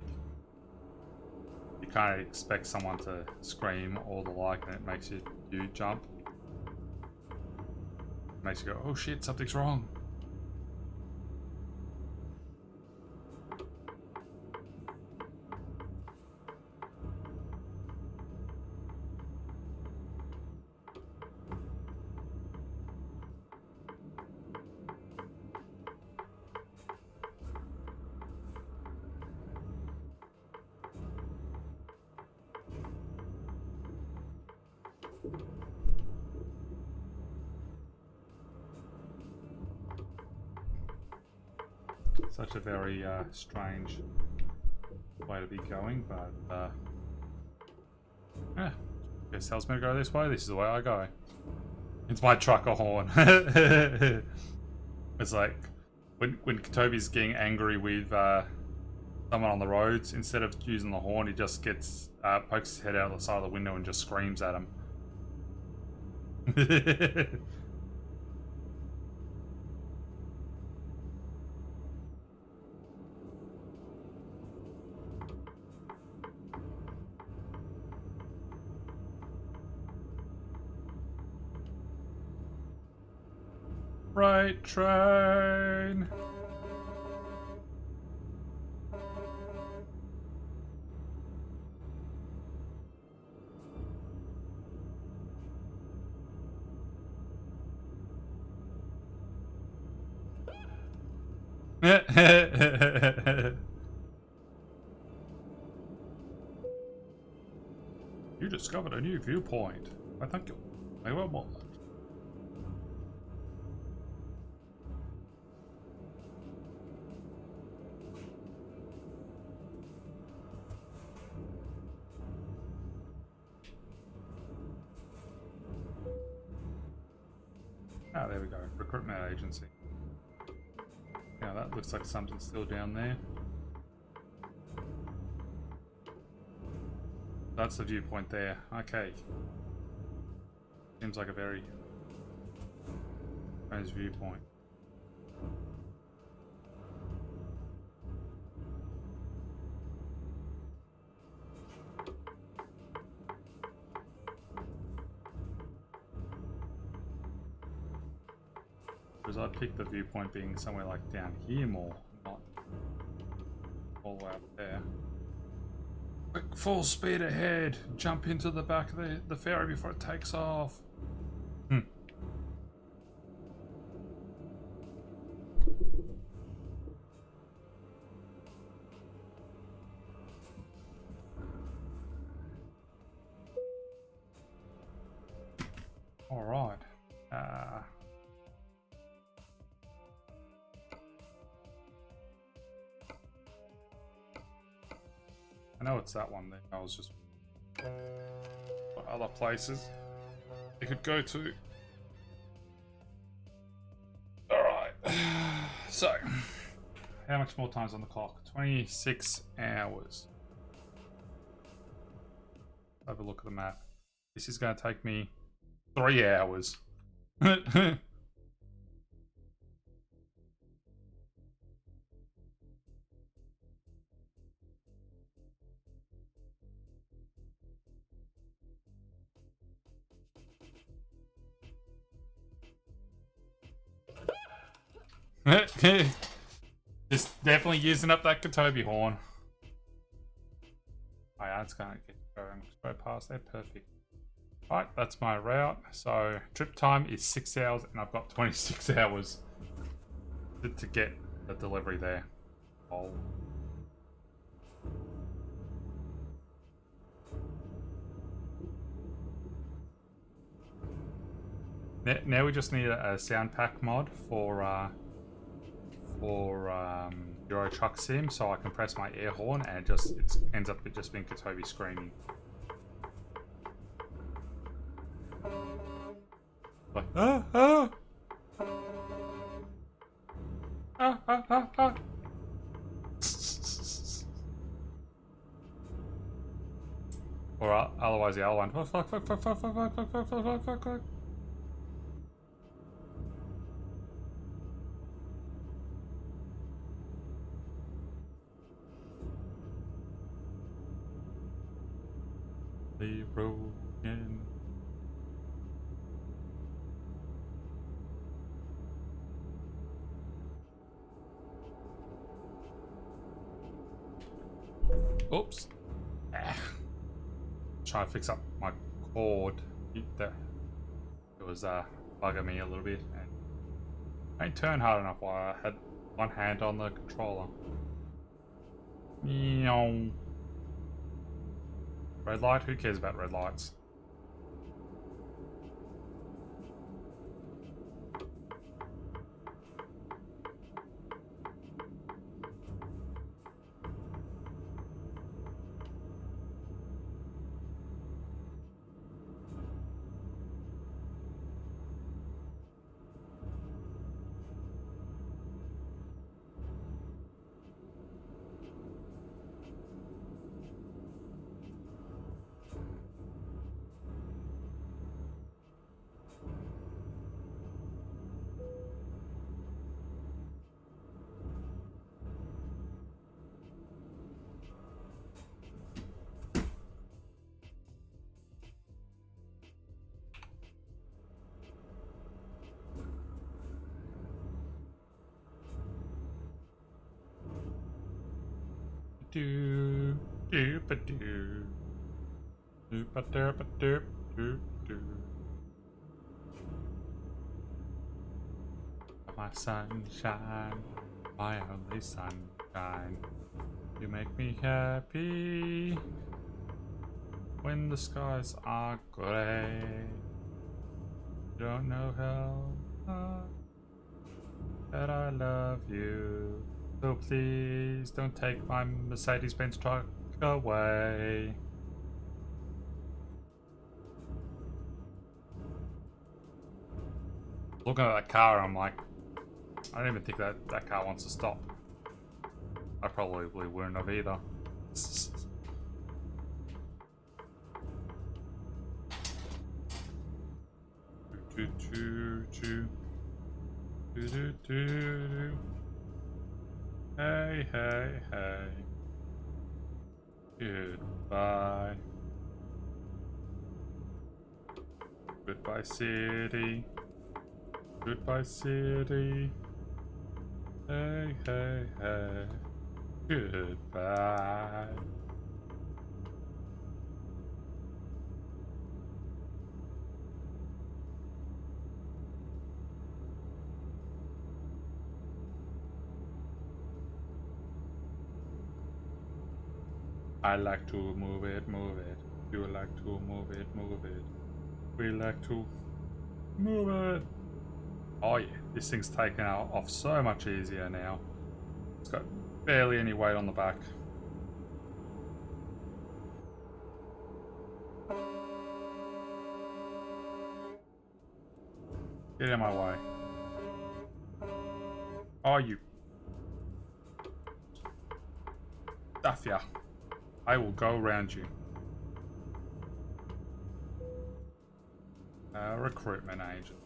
you kind of expect someone to scream or the like, and it makes you jump. Makes you go, oh shit, something's wrong. Such a very strange way to be going, but yeah. Guess tells me to go this way. This is the way I go. It's my trucker horn. It's like when Toby's getting angry with someone on the roads, instead of using the horn, he just gets pokes his head out of the side of the window and just screams at him. Right train. You discovered a new viewpoint. I thank you. I will more. Ah, there we go. Recruitment agency. Yeah, that looks like something's still down there. That's the viewpoint there. Okay. Seems like a very nice viewpoint. Because I picked the viewpoint being somewhere like down here more, not all the way up there. Quick, full speed ahead! Jump into the back of the ferry before it takes off. know it's that one there. I was just what other places you could go to. Alright. So, how much more time's on the clock? 26 hours. Have a look at the map. This is going to take me 3 hours. Just definitely using up that Tobii horn. Oh yeah, it's going to get going. Go past there, perfect. Alright, that's my route. So trip time is 6 hours and I've got 26 hours to get the delivery there. Oh. Now we just need a sound pack mod for Euro Truck Sim, so I can press my air horn and it ends up just being Tobii screaming. Like ah ah ah ah ah ah. Or otherwise the other one. Fuck fuck fuck fuck fuck fuck fuck fuck fuck fuck fuck fuck. The road again. Oops. Trying to fix up my cord. It was bugging me a little bit. And I didn't turn hard enough while I had one hand on the controller. Meow. Red light? Who cares about red lights? Do do ba do do ba do ba do do do. My sunshine, my only sunshine. You make me happy when the skies are gray. You don't know how that I love you. So please don't take my Mercedes-Benz truck away. Looking at that car, I'm like, I don't even think that car wants to stop. I probably wouldn't have either. Do do do do do do. Hey hey hey. Goodbye. Goodbye city. Goodbye city. Hey hey hey. Goodbye. I like to move it, move it. You like to move it, move it. We like to move it. Oh yeah, this thing's taken off so much easier now. It's got barely any weight on the back. Get out of my way. Oh, you. Stuff ya. I will go around you. Recruitment agent.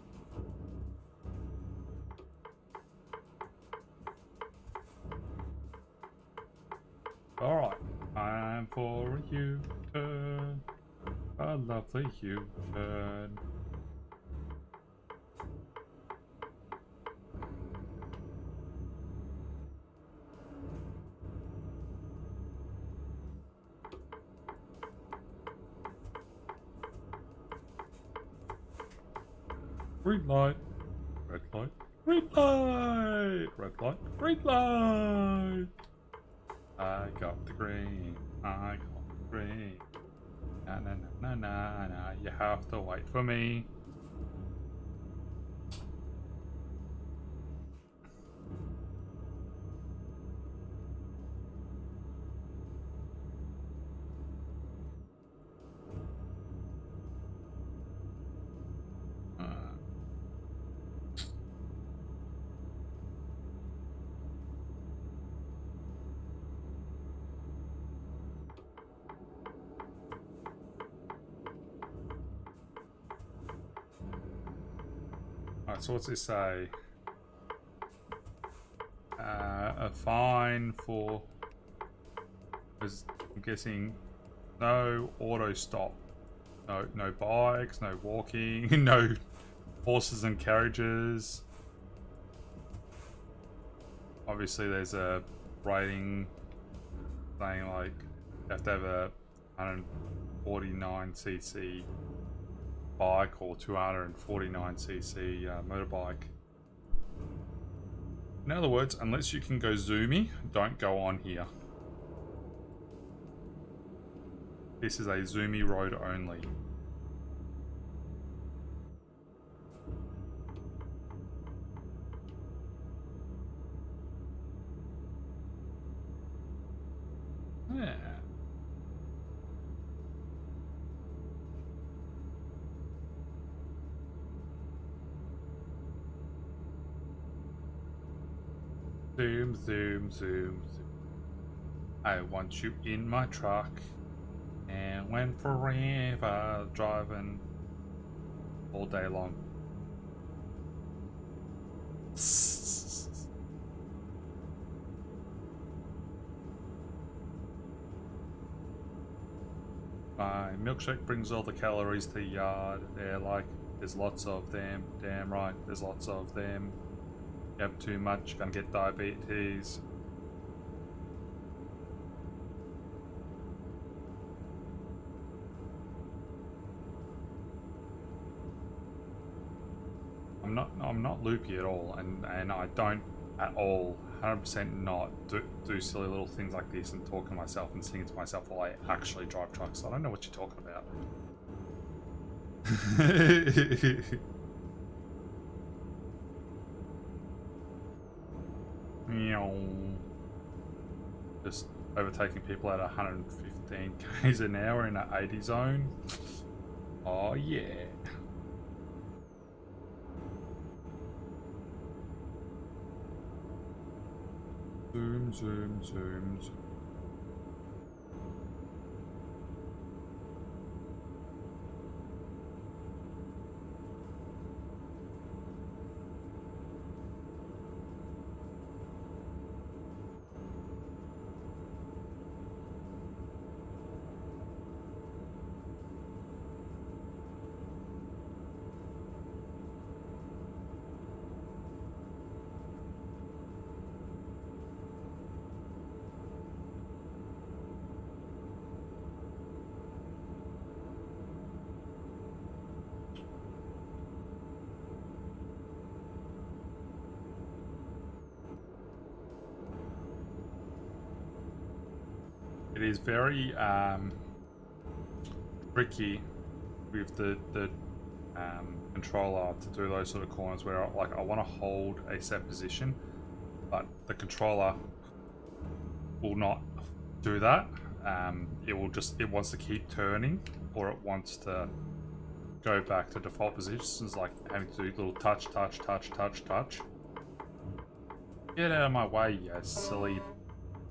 Alright. Time for a U-turn. A lovely U-turn. Green light, red light, green light, red light, green light. I got the green, I got the green. Na na na na na na, you have to wait for me. Alright, so what's this say? A fine for, I'm guessing, no auto stop, no bikes, no walking, no horses and carriages. Obviously, there's a rating saying like you have to have a 149cc bike or 249cc motorbike. In other words, unless you can go zoomy, don't go on here. This is a zoomy road only. Yeah. Zoom, zoom, zoom, zoom. I want you in my truck. And went forever driving all day long. My milkshake brings all the calories to the yard. They're like, there's lots of them. Damn right, there's lots of them. You have too much, you're gonna get diabetes. I'm not loopy at all, and I don't at all 100% not do silly little things like this and talk to myself and sing to myself while I actually drive trucks. I don't know what you're talking about. Just overtaking people at 115 k's an hour in an 80 zone. Oh yeah. Zoom, zoom, zoom, zoom. It is very tricky with the controller to do those sort of corners where I want to hold a set position, but the controller will not do that. It wants to keep turning, or it wants to go back to default positions, like having to do little touch, touch, touch, touch, touch. Get out of my way, you silly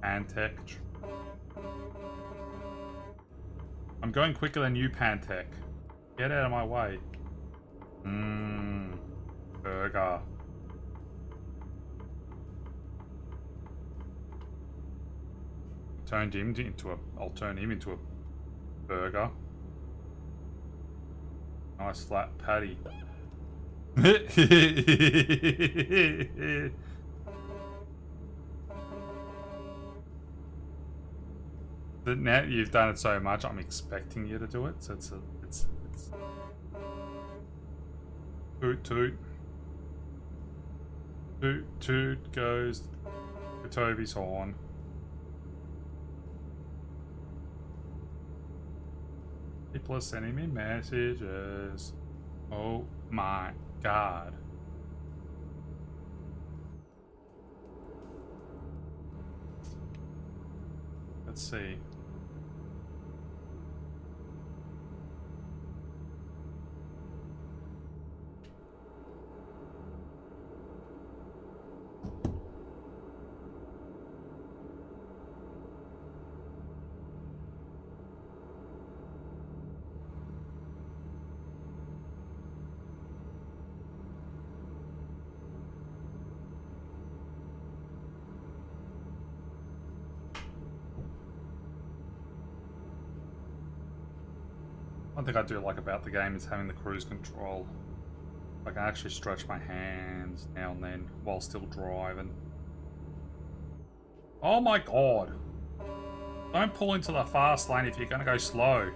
Pantech. I'm going quicker than you, Pantech. Get out of my way. Burger. Turned him into a... I'll turn him into a burger. Nice flat patty. Now you've done it so much, I'm expecting you to do it. So it's toot toot. Toot toot goes the Tobie's horn. People are sending me messages. Oh my god. Let's see. One thing I do like about the game is having the cruise control. I can actually stretch my hands now and then while still driving. Oh my god! Don't pull into the fast lane if you're gonna go slow.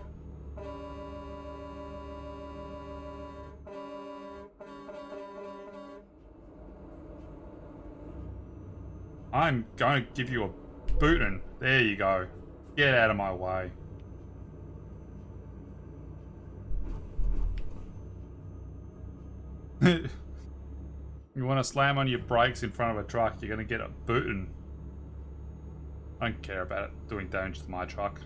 I'm going to give you a bootin'. There you go. Get out of my way. You want to slam on your brakes in front of a truck, you're going to get a bootin'. I don't care about it doing damage to my truck.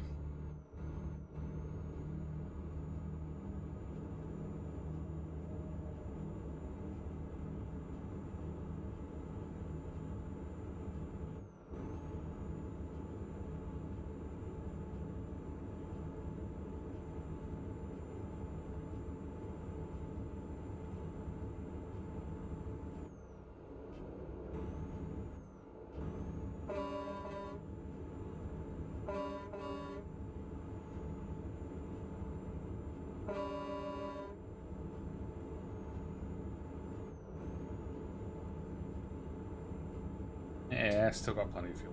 Yeah, still got plenty of fuel.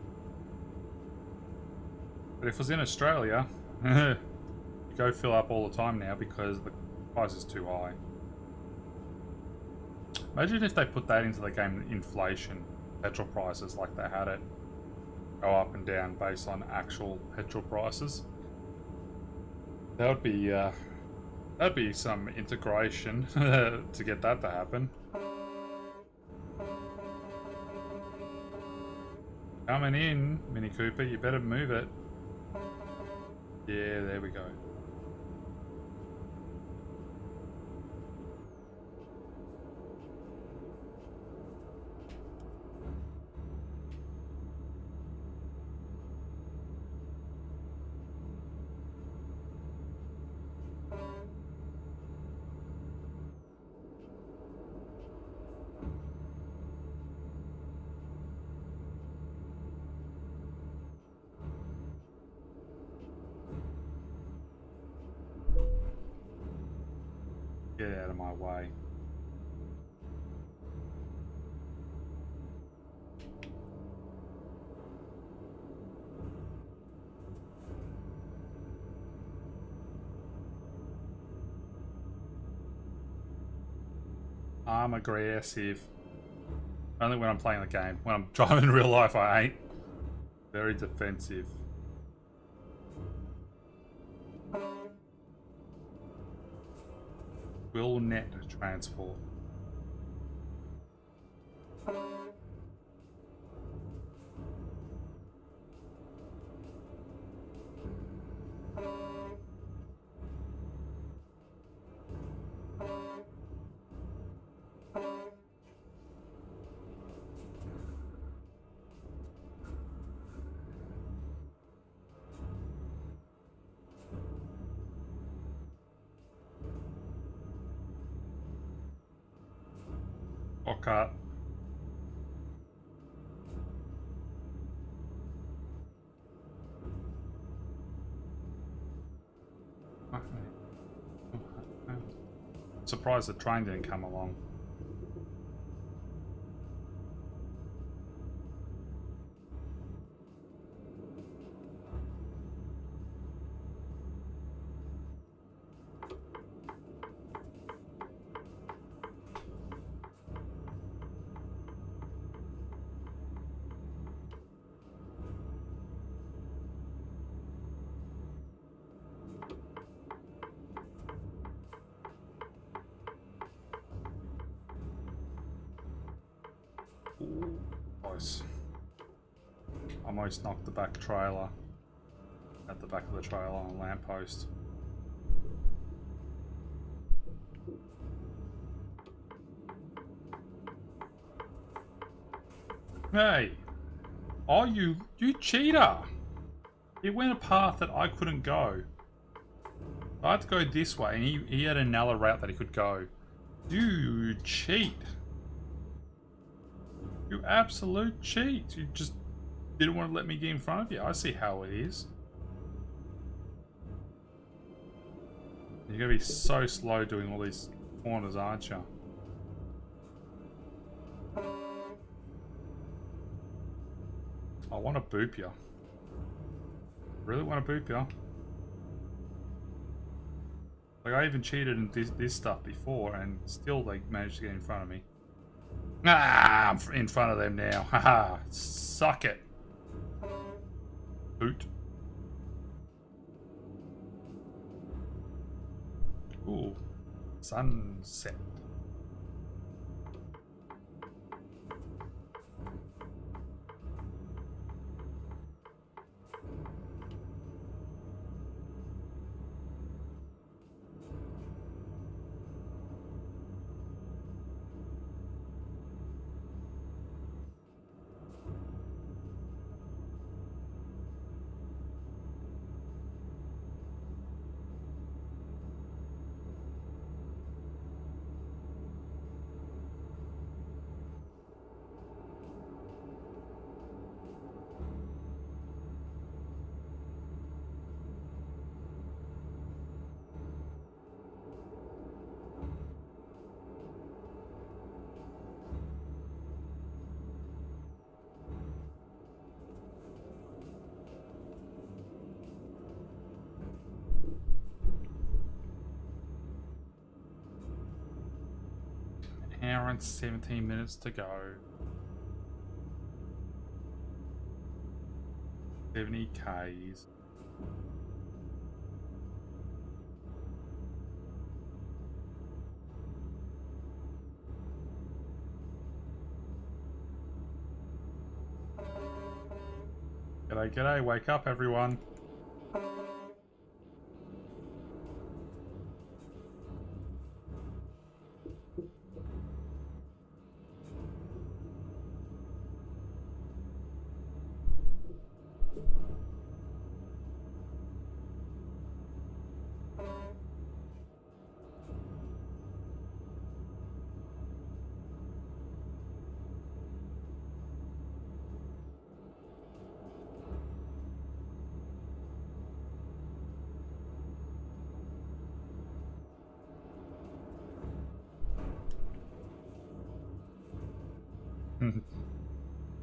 But if it was in Australia, you go fill up all the time now because the price is too high. Imagine if they put that into the game, inflation, petrol prices, like they had it go up and down based on actual petrol prices. That would be that'd be some integration to get that to happen. Coming in, Mini Cooper, you better move it. Yeah, there we go. Get out of my way. I'm aggressive. Only when I'm playing the game. When I'm driving in real life, I ain't. Very defensive. Will net transport. shortcut. Surprised the train didn't come along. Ooh, close. Almost knocked the back trailer. At the back of the trailer on a lamppost. Hey! Oh, you cheater! It went a path that I couldn't go. I had to go this way, and he had another route that he could go. You cheat! You absolute cheat! You just didn't want to let me get in front of you. I see how it is. You're gonna be so slow doing all these corners, aren't you? I want to boop you. Really want to boop you. Like, I even cheated in this stuff before, and still they managed to get in front of me. Ah, I'm in front of them now. Haha, suck it. Boot. Ooh, sunset. Hour and 17 minutes to go. 70 Ks. G'day, g'day, wake up everyone.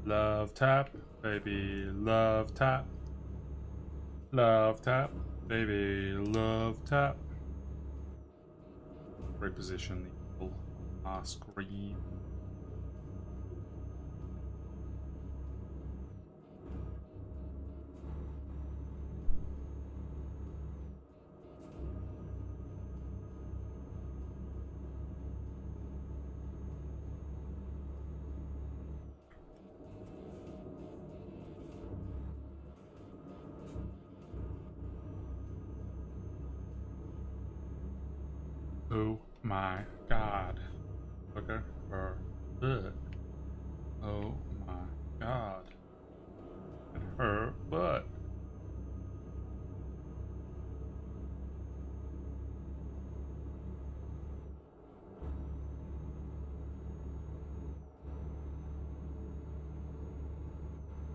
Love tap, baby, love tap. Love tap, baby, love tap. Reposition the evil screen. Oh my god. Look at her butt. Oh my god. Look at her butt.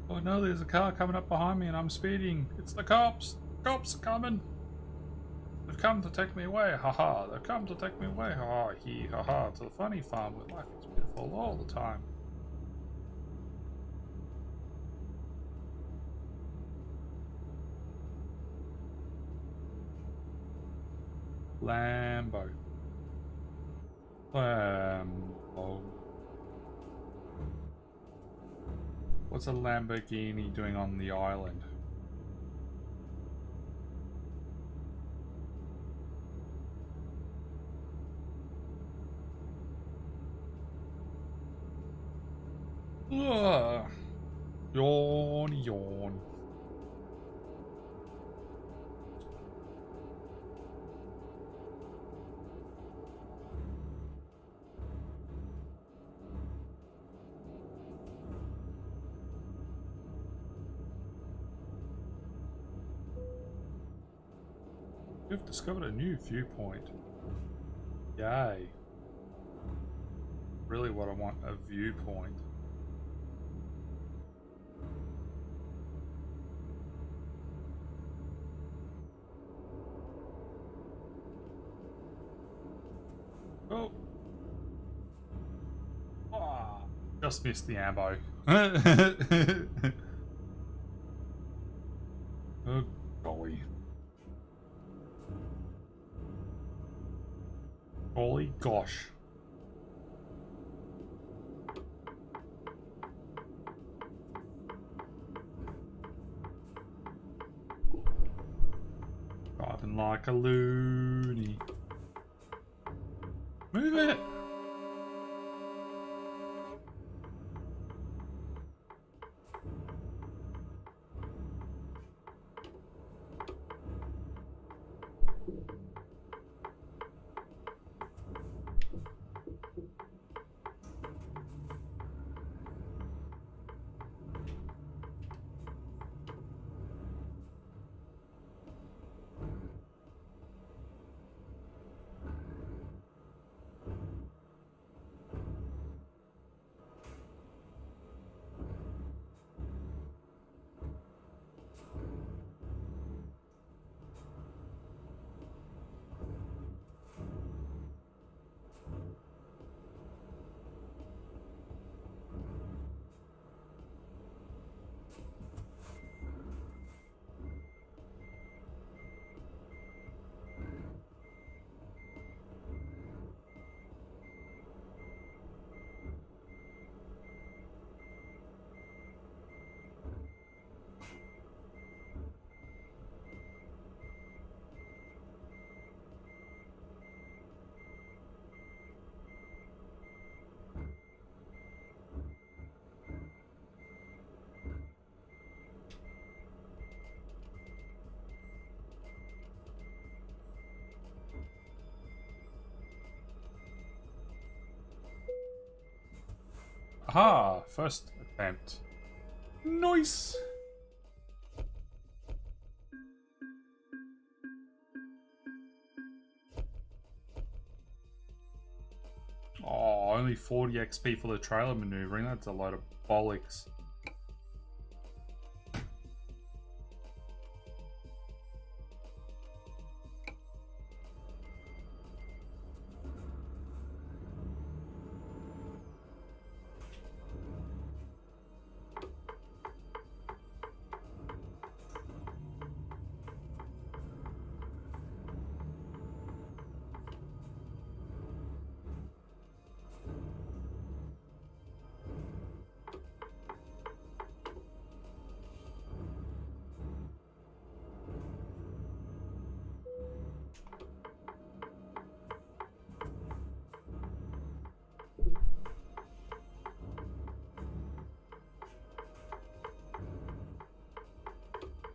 Oh no, there's a car coming up behind me and I'm speeding. It's the cops! Cops are coming! They've come to take me away, haha. They've come to take me away, haha. He, haha. To the funny farm where life is beautiful all the time. Lambo. Lambo. What's a Lamborghini doing on the island? Ugh. Yawn, yawn. You've discovered a new viewpoint. Yay. Really what I want, a viewpoint. Oh. Ah, just missed the ammo. Oh, golly. Golly gosh. Driving like a loony. Move it! Aha! First attempt. Nice! Oh, only 40 XP for the trailer maneuvering. That's a load of bollocks.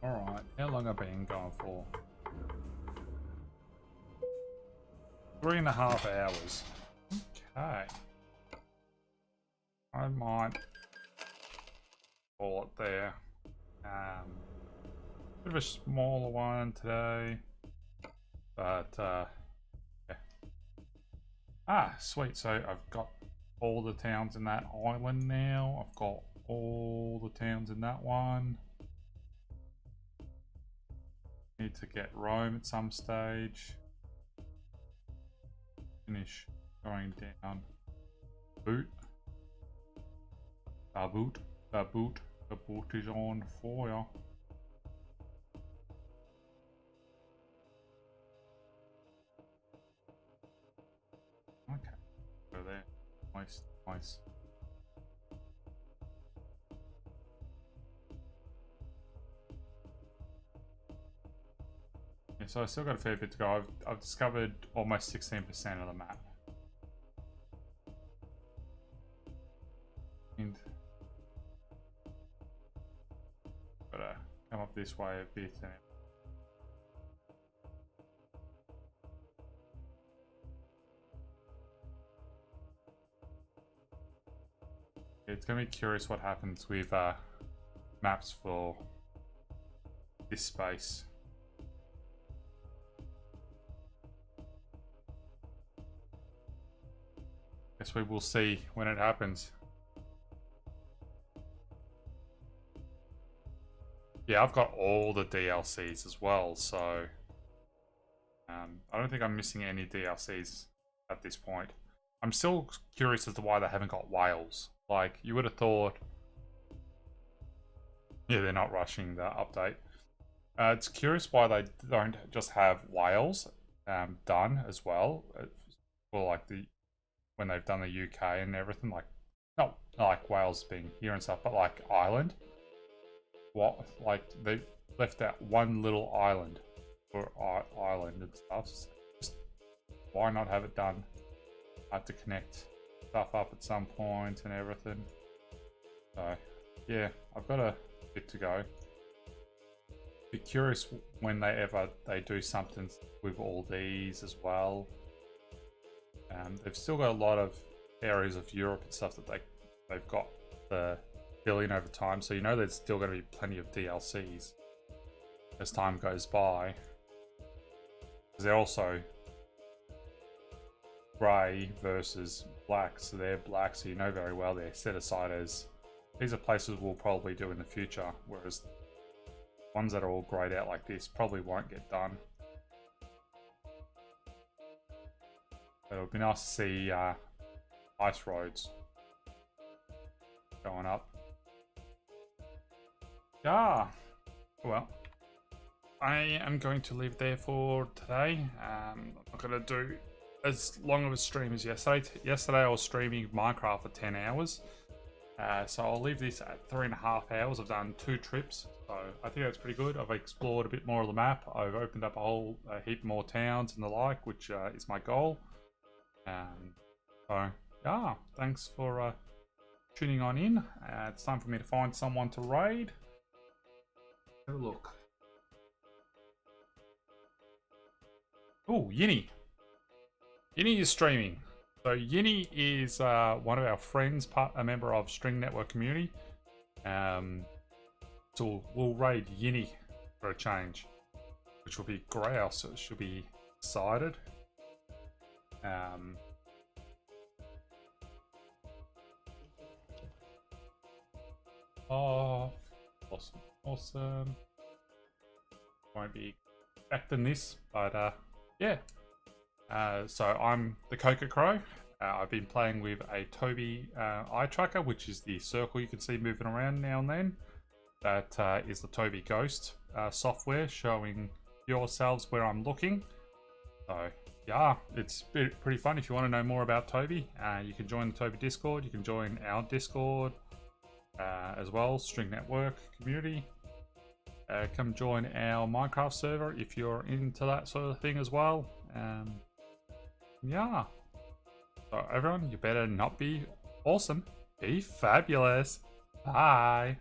Alright, how long have I been going for? 3.5 hours. Okay. I might call it there. Bit of a smaller one today. But, yeah. Ah, sweet. So I've got all the towns in that island now. I've got all the towns in that one. Need to get Rome at some stage. Finish going down. Boot. The boot is on fire. Okay, go there. Nice, nice. Yeah, so I still got a fair bit to go. I've discovered almost 16% of the map. And gotta come up this way a bit. And it's gonna be curious what happens with maps for this space. Guess we will see when it happens. Yeah, I've got all the DLCs as well, so I don't think I'm missing any DLCs at this point. I'm still curious as to why they haven't got whales. Like, you would have thought... Yeah, they're not rushing the update. It's curious why they don't just have whales done as well. For like when they've done the UK and everything. Like, not like Wales being here and stuff, but like Ireland. What? Like, they left out one little island for Ireland and stuff. So just, why not have it done? I have to connect stuff up at some point and everything. So, yeah, I've got a bit to go. Be curious when they do something with all these as well. They've still got a lot of areas of Europe and stuff that they've got the fill in over time. So you know there's still going to be plenty of DLCs as time goes by. They're also grey versus black, so they're black, so you know very well they're set aside as these are places we'll probably do in the future, whereas ones that are all greyed out like this probably won't get done. But it would be nice to see ice roads going up. Yeah, well, I am going to leave there for today. I'm not going to do as long of a stream as yesterday. Yesterday I was streaming Minecraft for 10 hours. So I'll leave this at 3.5 hours. I've done 2 trips, so I think that's pretty good. I've explored a bit more of the map. I've opened up a whole heap more towns and the like, which is my goal. So yeah, thanks for tuning on in. It's time for me to find someone to raid. Have a look. Oh, Yinny. Yinny is streaming. So Yinny is one of our friends, a member of String Network community. So we'll raid Yinny for a change, which will be great. So it should be excited. Oh, awesome. Won't be expecting this, but yeah. So I'm the Coca Crow. I've been playing with a Tobii eye tracker, which is the circle you can see moving around now and then. That is the Tobii Ghost software showing yourselves where I'm looking. So yeah, it's pretty fun. If you want to know more about Tobii, you can join the Tobii Discord. You can join our Discord as well, String Network community. Come join our Minecraft server if you're into that sort of thing as well. Yeah. So everyone, you better not be awesome. Be fabulous. Bye.